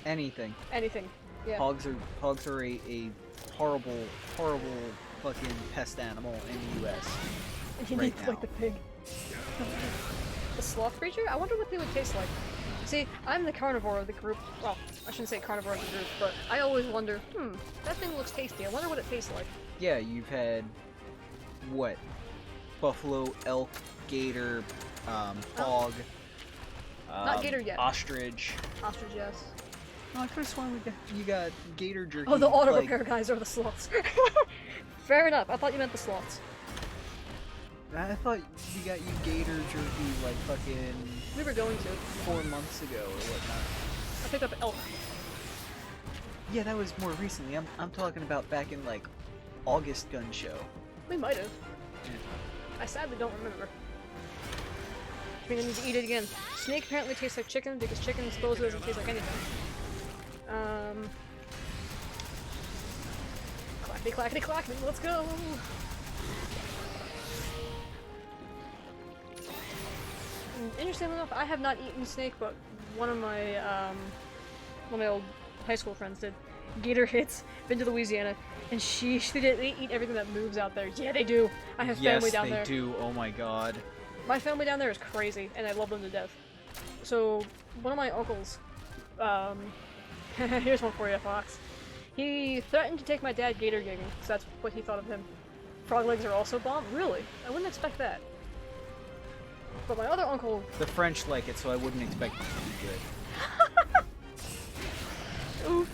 Anything.
anything. Yeah.
Hogs are a horrible, horrible fucking pest animal in the US.
And you
right
need, like,
now.
the pig. The sloth creature? I wonder what they would taste like. See, I'm the carnivore of the group. Well, I shouldn't say carnivore of the group, but I always wonder, that thing looks tasty. I wonder what it tastes like.
Yeah, you've had what? Buffalo, elk, gator, hog.
Not gator yet.
Ostrich.
Ostrich, yes.
Oh, I could have sworn you got gator jerky.
Oh, the auto
like,
repair guys are the sloths. Fair enough. I thought you meant the sloths.
I thought you got you gator jerky like fucking
We were going to.
4 months ago or whatnot.
I picked up elk.
Yeah, that was more recently. I'm talking about back in like August gun show.
We might have.
Yeah.
I sadly don't remember. I mean, I need to eat it again. Snake apparently tastes like chicken because chicken supposedly doesn't taste like anything. Clackety clackety clackety, let's go! Interestingly enough, I have not eaten snake, but one of my old high school friends did. Gator hits, been to Louisiana, and they eat everything that moves out there. Yeah, they do. I have family down there.
Yes, they do. Oh my god.
My family down there is crazy, and I love them to death. So, one of my uncles, here's one for you, Fox. He threatened to take my dad gator gigging, because that's what he thought of him. Frog legs are also bomb? Really? I wouldn't expect that. But my other uncle...
The French like it, so I wouldn't expect it to be good.
Oof.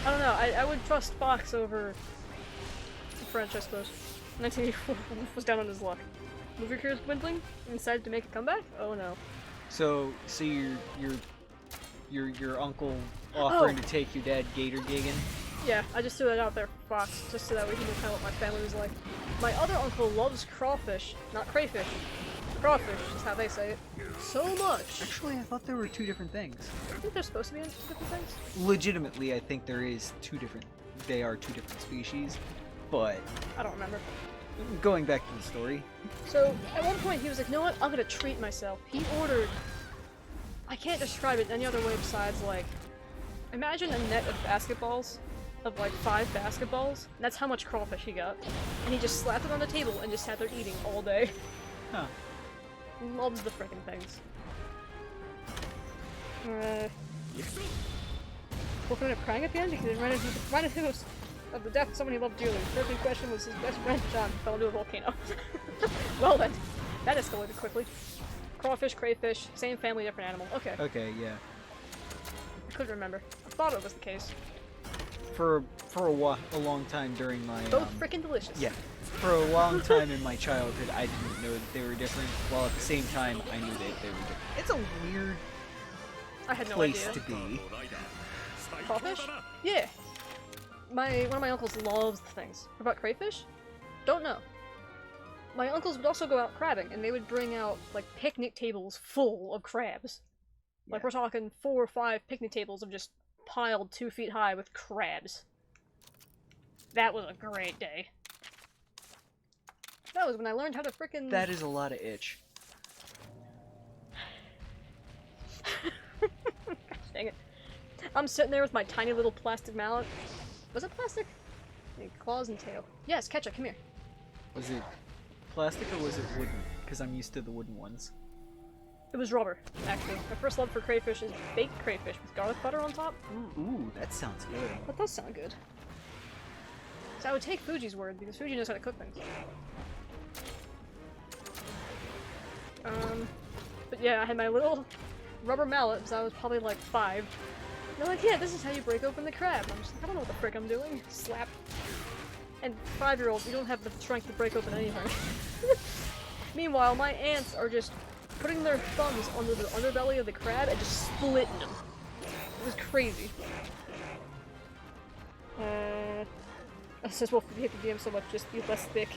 I don't know, I would trust Fox over the French, I suppose. 1984 was down on his luck. Movie career's dwindling and decided to make a comeback? Oh no.
So your uncle offering to take your dad gator gigging?
Yeah, I just threw that out there for Fox, just so that way he knew kind of what my family was like. My other uncle loves crawfish, not crayfish. Crawfish is how they say it. So much.
Actually, I thought there were two different things.
I think they're supposed to be different things.
Legitimately, I think there is they are two different species, but
I don't remember.
going back to the story.
So, at one point he was like, you know what, I'm gonna treat myself. He ordered... I can't describe it any other way besides, like... Imagine a net of basketballs, of like 5 basketballs, and that's how much crawfish he got. And he just slapped it on the table and just sat there eating all day.
Huh.
Loves the frickin' things. Woken up crying at the end because he reminded him of the death of someone he loved dearly. The person in question was his best friend, John, who fell into a volcano. Well then, that escalated quickly. Crawfish, crayfish, same family, different animal. Okay.
Okay, yeah.
I couldn't remember. I thought it was the case.
For a long time during my
Both frickin' delicious.
yeah, for a long time in my childhood, I didn't know that they were different. While at the same time, I knew that they were different. It's a weird
I had no
place
idea.
to be.
Crawfish? Yeah. One of my uncles loves the things. What about crayfish? Don't know. My uncles would also go out crabbing, and they would bring out, like, picnic tables full of crabs. Like,
Yeah.
we're talking 4 or 5 picnic tables of just piled 2 feet high with crabs. That was a great day. That was when I learned how to frickin'
That is a lot of itch.
Dang it. I'm sitting there with my tiny little plastic mallet. Was it plastic? Claws and tail. Yes, Ketchup, come here.
Was it plastic or was it wooden? Because I'm used to the wooden ones.
It was rubber, actually. My first love for crayfish is baked crayfish with garlic butter on top.
Ooh, that sounds good.
That does sound good. So I would take Fuji's word, because Fuji knows how to cook things. But yeah, I had my little rubber mallet, because I was probably like 5. They're like, yeah, this is how you break open the crab. I'm just like, I don't know what the frick I'm doing. Slap. And 5-year-olds, you don't have the strength to break open anything. Meanwhile, my aunts are just putting their thumbs under the underbelly of the crab and just splitting them. It was crazy. It says, well, if you hate the DM so much, just be less thick.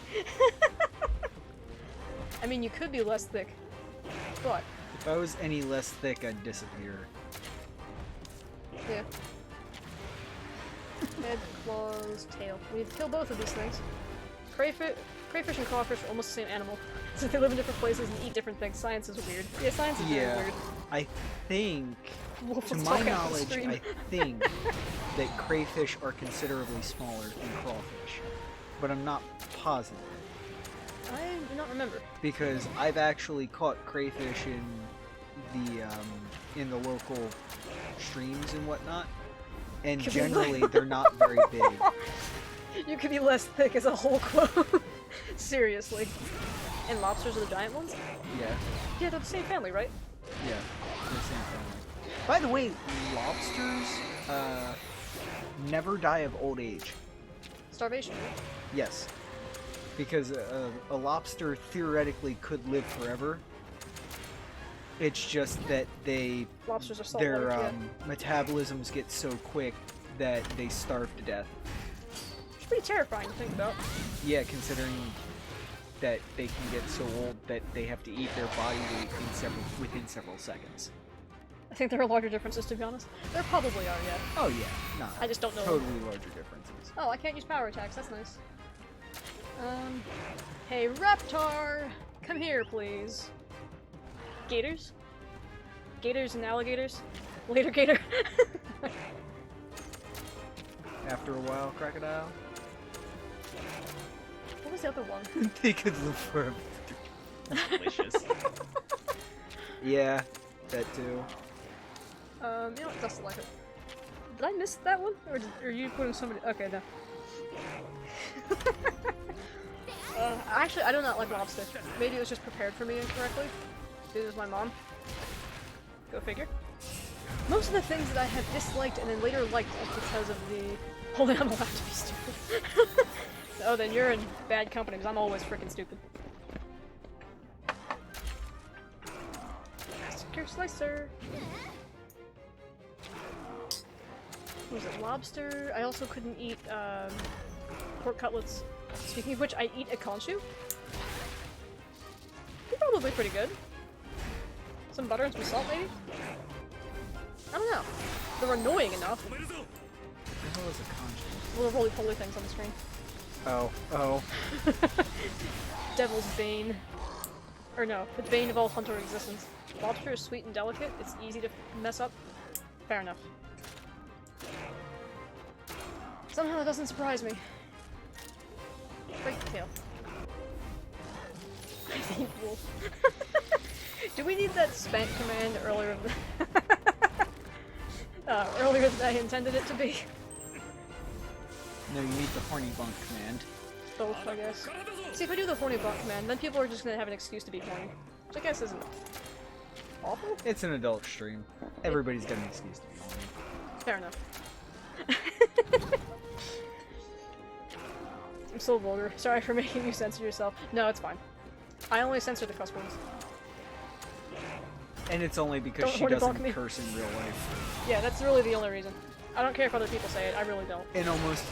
I mean, you could be less thick, but...
If I was any less thick, I'd disappear.
Yeah. Head, claws, tail. We need to kill both of these things. Crayfish and crawfish are almost the same animal. Since they live in different places and eat different things, science is weird. Yeah, science is very weird.
I think,
Wolf
to
was
my
talking off the
knowledge,
screen.
I think that crayfish are considerably smaller than crawfish. But I'm not positive.
I do not remember.
Because I've actually caught crayfish in the local streams and whatnot, and
Could be
generally
like-
they're not very big.
You could be less thick as a whole quote. Seriously. And lobsters are the giant ones?
Yeah,
Yeah, they're the same family, right?
yeah, they're the same family. By the way, lobsters never die of old age.
Starvation, right?
Yes, because a lobster theoretically could live forever. It's just that
Lobsters are
their
saltwater, yeah.
metabolisms get so quick that they starve to death.
It's pretty terrifying to think about.
Yeah, considering that they can get so old that they have to eat their body weight within several seconds.
I think there are larger differences, to be honest. There probably are, yeah.
Oh yeah, no.
I just don't know.
Totally larger differences.
Oh, I can't use power attacks, that's nice. Hey, Reptar! Come here, please. Gators? Gators and alligators? Later, gator.
After a while, crocodile.
What was the other one?
They could live forever. Delicious. Yeah, that too.
You know what? That's like it. Did I miss that one? Or are you putting somebody? Okay, no. Actually, I do not like lobster. Maybe it was just prepared for me incorrectly. This is my mom. Go figure. Most of the things that I have disliked and then later liked is because of the... Hold on, I'm allowed to be stupid. Oh, then you're in bad company, because I'm always freaking stupid. Slicer, slicer. What was it? Lobster? I also couldn't eat, pork cutlets. Speaking of which, I eat a conchu. They're probably pretty good. Some butter and some salt, maybe? I don't know. They're annoying enough.
What the hell is a conch?
Little roly-poly things on the screen.
Oh.
Devil's Bane. Or no, the bane of all hunter existence. Lobster is sweet and delicate. It's easy to mess up. Fair enough. Somehow that doesn't surprise me. Great tail. I think wolf. Do we need that spank command earlier earlier than I intended it to be?
No, you need the horny bunk command.
Both, I guess. See, if I do the horny bunk command, then people are just gonna have an excuse to be horny. Which I guess isn't awful.
It's an adult stream. Everybody's got an excuse to be horny.
Fair enough. I'm so vulgar. Sorry for making you censor yourself. No, it's fine. I only censor the cuss words.
And it's only because
Don't
she
horny
doesn't
bunk me.
curse in real life.
Yeah, that's really the only reason. I don't care if other people say it, I really don't.
In almost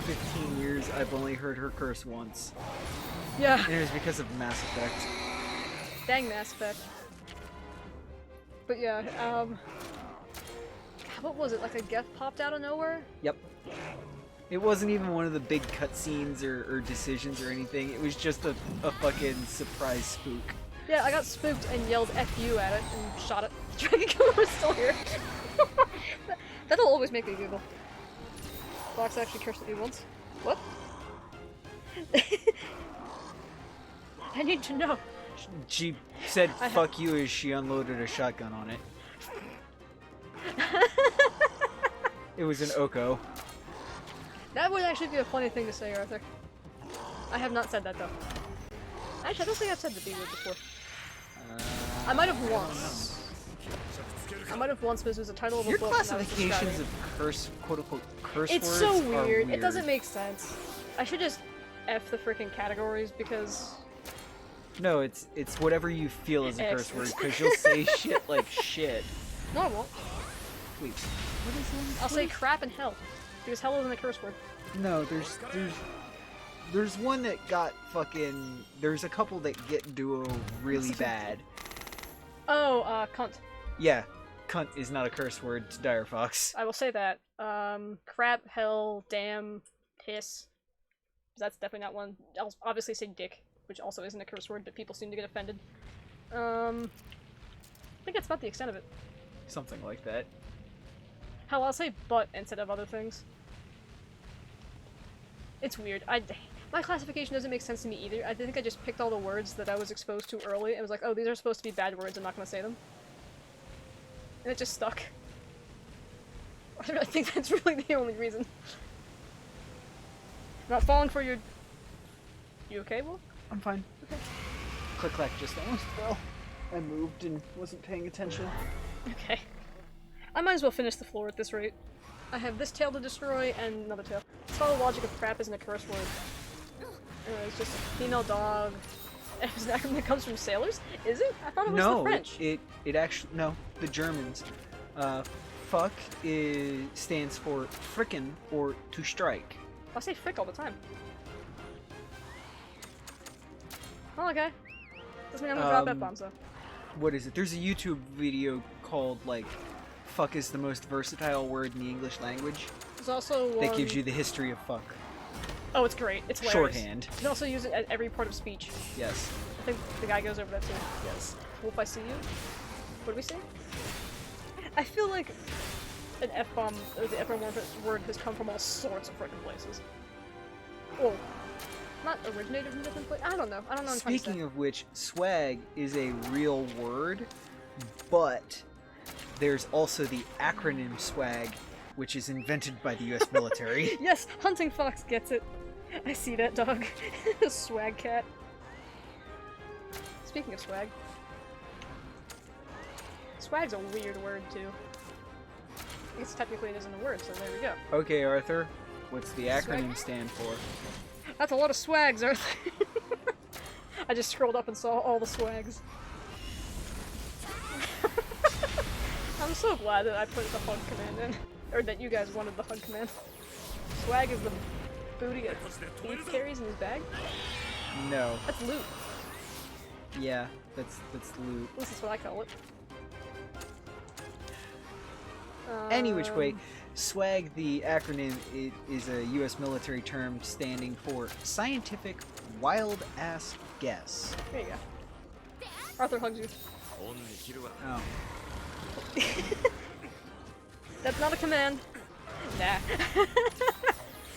15 years, I've only heard her curse once.
Yeah.
And it was because of Mass Effect.
Dang Mass Effect. But yeah, what was it? Like a Geth popped out of nowhere?
Yep. It wasn't even one of the big cutscenes or decisions or anything. It was just a fucking surprise spook.
Yeah, I got spooked and yelled F you at it and shot it. Dragon Killer was still here. That'll always make me giggle. Fox actually cursed at me once. What? I need to know.
She said fuck you as she unloaded a shotgun on it. It was an Oko.
That would actually be a funny thing to say, Arthur. I have not said that though. Actually, I don't think I've said the B word before. I might have once. I might have once because it was a title of a
Your
book. And I was
classifications
describing
of curse, quote-unquote, curse
It's
words
so
are
weird. It doesn't make sense. I should just F the freaking categories because...
No, it's whatever you feel is a
X.
curse word, because you'll say shit like shit.
No, I won't.
Wait, what is that?
I'll say crap and hell. Because hell isn't a curse word.
No, there's one that got fucking... There's a couple that get duo really bad.
Oh, cunt.
Yeah, cunt is not a curse word to Dire Fox.
I will say that. Crap, hell, damn, piss. That's definitely not one. I'll obviously say dick, which also isn't a curse word, but people seem to get offended. I think that's about the extent of it.
Something like that.
Hell, I'll say butt instead of other things. It's weird. My classification doesn't make sense to me either. I think I just picked all the words that I was exposed to early and was like, oh, these are supposed to be bad words, I'm not gonna say them. And it just stuck. I think that's really the only reason. I'm not falling for your... You okay, Will?
I'm fine.
Okay.
Click-clack just almost fell. I moved and wasn't paying attention.
Okay. I might as well finish the floor at this rate. I have this tail to destroy and another tail. It's all the logic of crap isn't a curse word. It's just a female dog. Is that that comes from sailors? Is it? I thought it was the French.
it actually... No, the Germans. Fuck stands for frickin' or to strike.
I say frick all the time. Oh, okay. Doesn't mean I'm gonna drop F-bombs though.
What is it? There's a YouTube video called, like, fuck is the most versatile word in the English language.
There's also one...
That gives you the history of fuck.
Oh, it's great. It's hilarious.
Shorthand.
You can also use it at every part of speech.
Yes.
I think the guy goes over that too.
Yes.
Wolf, I see you. What did we say? I feel like an F-bomb, or the F-bomb word has come from all sorts of freaking places. Well, not originated from different places. I don't know. I don't know what I'm trying to say.
Speaking of which, swag is a real word, but there's also the acronym swag, which is invented by the US military.
Yes, Hunting Fox gets it. I see that dog. Swag cat. Speaking of swag. Swag's a weird word, too. I guess technically it isn't a word, so there we go.
Okay, Arthur, what's the acronym
Swag?
stand for?
That's a lot of swags, Arthur. I just scrolled up and saw all the swags. I'm so glad that I put the hug command in. Or that you guys wanted the hug command. Swag is the booty that Thief carries in his bag?
No.
That's loot.
Yeah, that's loot.
At least that's what I call it.
Any which way, SWAG, the acronym, it is a U.S. military term standing for Scientific Wild Ass Guess.
There you go. Arthur hugs you.
Oh.
That's not a command. Nah.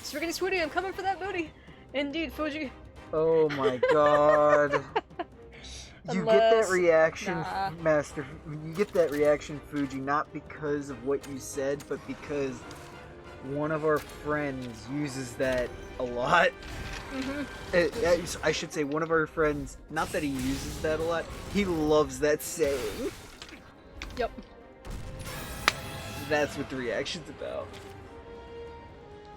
Swiggity swooty, I'm coming for that booty. Indeed, Fuji.
Oh my god. You get that reaction,
Nah.
Master. You get that reaction, Fuji, not because of what you said, but because one of our friends uses that a lot. I should say one of our friends, not that he uses that a lot, he loves that saying.
Yep.
That's what the reaction's about.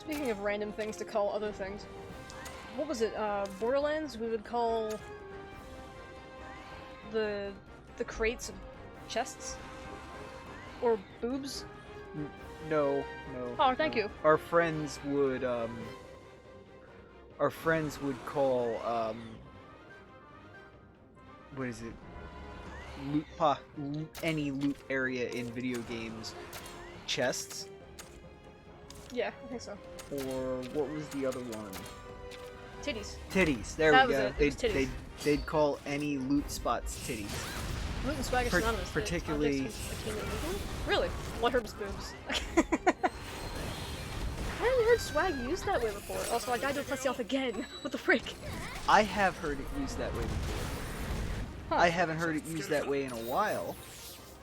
Speaking of random things to call other things, what was it? Borderlands? We would call the crates of chests or boobs.
No.
Oh, thank you.
Our friends would call what is it? Any loot area in video games chests.
Yeah, I think so.
Or what was the other one?
Titties.
Titties. There
That
we
was
go.
it. It was titties.
They'd call any loot spots titties.
Loot and swag are synonymous. They're
particularly-
objects really? Well, Herb's boobs. I hadn't heard swag used that way before. Also, I died to a plus off again. What the frick?
I have heard it used that way before.
Huh.
I haven't heard it used that way in a while,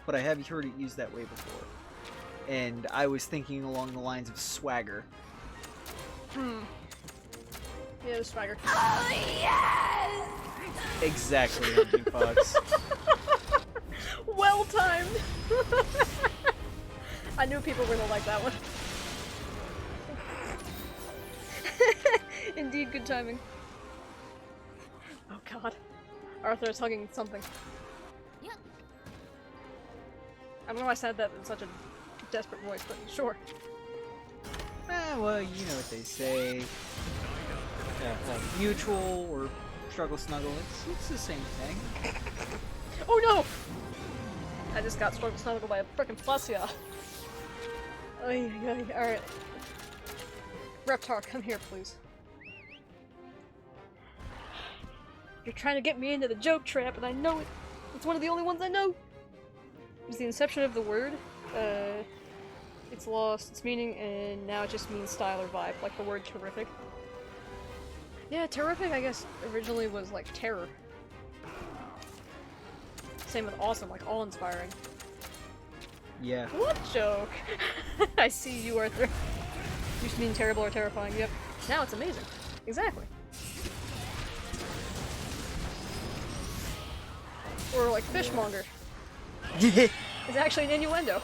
but I have heard it used that way before. And I was thinking along the lines of swagger.
Yeah, the swagger.
Oh, yes!
Exactly, Hunting Fox.
Well timed. I knew people were gonna like that one. Indeed, good timing. Oh god. Arthur is hugging something.
Yep.
I don't know why I said that in such a desperate voice, but sure.
Well, you know what they say. Mutual or struggle snuggle, it's the same thing.
Oh no! I just got struggle snuggled by a frickin' Flussia. Alright. Reptar, come here, please. You're trying to get me into the joke trap, and I know it. It's one of the only ones I know. It's the inception of the word. It's lost its meaning, and now it just means style or vibe, like the word terrific. Yeah, terrific, I guess, originally was like terror. Same with awesome, like awe-inspiring.
Yeah.
What joke? I see you, Arthur. Used to mean terrible or terrifying, yep. Now it's amazing. Exactly. Or like fishmonger. It's actually an innuendo.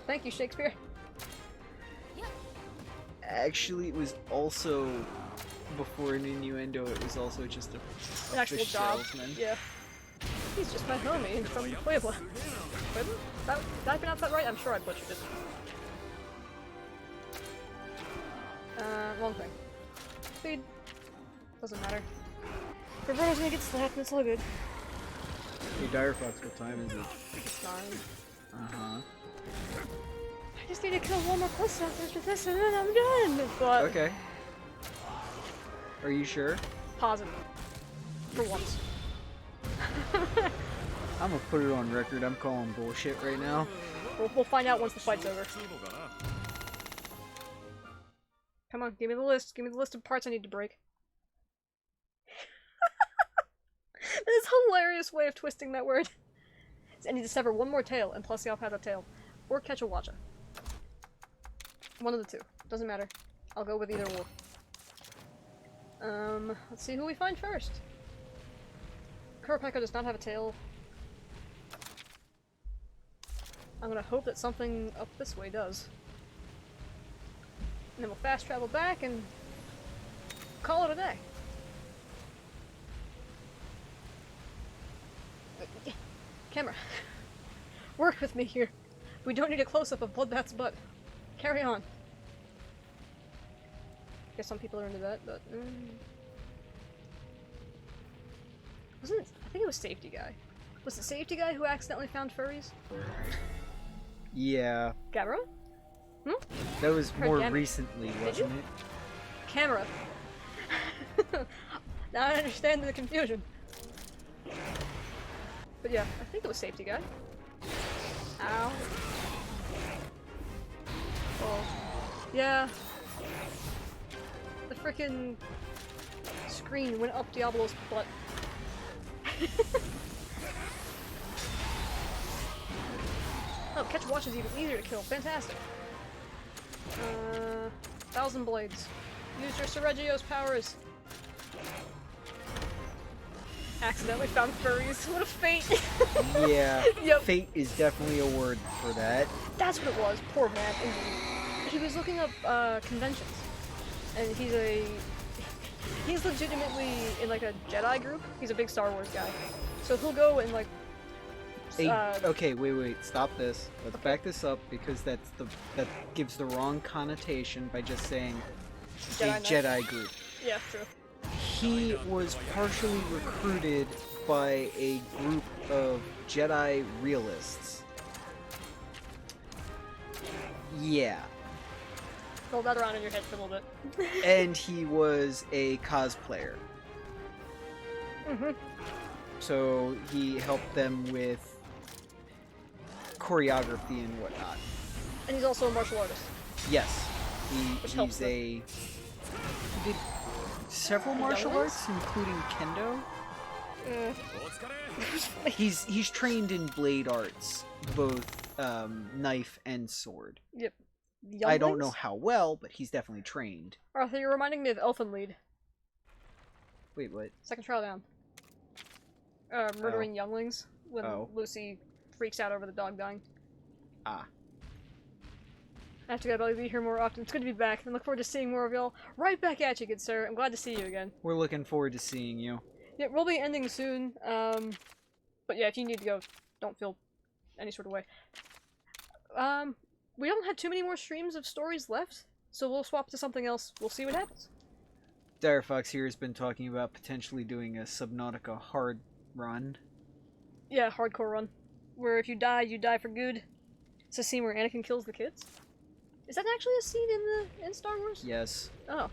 Thank you, Shakespeare.
Actually, it was also, before an innuendo, it was also just a
An actual
fish
job.
salesman.
Yeah. He's just my homie from Puebla. Puebla? Did I pronounce that right? I'm sure I butchered it. Wrong thing. Speed. Doesn't matter. Roberto's gonna get slapped and it's all good.
Hey, Dire Fox, what time is it?
It's 9.
Uh-huh.
I just need to kill one more plus after this and then I'm done! But
Okay. Are you sure?
positive. For once.
I'm gonna put it on record, I'm calling bullshit right now.
We'll find out once the fight's over. Come on, give me the list. Give me the list of parts I need to break. This is a hilarious way of twisting that word. I need to sever one more tail, and plus the off has a tail. Or catch a watcha. One of the two. Doesn't matter. I'll go with either or. Let's see who we find first. Kurapeka does not have a tail. I'm gonna hope that something up this way does. And then we'll fast travel back and call it a day. Camera. Work with me here. We don't need a close-up of Bloodbath's butt. Carry on. Guess some people are into that, but... Wasn't it? I think it was Safety Guy. Was it Safety Guy who accidentally found furries?
Yeah.
Gabra?
That was
Heard
more
Gammy.
recently, wasn't it?
Camera. Now I understand the confusion. But yeah, I think it was safety guy. Ow. Oh. Yeah. The frickin' screen went up Diablo's butt. Oh, catch watch is even easier to kill. Fantastic. 1,000 blades. Use your Sergio's powers. Accidentally found furries. What a fate!
Yeah.
Yep.
Fate is definitely a word for that.
That's what it was. Poor man, indeed. He was looking up conventions, and he's legitimately in like a Jedi group. He's a big Star Wars guy, so he'll go and like.
Hey, okay, wait, stop this. Let's back this up because that gives the wrong connotation by just saying
Jedi
a
Knight.
Jedi group.
Yeah, true.
He was partially recruited by a group of Jedi realists. Yeah.
Roll that around in your head for a little bit.
And he was a cosplayer.
Mhm.
So he helped them with choreography and whatnot.
And he's also a martial artist.
Yes.
Which helps
He did several martial arts, including kendo. He's trained in blade arts, both knife and sword.
Yep.
I don't know
Younglings?
how well, but he's definitely trained.
Arthur, you're reminding me of Elfen Lied.
Wait, what?
Second trial down. Murdering younglings when
Oh.
Lucy freaks out over the dog dying.
Ah.
I have to go, be here more often. It's good to be back, and look forward to seeing more of y'all. Right back at you, good sir. I'm glad to see you again.
We're looking forward to seeing you.
Yeah, we'll be ending soon. But yeah, if you need to go, don't feel any sort of way. We don't have too many more streams of stories left, so we'll swap to something else. We'll see what happens.
Dire Fox here has been talking about potentially doing a Subnautica hard run.
Yeah, hardcore run. Where if you die for good. It's a scene where Anakin kills the kids. Is that actually a scene in Star Wars?
Yes.
Oh.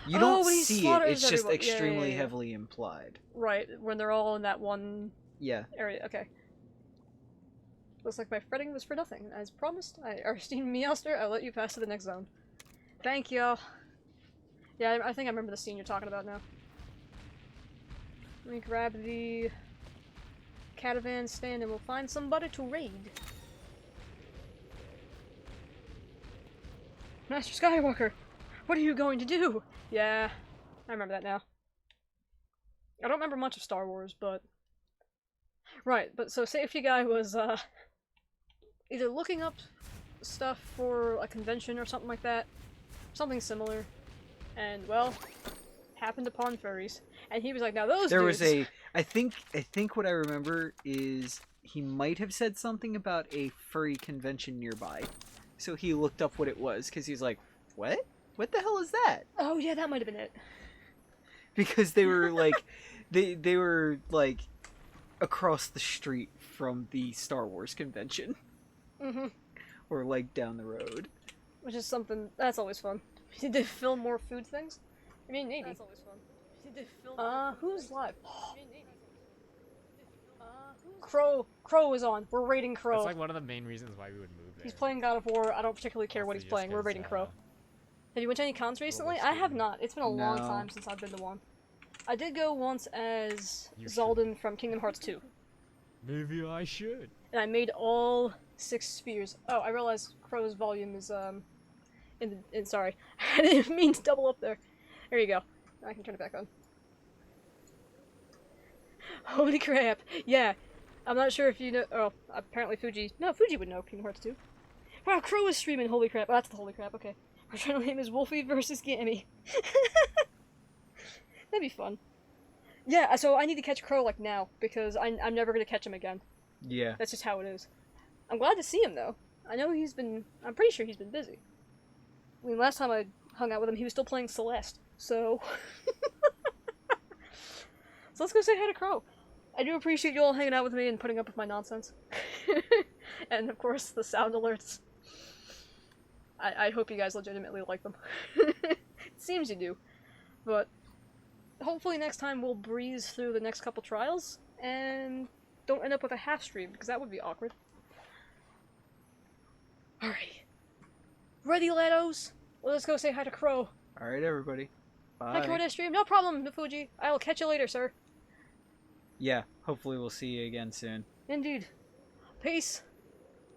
You
Oh,
don't
when he
see it,
slaughters
it's just
everybody. Yeah,
extremely
yeah, yeah.
heavily implied.
Right, when they're all in that one
Yeah.
area. Okay. Looks like my fretting was for nothing. As promised, Arstine Meowster, I'll let you pass to the next zone. Thank you. Yeah, I think I remember the scene you're talking about now. Let me grab the caravan stand and we'll find somebody to raid. Master Skywalker, what are you going to do? Yeah, I remember that now. I don't remember much of Star Wars, but... Right, but so Safety Guy was, either looking up stuff for a convention or something like that, something similar, and, well, happened upon furries. And he was like, now those
There
dudes...
was a... I think what I remember is he might have said something about a furry convention nearby. So he looked up what it was, because he's like, what? What the hell is that?
Oh yeah, that might have been it.
Because they were like... they were like across the street from the Star Wars convention.
Mm-hmm.
Or like down the road.
Which is something... That's always fun. Did they film more food things? I mean, maybe. That's always fun. Did they film who's live? Crow is on. We're raiding Crow.
That's like one of the main reasons why we would move there.
He's playing God of War. I don't particularly care what he's
Mostly
playing.
just
We're raiding
'cause,
Crow. Have you went to any cons recently?
bit
I have
stupid.
not. It's been a long
No.
time since I've been to one. I did go once as
You should.
Zaldin from Kingdom Hearts 2.
Maybe I should.
And I made all 6 spheres. Oh, I realized Crow's volume is, sorry. I didn't mean to double up there. There you go. I can turn it back on. Holy crap. Yeah. I'm not sure if you know... Oh, apparently Fuji... No, Fuji would know Kingdom Hearts 2. Wow, Crow is streaming. Holy crap. Oh, that's the holy crap. Okay. Our channel name is Wolfie versus Gammy. That'd be fun. Yeah, so I need to catch Crow, like, now. Because I'm never going to catch him again.
Yeah.
That's just how it is. I'm glad to see him, though. I know he's been... I'm pretty sure he's been busy. I mean, last time I hung out with him, he was still playing Celeste. So... So let's go say hi to Crow. I do appreciate you all hanging out with me and putting up with my nonsense. And, of course, the sound alerts. I hope you guys legitimately like them. It seems you do. But hopefully next time we'll breeze through the next couple trials and don't end up with a half stream, because that would be awkward. Alright. Ready, laddos? Let's go say hi to Crow.
Alright, everybody. Bye.
Thank you for this stream. No problem, Mifuji. I will catch you later, sir.
Yeah, hopefully we'll see you again soon.
Indeed. Peace.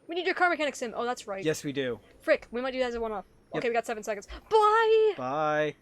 We need your car mechanic sim. Oh, that's right.
Yes, we do.
Frick, we might do that as a one-off.
Yep.
Okay, we got 7 seconds. Bye!
Bye.